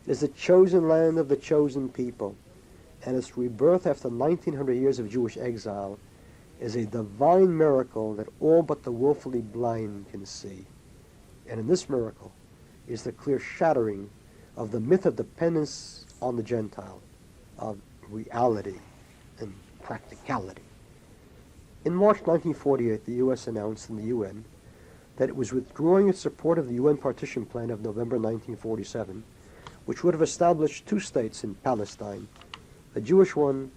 It is the chosen land of the chosen people. And its rebirth after 1,900 years of Jewish exile is a divine miracle that all but the willfully blind can see. And in this miracle is the clear shattering of the myth of dependence on the Gentile, of reality and practicality. In March 1948, the U.S. announced in the UN that it was withdrawing its support of the UN partition plan of November 1947, which would have established 2 states in Palestine, a Jewish one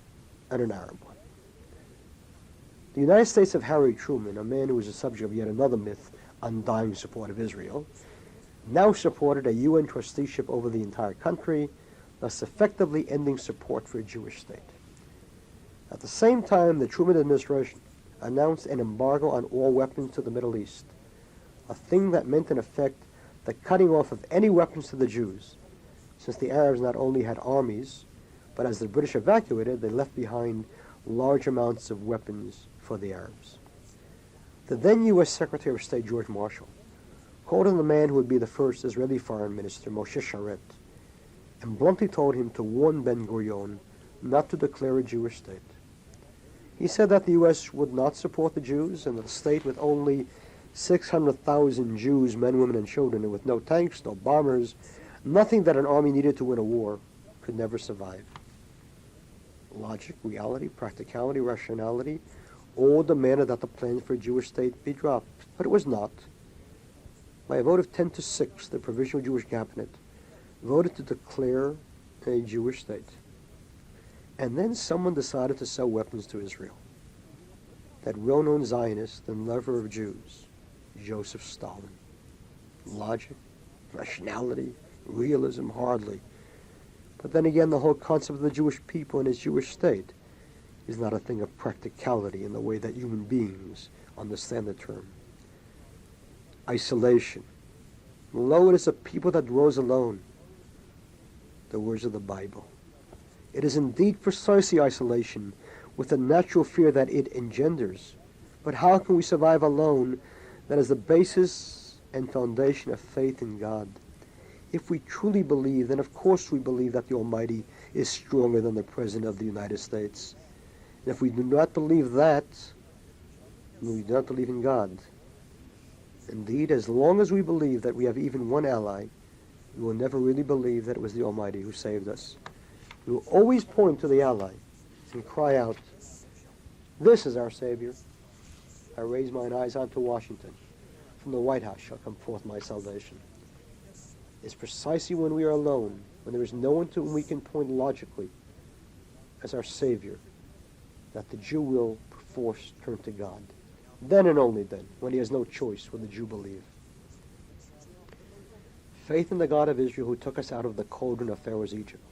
and an Arab one. The United States of Harry Truman, a man who was the subject of yet another myth, undying support of Israel, now supported a UN trusteeship over the entire country, thus effectively ending support for a Jewish state. At the same time, the Truman administration announced an embargo on all weapons to the Middle East, a thing that meant in effect the cutting off of any weapons to the Jews, since the Arabs not only had armies, but as the British evacuated, they left behind large amounts of weapons for the Arabs. The then U.S. Secretary of State, George Marshall, called on the man who would be the first Israeli foreign minister, Moshe Sharet, and bluntly told him to warn Ben-Gurion not to declare a Jewish state. He said that the U.S. would not support the Jews, and that a state with only 600,000 Jews, men, women, and children, and with no tanks, no bombers, nothing that an army needed to win a war, could never survive. Logic, reality, practicality, rationality, all demanded that the plan for a Jewish state be dropped, but it was not. By a vote of 10-6, the Provisional Jewish Cabinet voted to declare a Jewish state. And then someone decided to sell weapons to Israel. That well-known Zionist and lover of Jews, Joseph Stalin. Logic, rationality, realism, hardly. But then again, the whole concept of the Jewish people and its Jewish state is not a thing of practicality in the way that human beings understand the term. Isolation. Lo, it is a people that dwells alone. The words of the Bible. It is indeed precisely isolation, with the natural fear that it engenders. But how can we survive alone? That is the basis and foundation of faith in God. If we truly believe, then of course we believe that the Almighty is stronger than the President of the United States. And if we do not believe that, then we do not believe in God. Indeed, as long as we believe that we have even one ally, we will never really believe that it was the Almighty who saved us. We will always point to the ally and cry out, "This is our Savior." I raise mine eyes unto Washington. From the White House shall come forth my salvation. It's precisely when we are alone, when there is no one to whom we can point logically as our Savior, that the Jew will perforce turn to God. Then and only then, when he has no choice, will the Jew believe. Faith in the God of Israel, who took us out of the cauldron of Pharaoh's Egypt,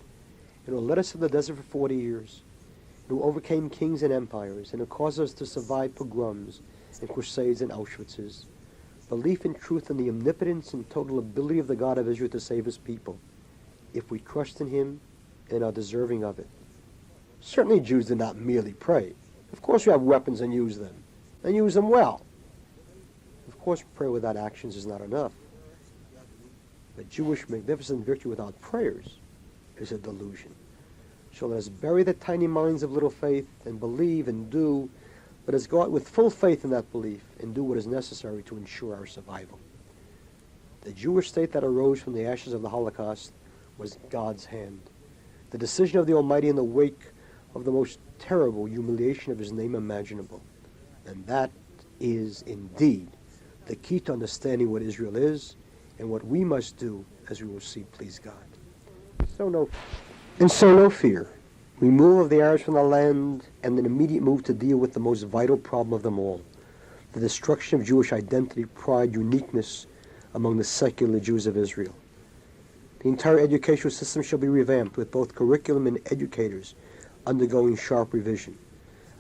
and who led us to the desert for 40 years, and who overcame kings and empires, and who caused us to survive pogroms and crusades and Auschwitzes. Belief in truth in the omnipotence and total ability of the God of Israel to save his people, if we trust in him and are deserving of it. Certainly Jews do not merely pray. Of course we have weapons and use them well. Of course prayer without actions is not enough. But Jewish magnificent victory without prayers is a delusion. So let us bury the tiny minds of little faith and believe and do. Let us go out with full faith in that belief and do what is necessary to ensure our survival. The Jewish state that arose from the ashes of the Holocaust was God's hand. The decision of the Almighty in the wake of the most terrible humiliation of his name imaginable. And that is indeed the key to understanding what Israel is and what we must do, as we will see, please God. So no fear. Removal of the Arabs from the land and an immediate move to deal with the most vital problem of them all, the destruction of Jewish identity, pride, uniqueness among the secular Jews of Israel. The entire educational system shall be revamped, with both curriculum and educators undergoing sharp revision.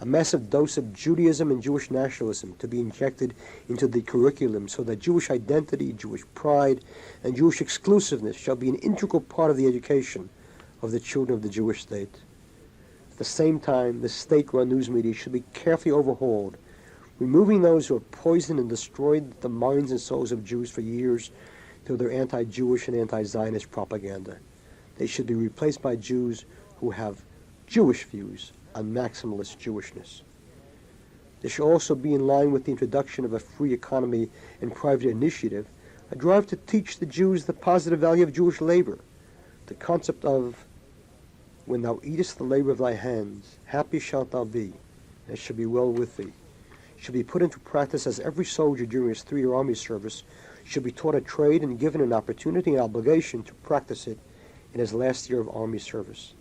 A massive dose of Judaism and Jewish nationalism to be injected into the curriculum so that Jewish identity, Jewish pride, and Jewish exclusiveness shall be an integral part of the education of the children of the Jewish state. At the same time, the state-run news media should be carefully overhauled, removing those who have poisoned and destroyed the minds and souls of Jews for years through their anti-Jewish and anti-Zionist propaganda. They should be replaced by Jews who have Jewish views on maximalist Jewishness. There should also be, in line with the introduction of a free economy and private initiative, a drive to teach the Jews the positive value of Jewish labor, the concept of, "When thou eatest the labor of thy hands, happy shalt thou be, and it shall be well with thee," should be put into practice, as every soldier during his 3-year army service should be taught a trade and given an opportunity and obligation to practice it in his last year of army service.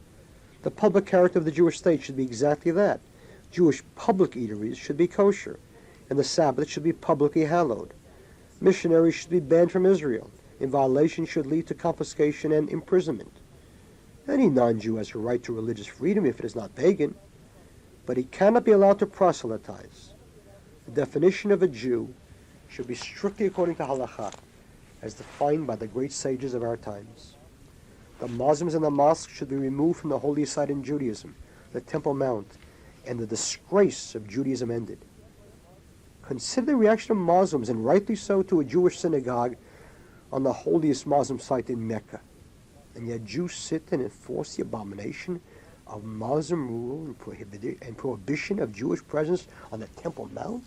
The public character of the Jewish state should be exactly that. Jewish public eateries should be kosher, and the Sabbath should be publicly hallowed. Missionaries should be banned from Israel. In violation should lead to confiscation and imprisonment. Any non-Jew has a right to religious freedom if it is not pagan, but he cannot be allowed to proselytize. The definition of a Jew should be strictly according to halakha, as defined by the great sages of our times. The Muslims in the mosque should be removed from the holy site in Judaism, the Temple Mount, and the disgrace of Judaism ended. Consider the reaction of Muslims, and rightly so, to a Jewish synagogue on the holiest Muslim site in Mecca. And yet Jews sit and enforce the abomination of Muslim rule and prohibition of Jewish presence on the Temple Mount?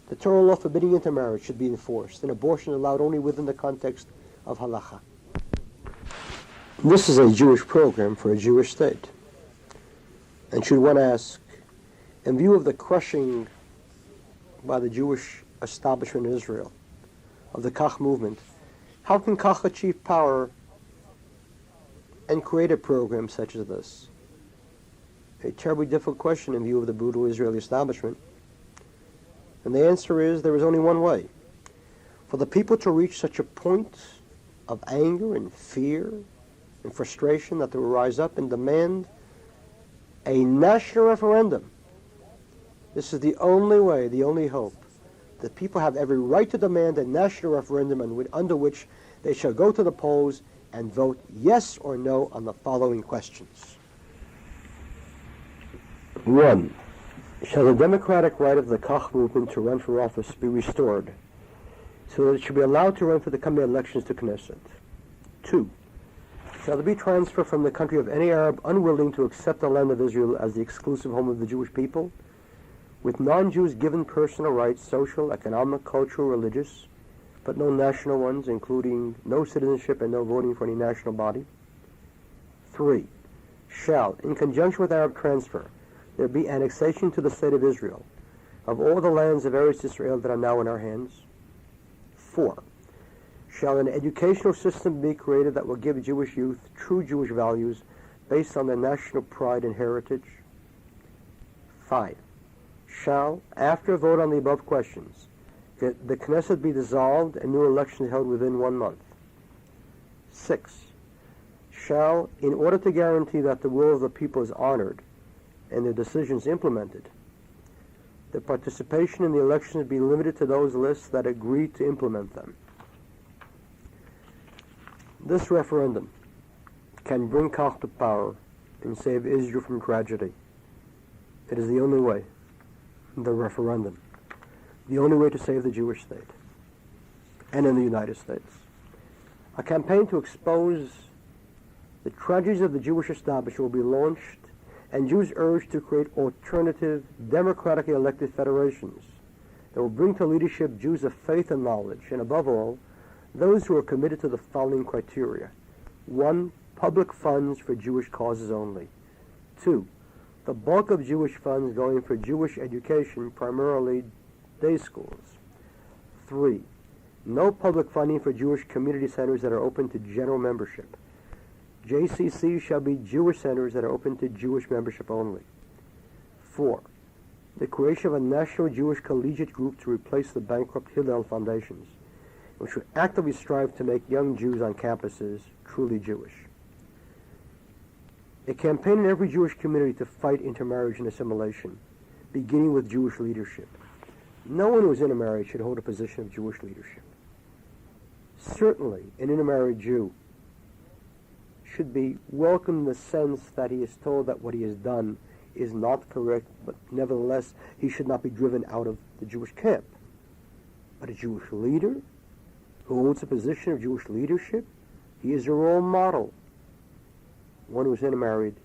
The Torah law forbidding intermarriage should be enforced, and abortion allowed only within the context of halacha. This is a Jewish program for a Jewish state. And should one ask, in view of the crushing by the Jewish establishment in Israel of the Kach movement, how can Kach achieve power and create a program such as this? A terribly difficult question in view of the brutal Israeli establishment. And the answer is there is only one way. For the people to reach such a point of anger and fear and frustration that they will rise up and demand a national referendum. This is the only way, the only hope. The people have every right to demand a national referendum under which they shall go to the polls and vote yes or no on the following questions. 1. Shall the democratic right of the Kach movement to run for office be restored so that it should be allowed to run for the coming elections to Knesset? 2. Shall there be transfer from the country of any Arab unwilling to accept the land of Israel as the exclusive home of the Jewish people, with non-Jews given personal rights, social, economic, cultural, religious, but no national ones, including no citizenship and no voting for any national body? 3. Shall, in conjunction with Arab transfer, there be annexation to the state of Israel of all the lands of Eretz Israel that are now in our hands? 4. Shall an educational system be created that will give Jewish youth true Jewish values based on their national pride and heritage? 5. Shall, after a vote on the above questions, the Knesset be dissolved and new elections held within 1 month? 6. Shall, in order to guarantee that the will of the people is honored and their decisions implemented, the participation in the elections be limited to those lists that agree to implement them? This referendum can bring Kach to power and save Israel from tragedy. It is the only way, the referendum, the only way to save the Jewish state, and in the United States. A campaign to expose the tragedies of the Jewish establishment will be launched, and Jews urged to create alternative, democratically elected federations that will bring to leadership Jews of faith and knowledge, and above all, those who are committed to the following criteria. 1. Public funds for Jewish causes only. 2. The bulk of Jewish funds going for Jewish education, primarily day schools. 3. No public funding for Jewish community centers that are open to general membership. JCC shall be Jewish centers that are open to Jewish membership only. 4. The creation of a national Jewish collegiate group to replace the bankrupt Hillel foundations, which would actively strive to make young Jews on campuses truly Jewish. A campaign in every Jewish community to fight intermarriage and assimilation, beginning with Jewish leadership. No one who is intermarried should hold a position of Jewish leadership. Certainly, an intermarried Jew should be welcomed in the sense that he is told that what he has done is not correct, but nevertheless, he should not be driven out of the Jewish camp. But a Jewish leader who holds a position of Jewish leadership, he is a role model. One who is intermarried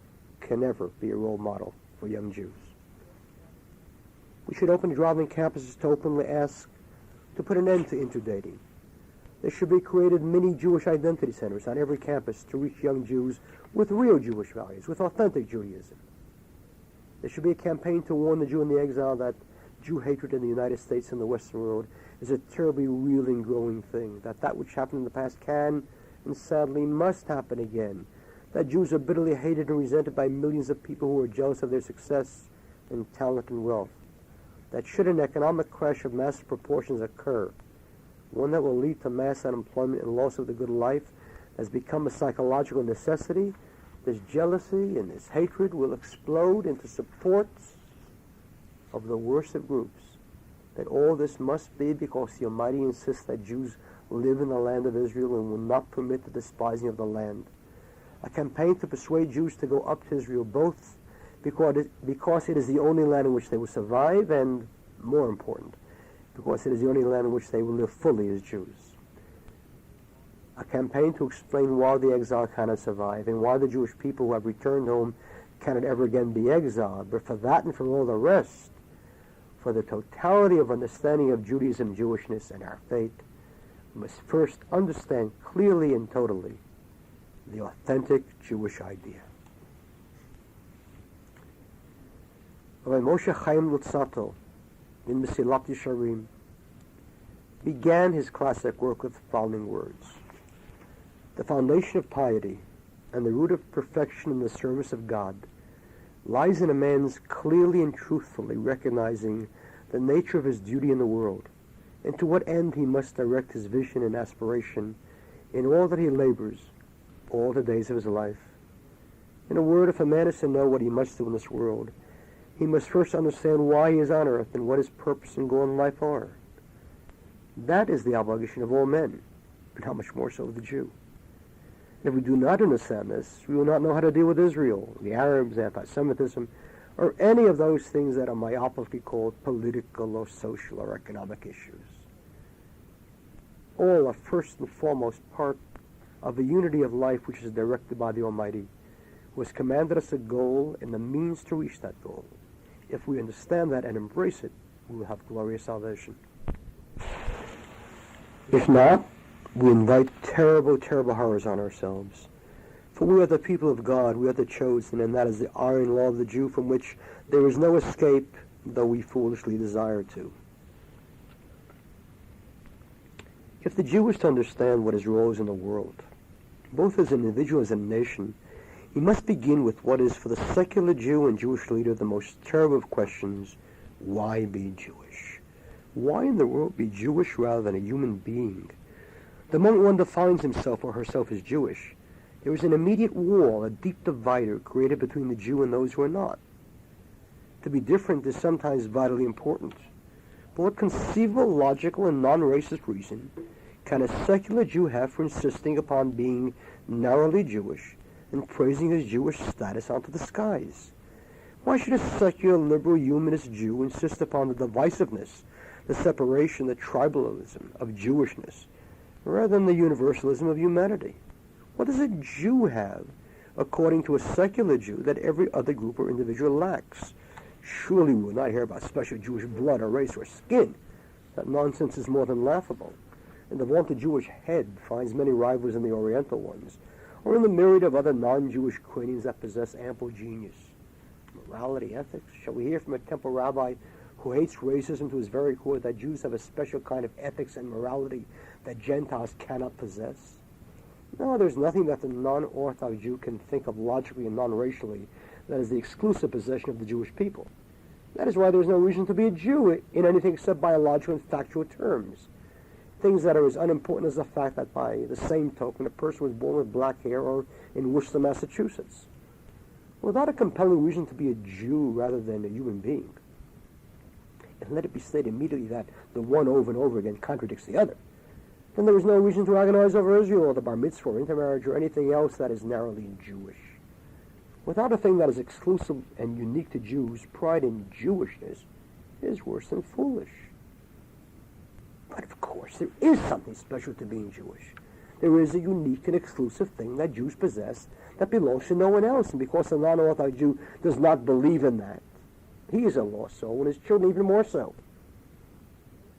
can never be a role model for young Jews. We should open driving campuses to openly ask to put an end to interdating. There should be created mini Jewish identity centers on every campus to reach young Jews with real Jewish values, with authentic Judaism. There should be a campaign to warn the Jew in the exile that Jew hatred in the United States and the Western world is a terribly real and growing thing, that which happened in the past can and sadly must happen again, that Jews are bitterly hated and resented by millions of people who are jealous of their success and talent and wealth, that should an economic crash of massive proportions occur, one that will lead to mass unemployment and loss of the good life, has become a psychological necessity, this jealousy and this hatred will explode into support of the worst of groups, that all this must be because the Almighty insists that Jews live in the land of Israel and will not permit the despising of the land. A campaign to persuade Jews to go up to Israel, both because it is the only land in which they will survive, and, more important, because it is the only land in which they will live fully as Jews. A campaign to explain why the exile cannot survive, and why the Jewish people who have returned home cannot ever again be exiled. But for that and for all the rest, for the totality of understanding of Judaism, Jewishness, and our faith, we must first understand clearly and totally the authentic Jewish idea. Rabbi Moshe Chaim Luzzatto, in Mesilat Yesharim, began his classic work with the following words: "The foundation of piety and the root of perfection in the service of God lies in a man's clearly and truthfully recognizing the nature of his duty in the world, and to what end he must direct his vision and aspiration in all that he labors, all the days of his life. In a word, if a man is to know what he must do in this world, he must first understand why he is on earth and what his purpose and goal in life are. That is the obligation of all men, and how much more so of the Jew. If we do not understand this, we will not know how to deal with Israel, the Arabs, anti-Semitism, or any of those things that are myopically called political or social or economic issues. All are first and foremost part of the unity of life which is directed by the Almighty, who has commanded us a goal and the means to reach that goal. If we understand that and embrace it, we will have glorious salvation. If not, we invite terrible, terrible horrors on ourselves. For we are the people of God, we are the chosen, and that is the iron law of the Jew from which there is no escape, though we foolishly desire to. If the Jew is to understand what his role is in the world, both as an individual and as a nation, he must begin with what is for the secular Jew and Jewish leader the most terrible of questions: why be Jewish? Why in the world be Jewish rather than a human being? The moment one defines himself or herself as Jewish, there is an immediate wall, a deep divider created between the Jew and those who are not. To be different is sometimes vitally important. But what conceivable, logical, and non-racist reason can a secular Jew have for insisting upon being narrowly Jewish and praising his Jewish status onto the skies? Why should a secular, liberal, humanist Jew insist upon the divisiveness, the separation, the tribalism of Jewishness, rather than the universalism of humanity? What does a Jew have, according to a secular Jew, that every other group or individual lacks? Surely we will not hear about special Jewish blood or race or skin. That nonsense is more than laughable. And the vaunted Jewish head finds many rivals in the Oriental ones, or in the myriad of other non-Jewish craniums that possess ample genius. Morality, ethics. Shall we hear from a temple rabbi who hates racism to his very core that Jews have a special kind of ethics and morality that Gentiles cannot possess? No, there's nothing that the non-Orthodox Jew can think of logically and non-racially that is the exclusive possession of the Jewish people. That is why there's no reason to be a Jew in anything except biological and factual terms. Things that are as unimportant as the fact that by the same token a person was born with black hair or in Worcester, Massachusetts. Without a compelling reason to be a Jew rather than a human being. And let it be stated immediately that the one over and over again contradicts the other. Then there is no reason to agonize over Israel or the bar mitzvah or intermarriage or anything else that is narrowly Jewish. Without a thing that is exclusive and unique to Jews, pride in Jewishness is worse than foolish. But of course, there is something special to being Jewish. There is a unique and exclusive thing that Jews possess that belongs to no one else. And because the non-Orthodox Jew does not believe in that, he is a lost soul, and his children even more so.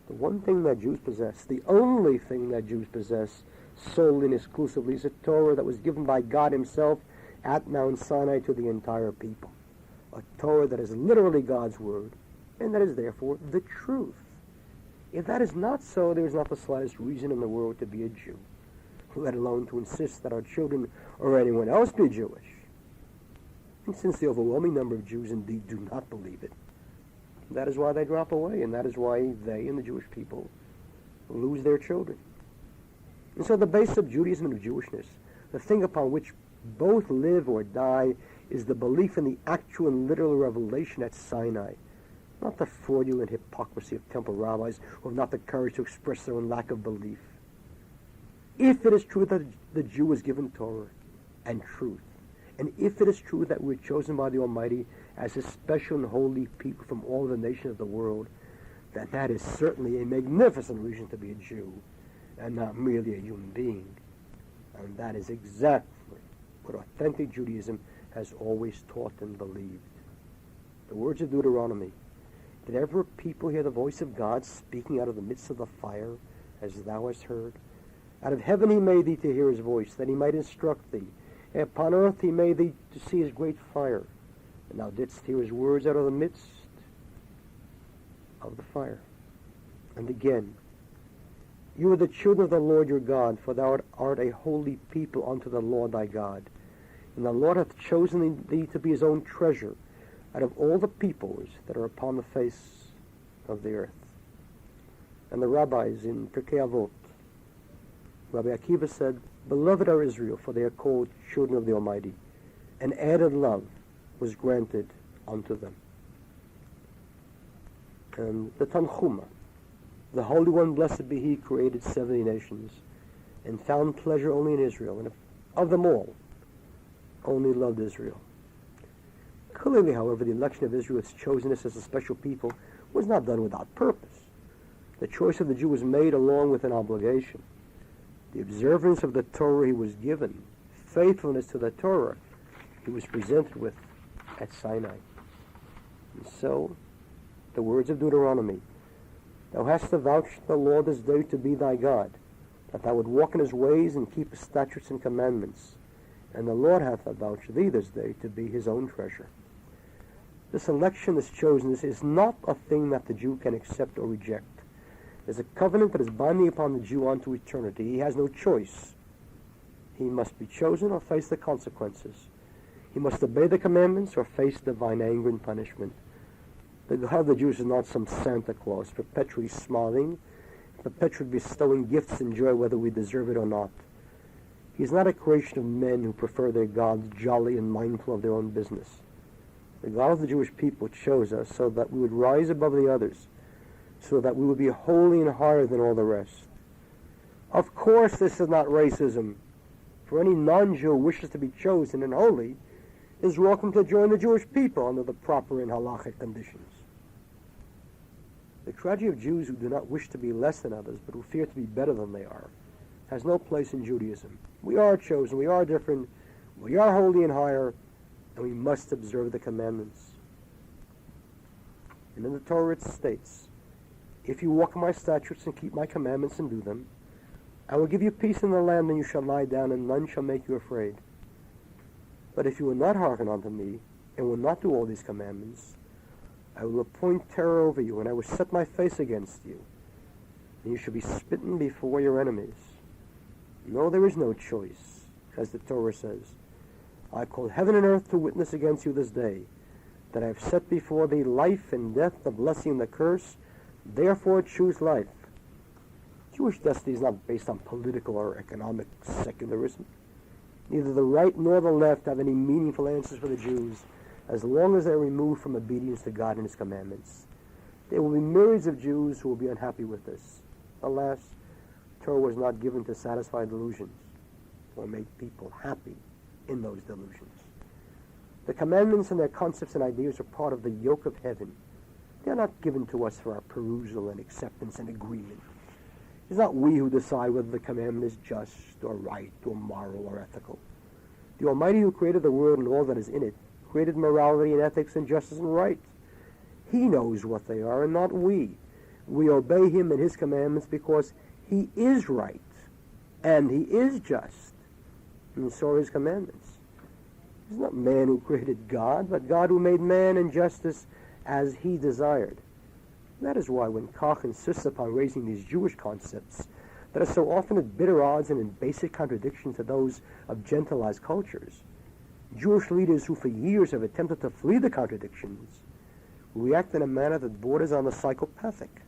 The one thing that Jews possess, the only thing that Jews possess solely and exclusively, is a Torah that was given by God himself at Mount Sinai to the entire people. A Torah that is literally God's word, and that is therefore the truth. If that is not so, there is not the slightest reason in the world to be a Jew, let alone to insist that our children or anyone else be Jewish. And since the overwhelming number of Jews indeed do not believe it, that is why they drop away, and that is why they and the Jewish people lose their children. And so the base of Judaism and of Jewishness, the thing upon which both live or die, is the belief in the actual and literal revelation at Sinai, not the fraudulent hypocrisy of temple rabbis who have not the courage to express their own lack of belief. If it is true that the Jew is given Torah and truth, and if it is true that we're chosen by the Almighty as His special and holy people from all the nations of the world, then that is certainly a magnificent reason to be a Jew, and not merely a human being. And that is exactly what authentic Judaism has always taught and believed. The words of Deuteronomy, did ever people hear the voice of God speaking out of the midst of the fire, as thou hast heard? Out of heaven He made thee to hear His voice, that He might instruct thee. And upon earth He made thee to see His great fire. And thou didst hear His words out of the midst of the fire. And again, you are the children of the Lord your God, for thou art a holy people unto the Lord thy God. And the Lord hath chosen thee to be His own treasure out of all the peoples that are upon the face of the earth. And the rabbis in Pirkei Avot, Rabbi Akiva said, beloved are Israel, for they are called children of the Almighty, and added love was granted unto them. And the Tanchuma, the Holy One, blessed be He, created 70 nations, and found pleasure only in Israel, and of them all, only loved Israel. Clearly, however, the election of Israel, its chosenness as a special people, was not done without purpose. The choice of the Jew was made along with an obligation. The observance of the Torah he was given, faithfulness to the Torah he was presented with at Sinai. And so, the words of Deuteronomy, thou hast avouched the Lord this day to be thy God, that thou would walk in His ways and keep His statutes and commandments. And the Lord hath avouched thee this day to be His own treasure. This election, this chosenness, is not a thing that the Jew can accept or reject. It is a covenant that is binding upon the Jew unto eternity. He has no choice. He must be chosen or face the consequences. He must obey the commandments or face divine anger and punishment. The God of the Jews is not some Santa Claus, perpetually smiling, perpetually bestowing gifts and joy whether we deserve it or not. He is not a creation of men who prefer their gods jolly and mindful of their own business. The God of the Jewish people chose us so that we would rise above the others, so that we would be holy and higher than all the rest. Of course, this is not racism, for any non-Jew who wishes to be chosen and holy is welcome to join the Jewish people under the proper and halachic conditions. The tragedy of Jews who do not wish to be less than others, but who fear to be better than they are, has no place in Judaism. We are chosen, we are different, we are holy and higher, and we must observe the commandments. And in the Torah it states, if you walk in my statutes and keep my commandments and do them, I will give you peace in the land, and you shall lie down, and none shall make you afraid. But if you will not hearken unto me, and will not do all these commandments, I will appoint terror over you, and I will set my face against you, and you shall be smitten before your enemies. No, there is no choice, as the Torah says. I call heaven and earth to witness against you this day, that I have set before thee life and death, the blessing and the curse. Therefore choose life. Jewish destiny is not based on political or economic secularism. Neither the right nor the left have any meaningful answers for the Jews, as long as they are removed from obedience to God and His commandments. There will be myriads of Jews who will be unhappy with this. Alas, Torah was not given to satisfy delusions or make people happy in those delusions. The commandments and their concepts and ideas are part of the yoke of heaven. They are not given to us for our perusal and acceptance and agreement. It's not we who decide whether the commandment is just or right or moral or ethical. The Almighty who created the world and all that is in it created morality and ethics and justice and right. He knows what they are and not we. We obey Him and His commandments because He is right and He is just, and so are His commandments. It's not man who created God, but God who made man and justice as He desired. That is why when Kach insists upon raising these Jewish concepts that are so often at bitter odds and in basic contradiction to those of gentilized cultures, Jewish leaders who for years have attempted to flee the contradictions react in a manner that borders on the psychopathic.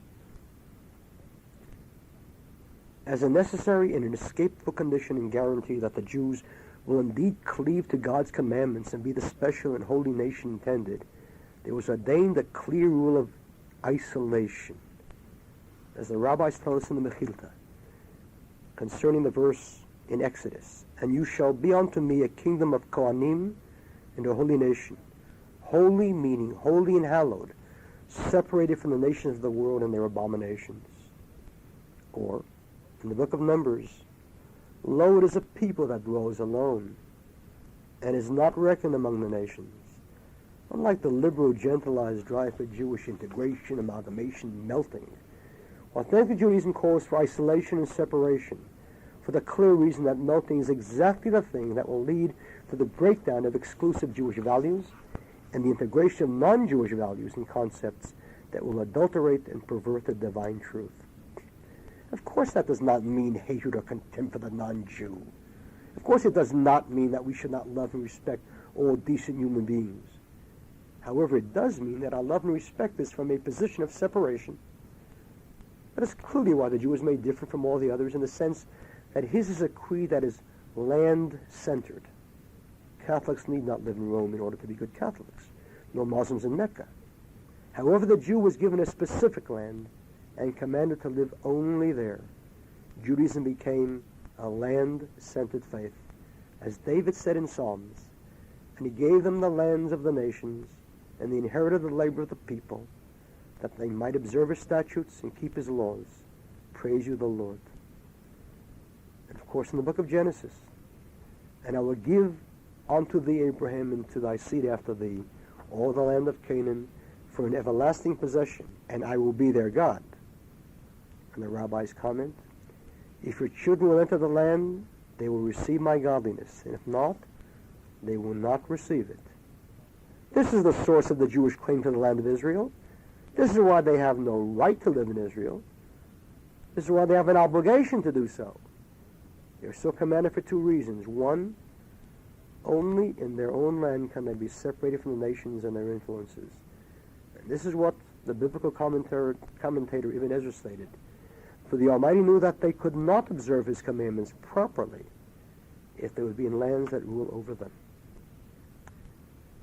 As a necessary and inescapable condition and guarantee that the Jews will indeed cleave to God's commandments and be the special and holy nation intended, there was ordained a clear rule of isolation. As the rabbis tell us in the Mechilta, concerning the verse in Exodus, and you shall be unto me a kingdom of Kohanim and a holy nation. Holy meaning holy and hallowed, separated from the nations of the world and their abominations. Or, in the book of Numbers, lo, it is a people that dwells alone, and is not reckoned among the nations. Unlike the liberal, gentilized drive for Jewish integration, amalgamation, melting, authentic Judaism calls for isolation and separation, for the clear reason that melting is exactly the thing that will lead to the breakdown of exclusive Jewish values and the integration of non-Jewish values and concepts that will adulterate and pervert the divine truth. Of course, that does not mean hatred or contempt for the non-Jew. Of course, it does not mean that we should not love and respect all decent human beings. However, it does mean that our love and respect is from a position of separation. That is clearly why the Jew is made different from all the others in the sense that his is a creed that is land-centered. Catholics need not live in Rome in order to be good Catholics, nor Muslims in Mecca. However, the Jew was given a specific land and commanded to live only there. Judaism became a land-centered faith, as David said in Psalms, and he gave them the lands of the nations and they inherited the labor of the people, that they might observe his statutes and keep his laws. Praise you, the Lord. And of course, in the book of Genesis, and I will give unto thee, Abraham, and to thy seed after thee, all the land of Canaan for an everlasting possession, and I will be their God. And the rabbis comment, if your children will enter the land, they will receive my godliness, and if not, they will not receive it. This is the source of the Jewish claim to the land of Israel. This is why they have no right to live in Israel. This is why they have an obligation to do so. They're so commanded for two reasons. One, only in their own land can they be separated from the nations and their influences. And this is what the biblical commentator Ibn Ezra stated. For the Almighty knew that they could not observe his commandments properly if they would be in lands that rule over them.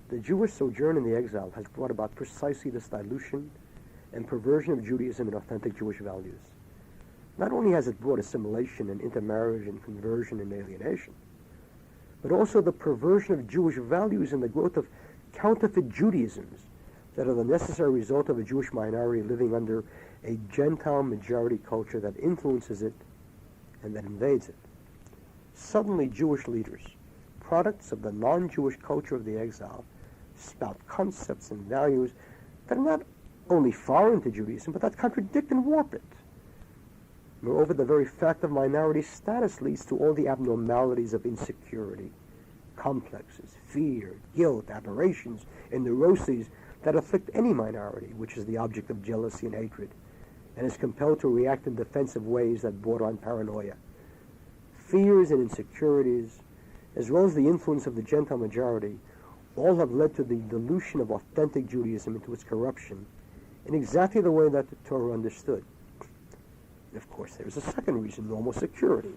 The Jewish sojourn in the exile has brought about precisely this dilution and perversion of Judaism and authentic Jewish values. Not only has it brought assimilation and intermarriage and conversion and alienation, but also the perversion of Jewish values and the growth of counterfeit Judaisms that are the necessary result of a Jewish minority living under a Gentile majority culture that influences it and that invades it. Suddenly, Jewish leaders, products of the non-Jewish culture of the exile, spout concepts and values that are not only foreign to Judaism, but that contradict and warp it. Moreover, the very fact of minority status leads to all the abnormalities of insecurity, complexes, fear, guilt, aberrations, and neuroses that afflict any minority, which is the object of jealousy and hatred, and is compelled to react in defensive ways that border on paranoia. Fears and insecurities, as well as the influence of the Gentile majority, all have led to the dilution of authentic Judaism into its corruption in exactly the way that the Torah understood. And of course, there is a second reason, normal security.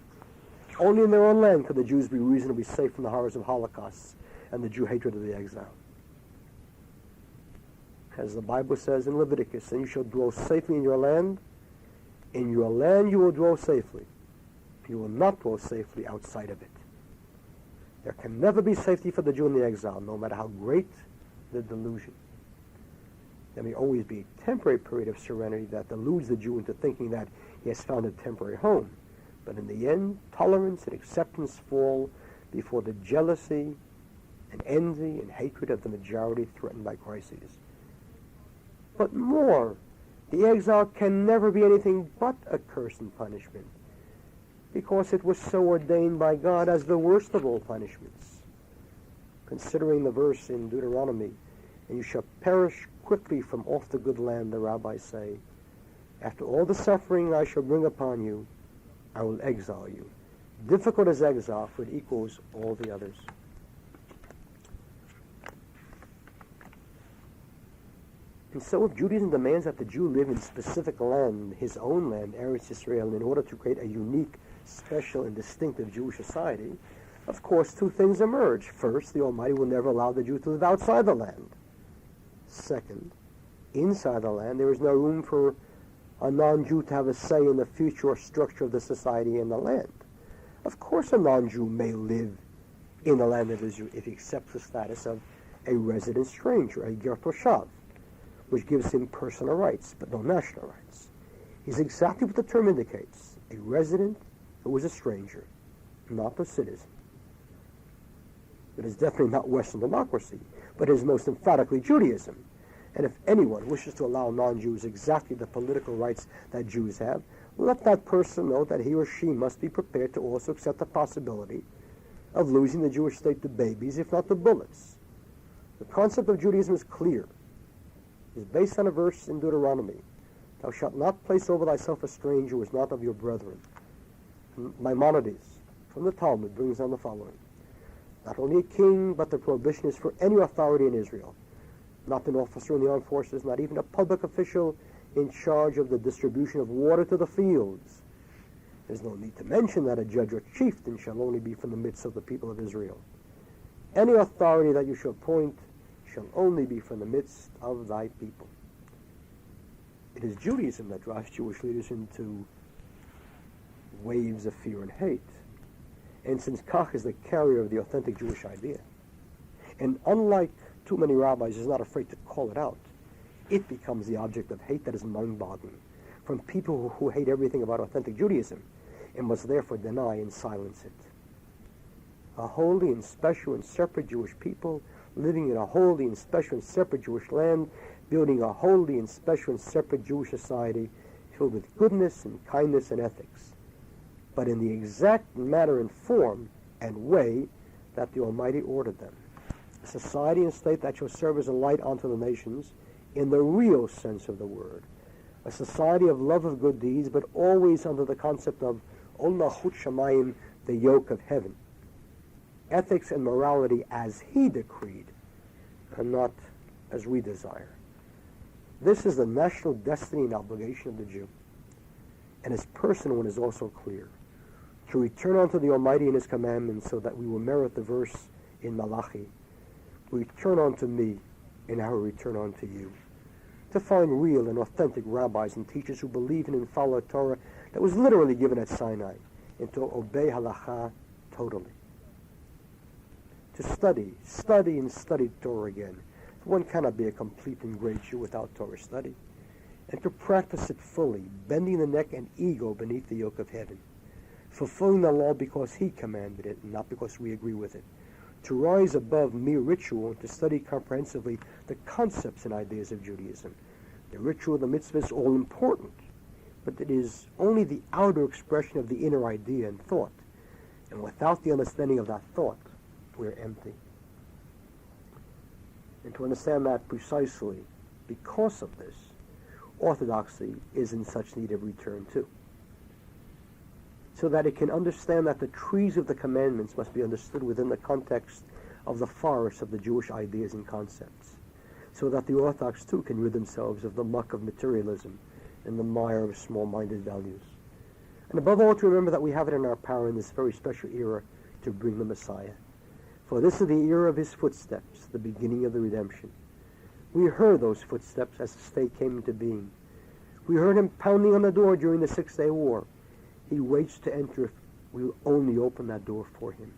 Only in their own land could the Jews be reasonably safe from the horrors of holocausts and the Jew hatred of the exile. As the Bible says in Leviticus, and you shall dwell safely in your land. In your land you will dwell safely. You will not dwell safely outside of it. There can never be safety for the Jew in the exile, no matter how great the delusion. There may always be a temporary period of serenity that deludes the Jew into thinking that he has found a temporary home. But in the end, tolerance and acceptance fall before the jealousy and envy and hatred of the majority threatened by crises. But more, the exile can never be anything but a curse and punishment, because it was so ordained by God as the worst of all punishments. Considering the verse in Deuteronomy, and you shall perish quickly from off the good land, the rabbis say, after all the suffering I shall bring upon you, I will exile you. Difficult as exile, for it equals all the others. And so if Judaism demands that the Jew live in specific land, his own land, Eretz Israel, in order to create a unique, special, and distinctive Jewish society, of course, two things emerge. First, the Almighty will never allow the Jew to live outside the land. Second, inside the land, there is no room for a non-Jew to have a say in the future or structure of the society in the land. Of course, a non-Jew may live in the land of Israel if he accepts the status of a resident stranger, a ger toshav, which gives him personal rights, but no national rights. He's exactly what the term indicates, a resident who is a stranger, not a citizen. It is definitely not Western democracy, but it is most emphatically Judaism. And if anyone wishes to allow non-Jews exactly the political rights that Jews have, let that person know that he or she must be prepared to also accept the possibility of losing the Jewish state to babies, if not to bullets. The concept of Judaism is clear. It is based on a verse in Deuteronomy. Thou shalt not place over thyself a stranger who is not of your brethren. Maimonides, from the Talmud, brings down the following. Not only a king, but the prohibition is for any authority in Israel. Not an officer in the armed forces, not even a public official in charge of the distribution of water to the fields. There's no need to mention that a judge or chieftain shall only be from the midst of the people of Israel. Any authority that you shall appoint shall only be from the midst of thy people. It is Judaism that drives Jewish leaders into waves of fear and hate. And since Kach is the carrier of the authentic Jewish idea, and unlike too many rabbis is not afraid to call it out, it becomes the object of hate that is mind-boggling from people who hate everything about authentic Judaism and must therefore deny and silence it. A holy and special and separate Jewish people living in a holy and special and separate Jewish land, building a holy and special and separate Jewish society filled with goodness and kindness and ethics, but in the exact manner and form and way that the Almighty ordered them. A society and state that shall serve as a light unto the nations in the real sense of the word. A society of love of good deeds, but always under the concept of Ol Malchut Shamayim, the yoke of heaven. Ethics and morality as he decreed, and not as we desire. This is the national destiny and obligation of the Jew. And his personal one is also clear. To return unto the Almighty and his commandments so that we will merit the verse in Malachi. Return unto me, and I will return unto you. To find real and authentic rabbis and teachers who believe in and follow Torah that was literally given at Sinai, and to obey halacha totally. To study and study Torah again. For one cannot be a complete and great Jew without Torah study. And to practice it fully, bending the neck and ego beneath the yoke of heaven. Fulfilling the law because he commanded it, and not because we agree with it. To rise above mere ritual and to study comprehensively the concepts and ideas of Judaism. The ritual, the mitzvah is all important, but it is only the outer expression of the inner idea and thought. And without the understanding of that thought, we're empty. And to understand that precisely, because of this, orthodoxy is in such need of return too. So that it can understand that the trees of the commandments must be understood within the context of the forest of the Jewish ideas and concepts. So that the Orthodox too can rid themselves of the muck of materialism and the mire of small-minded values. And above all, to remember that we have it in our power in this very special era to bring the Messiah. For this is the era of his footsteps, the beginning of the redemption. We heard those footsteps as the state came into being. We heard him pounding on the door during the 6-Day War. He waits to enter if we will only open that door for him.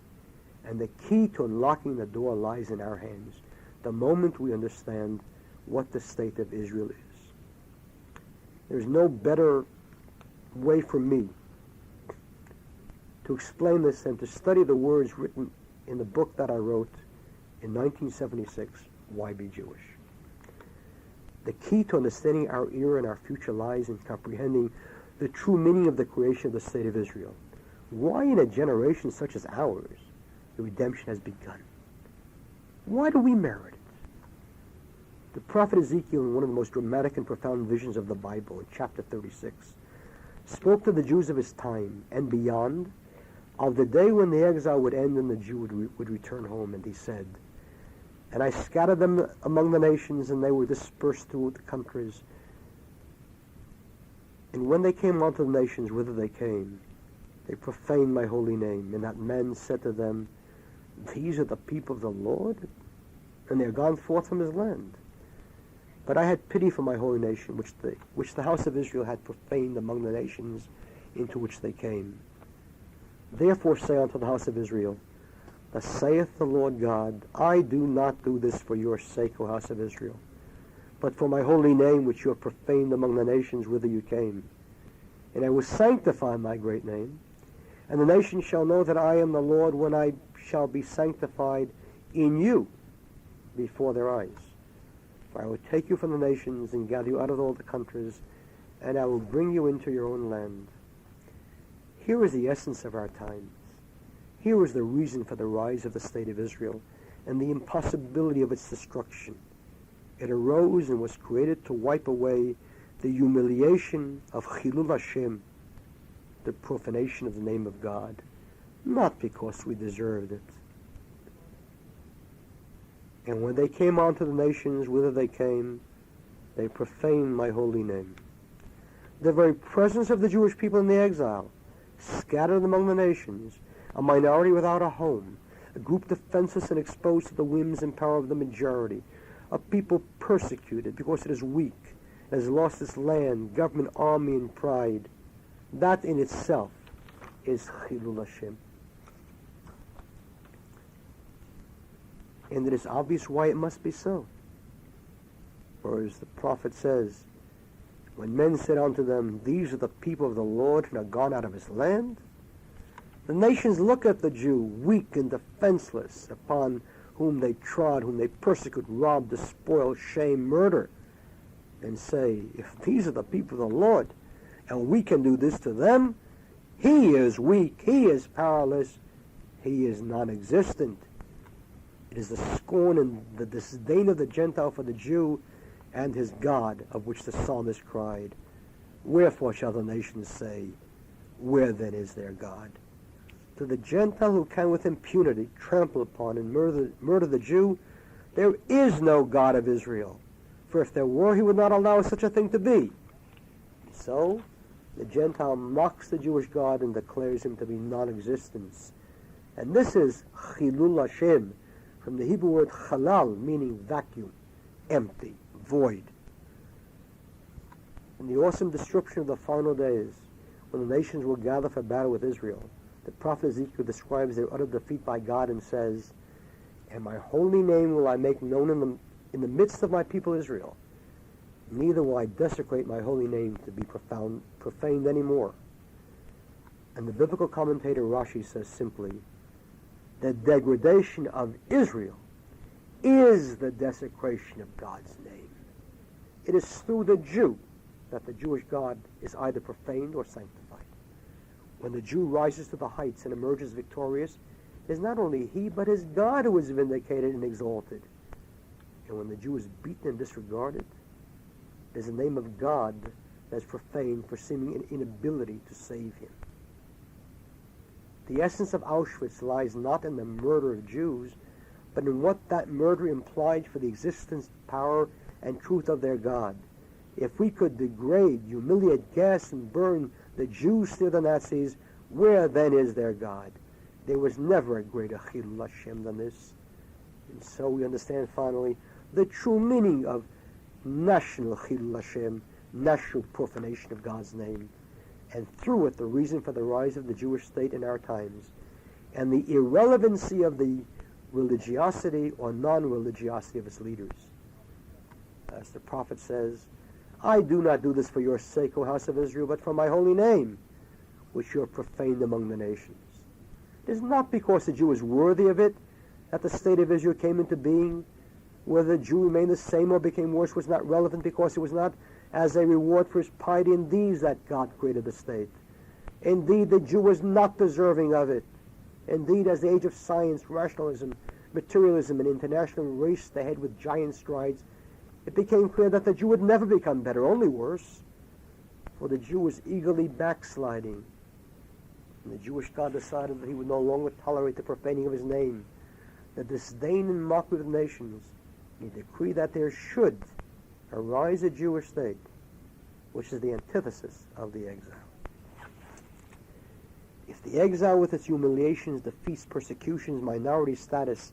And the key to unlocking the door lies in our hands, the moment we understand what the state of Israel is. There's no better way for me to explain this than to study the words written in the book that I wrote in 1976, Why Be Jewish? The key to understanding our era and our future lies in comprehending the true meaning of the creation of the state of Israel. Why in a generation such as ours, the redemption has begun? Why do we merit it? The prophet Ezekiel, in one of the most dramatic and profound visions of the Bible, in chapter 36, spoke to the Jews of his time and beyond of the day when the exile would end and the Jew would return home. And he said, "And I scattered them among the nations, and they were dispersed through the countries. And when they came unto the nations whither they came, they profaned my holy name. And that men said to them, These are the people of the Lord, and they are gone forth from his land. But I had pity for my holy nation, which the house of Israel had profaned among the nations into which they came. Therefore say unto the house of Israel, Thus saith the Lord God, I do not do this for your sake, O house of Israel, but for my holy name which you have profaned among the nations whither you came. And I will sanctify my great name, and the nations shall know that I am the Lord when I shall be sanctified in you before their eyes. For I will take you from the nations and gather you out of all the countries, and I will bring you into your own land. Here is the essence of our times. Here is the reason for the rise of the state of Israel and the impossibility of its destruction. It arose and was created to wipe away the humiliation of Chilul Hashem, the profanation of the name of God, not because we deserved it. And when they came onto the nations whither they came, they profaned my holy name. The very presence of the Jewish people in the exile, scattered among the nations, a minority without a home, a group defenseless and exposed to the whims and power of the majority, a people persecuted because it is weak, has lost its land, government, army, and pride. That in itself is Chilul Hashem. And it is obvious why it must be so. For as the prophet says, when men said unto them, These are the people of the Lord who are gone out of his land, the nations look at the Jew, weak and defenseless, upon whom they trod, whom they persecute, rob, despoil, shame, murder, and say, if these are the people of the Lord, and we can do this to them, he is weak, he is powerless, he is non-existent. It is the scorn and the disdain of the Gentile for the Jew and his God, of which the psalmist cried, Wherefore shall the nations say, Where then is their God? To the Gentile who can with impunity trample upon and murder the Jew, there is no God of Israel. For if there were, he would not allow such a thing to be. So, the Gentile mocks the Jewish God and declares him to be non-existent. And this is Chilul Hashem, from the Hebrew word halal, meaning vacuum, empty, void. In the awesome description of the final days, when the nations will gather for battle with Israel, the prophet Ezekiel describes their utter defeat by God and says, And my holy name will I make known in the midst of my people Israel. Neither will I desecrate my holy name to be profaned anymore. And the biblical commentator Rashi says simply, the degradation of Israel is the desecration of God's name. It is through the Jew that the Jewish God is either profaned or sanctified. When the Jew rises to the heights and emerges victorious, it is not only he, but his God who is vindicated and exalted. And when the Jew is beaten and disregarded, it is the name of God that is profaned for seeming inability to save him. The essence of Auschwitz lies not in the murder of Jews, but in what that murder implied for the existence, power, and truth of their God. If we could degrade, humiliate, gas, and burn the Jews through the Nazis, where then is their God? There was never a greater Chilul Hashem than this. And so we understand finally the true meaning of national Chilul Hashem, national profanation of God's name, and through it the reason for the rise of the Jewish state in our times, and the irrelevancy of the religiosity or non-religiosity of its leaders. As the prophet says, I do not do this for your sake, O house of Israel, but for my holy name, which you have profaned among the nations. It is not because the Jew is worthy of it that the state of Israel came into being. Whether the Jew remained the same or became worse was not relevant, because it was not as a reward for his piety and deeds that God created the state. Indeed, the Jew was not deserving of it. Indeed, as the age of science, rationalism, materialism, and international raced ahead with giant strides, it became clear that the Jew would never become better, only worse. For the Jew was eagerly backsliding. And the Jewish God decided that he would no longer tolerate the profaning of his name, the disdain and mockery of the nations. He decreed that there should arise a Jewish state, which is the antithesis of the exile. If the exile with its humiliations, defeats, persecutions, minority status,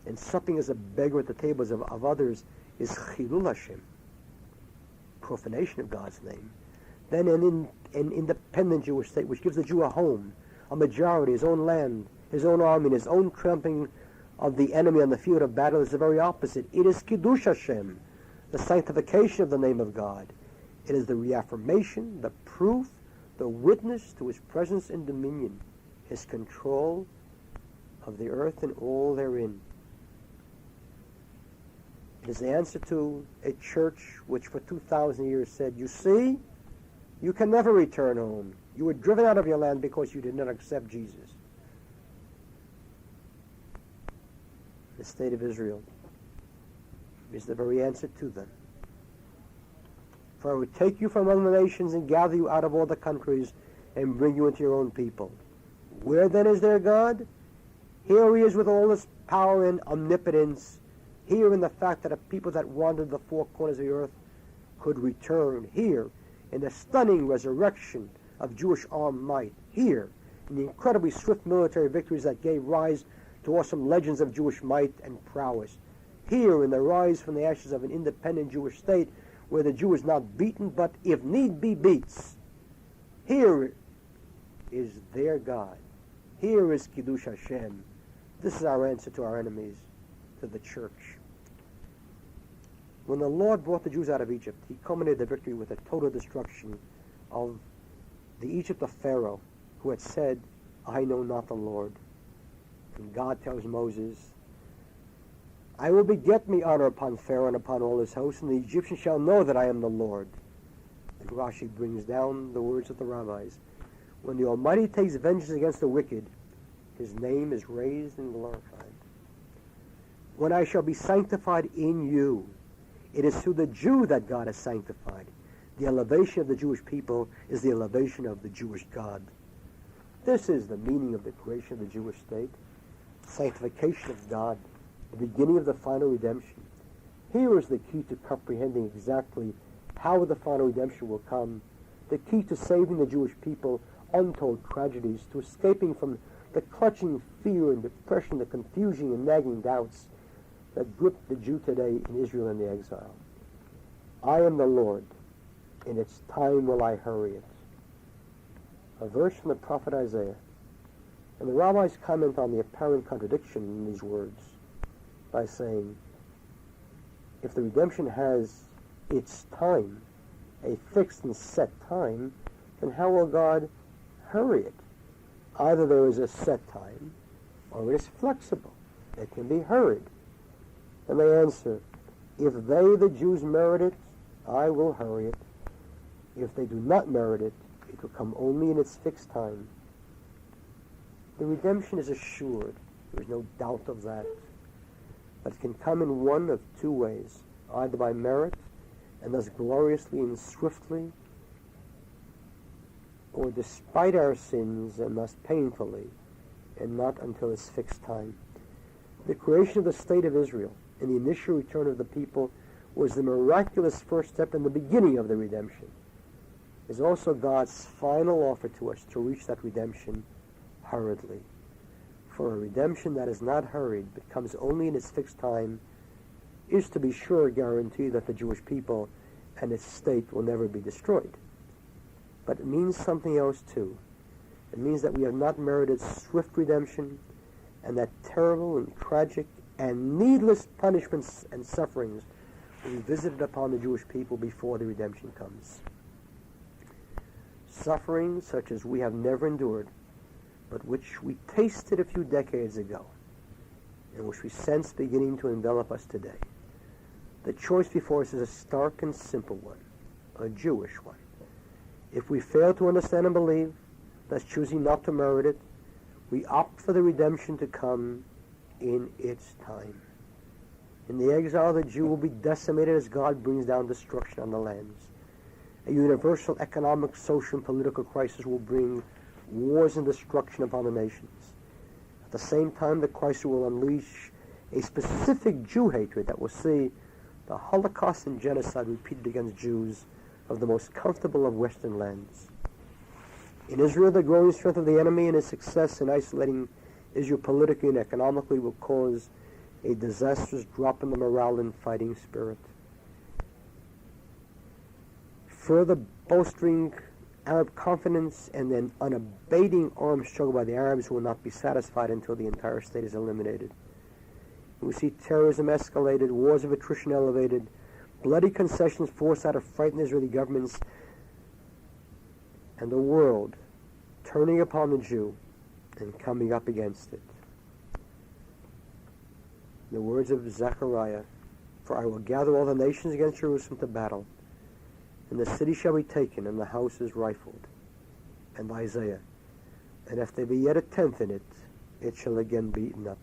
and supping as a beggar at the tables of others is Chilul Hashem, profanation of God's name, then an independent Jewish state which gives the Jew a home, a majority, his own land, his own army, and his own trampling of the enemy on the field of battle is the very opposite. It is Kiddush Hashem, the sanctification of the name of God. It is the reaffirmation, the proof, the witness to his presence and dominion, his control of the earth and all therein. It is the answer to a church which for 2,000 years said, you see, you can never return home. You were driven out of your land because you did not accept Jesus. The state of Israel is the very answer to them. For I will take you from among the nations and gather you out of all the countries and bring you into your own people. Where then is their God? Here he is with all his power and omnipotence. Here in the fact that a people that wandered the four corners of the earth could return. Here in the stunning resurrection of Jewish armed might. Here in the incredibly swift military victories that gave rise to awesome legends of Jewish might and prowess. Here in the rise from the ashes of an independent Jewish state where the Jew is not beaten but if need be beats. Here is their God. Here is Kiddush Hashem. This is our answer to our enemies, to the church. When the Lord brought the Jews out of Egypt, he culminated the victory with a total destruction of the Egypt of Pharaoh, who had said, I know not the Lord. And God tells Moses, I will beget me honor upon Pharaoh and upon all his hosts, and the Egyptians shall know that I am the Lord. And Rashi brings down the words of the rabbis. When the Almighty takes vengeance against the wicked, his name is raised and glorified. When I shall be sanctified in you, it is through the Jew that God is sanctified. The elevation of the Jewish people is the elevation of the Jewish God. This is the meaning of the creation of the Jewish state. Sanctification of God, the beginning of the final redemption. Here is the key to comprehending exactly how the final redemption will come, the key to saving the Jewish people untold tragedies, to escaping from the clutching fear and depression, the confusion and nagging doubts that grip the Jew today in Israel and the exile. I am the Lord, in its time will I hurry it. A verse from the prophet Isaiah. And the rabbis comment on the apparent contradiction in these words by saying, if the redemption has its time, a fixed and set time, then how will God hurry it? Either there is a set time, or it is flexible. It can be hurried. And they answer, if they, the Jews, merit it, I will hurry it. If they do not merit it, it will come only in its fixed time. The redemption is assured. There is no doubt of that. But it can come in one of two ways, either by merit, and thus gloriously and swiftly, or despite our sins, and thus painfully, and not until its fixed time. The creation of the state of Israel and the initial return of the people was the miraculous first step in the beginning of the redemption. It is also God's final offer to us to reach that redemption hurriedly. For a redemption that is not hurried, but comes only in its fixed time, is to be sure a guarantee that the Jewish people and its state will never be destroyed. But it means something else too. It means that we have not merited swift redemption, and that terrible and tragic and needless punishments and sufferings will be visited upon the Jewish people before the redemption comes. Suffering such as we have never endured, but which we tasted a few decades ago, and which we sense beginning to envelop us today. The choice before us is a stark and simple one, a Jewish one. If we fail to understand and believe, thus choosing not to merit it, we opt for the redemption to come in its time. In the exile, the Jew will be decimated as God brings down destruction on the lands. A universal economic, social, and political crisis will bring wars and destruction upon the nations. At the same time, the crisis will unleash a specific Jew hatred that will see the Holocaust and genocide repeated against Jews of the most comfortable of Western lands. In Israel, the growing strength of the enemy and his success in isolating Israel politically and economically will cause a disastrous drop in the morale and fighting spirit. further bolstering Arab confidence, and then unabating armed struggle by the Arabs who will not be satisfied until the entire state is eliminated. We see terrorism escalated, wars of attrition elevated, bloody concessions forced out of frightened Israeli governments, and the world turning upon the Jew and coming up against it. The words of Zechariah, "For I will gather all the nations against Jerusalem to battle, and the city shall be taken, and the houses rifled." And Isaiah, "And if there be yet a tenth in it, it shall again be eaten up."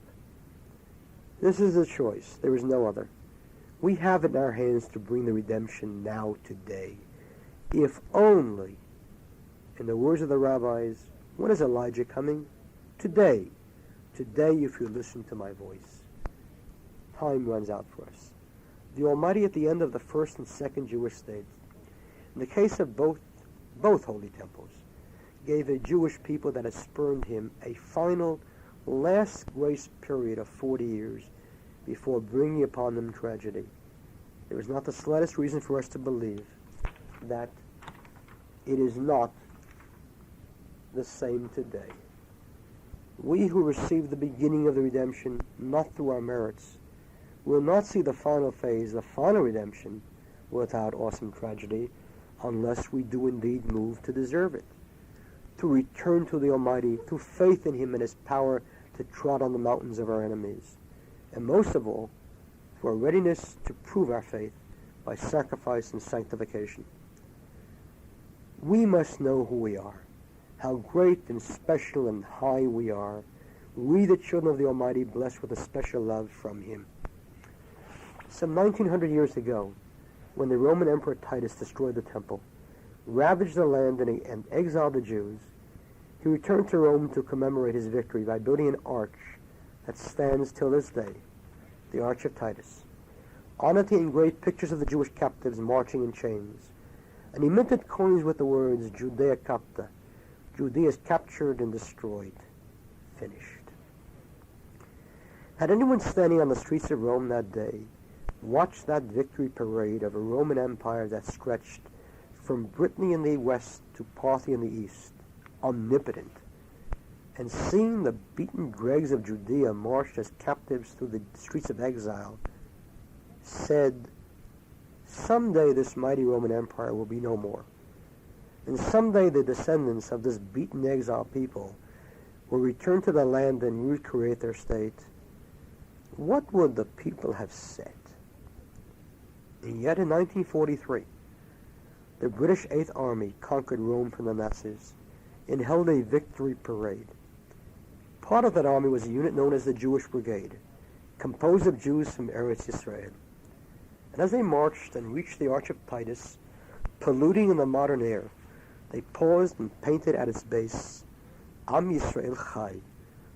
This is the choice. There is no other. We have it in our hands to bring the redemption now, today. If only, in the words of the rabbis, when is Elijah coming? Today. Today, if you listen to my voice. Time runs out for us. The Almighty, at the end of the first and second Jewish states, in the case of both holy temples, gave the Jewish people that had spurned him a final, last grace period of 40 years before bringing upon them tragedy. There is not the slightest reason for us to believe that it is not the same today. We who receive the beginning of the redemption, not through our merits, will not see the final phase, the final redemption, without awesome tragedy, unless we do indeed move to deserve it, to return to the Almighty through faith in Him and His power to trod on the mountains of our enemies, and most of all, for a readiness to prove our faith by sacrifice and sanctification. We must know who we are, how great and special and high we are, we the children of the Almighty, blessed with a special love from Him. Some 1900 years ago, when the Roman Emperor Titus destroyed the temple, ravaged the land, and exiled the Jews, he returned to Rome to commemorate his victory by building an arch that stands till this day, the Arch of Titus. On it he engraved pictures of the Jewish captives marching in chains, and he minted coins with the words Judea Capta, Judea is captured and destroyed, finished. Had anyone standing on the streets of Rome that day watched that victory parade of a Roman Empire that stretched from Brittany in the west to Parthia in the east, omnipotent, and seen the beaten dregs of Judea marched as captives through the streets of exile, said, someday this mighty Roman Empire will be no more, and someday the descendants of this beaten exile people will return to the land and recreate their state, what would the people have said? And yet in 1943, the British Eighth Army conquered Rome from the Nazis and held a victory parade. Part of that army was a unit known as the Jewish Brigade, composed of Jews from Eretz Yisrael. And as they marched and reached the Arch of Titus, polluting in the modern air, they paused and painted at its base, Am Yisrael Chai,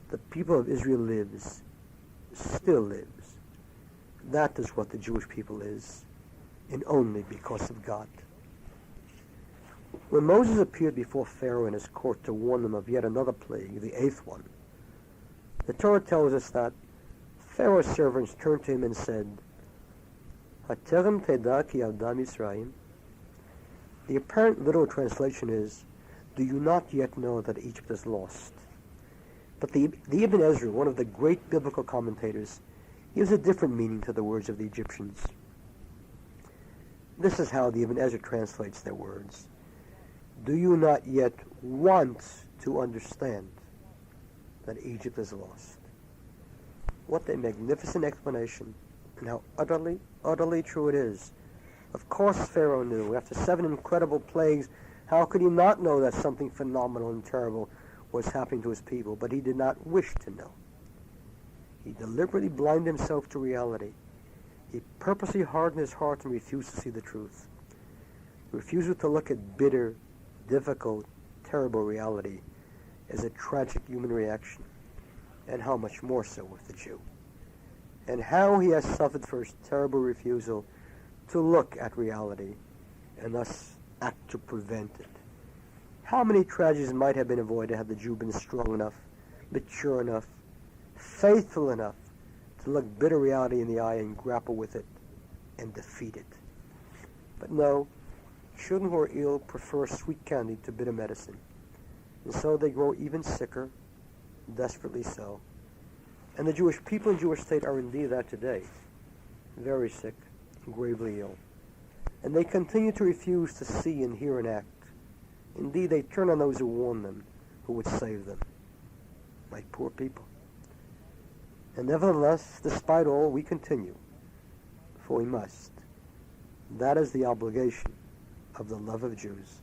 the people of Israel lives, still lives. That is what the Jewish people is, and only because of God. When Moses appeared before Pharaoh and his court to warn them of yet another plague, the eighth one, the Torah tells us that Pharaoh's servants turned to him and said, Haterem teda ki yavdam Yisrael. The apparent literal translation is, do you not yet know that Egypt is lost? But the Ibn Ezra, one of the great biblical commentators, gives a different meaning to the words of the Egyptians. This is how the Ibn Ezra translates their words. Do you not yet want to understand that Egypt is lost? What a magnificent explanation, and how utterly, utterly true it is. Of course Pharaoh knew. After 7 incredible plagues, how could he not know that something phenomenal and terrible was happening to his people? But he did not wish to know. He deliberately blinded himself to reality. He purposely hardened his heart and refused to see the truth. He refused to look at bitter, difficult, terrible reality as a tragic human reaction, and how much more so with the Jew. And how he has suffered for his terrible refusal to look at reality and thus act to prevent it. How many tragedies might have been avoided had the Jew been strong enough, mature enough, faithful enough to look bitter reality in the eye and grapple with it and defeat it. But no, Children who are ill prefer sweet candy to bitter medicine, and so they grow even sicker, desperately so. And the Jewish people and Jewish state are indeed that today, very sick, gravely ill. And they continue to refuse to see and hear and act. Indeed, they turn on those who warn them, who would save them. My poor people. And nevertheless, despite all, we continue, for we must. That is the obligation of the love of Jews.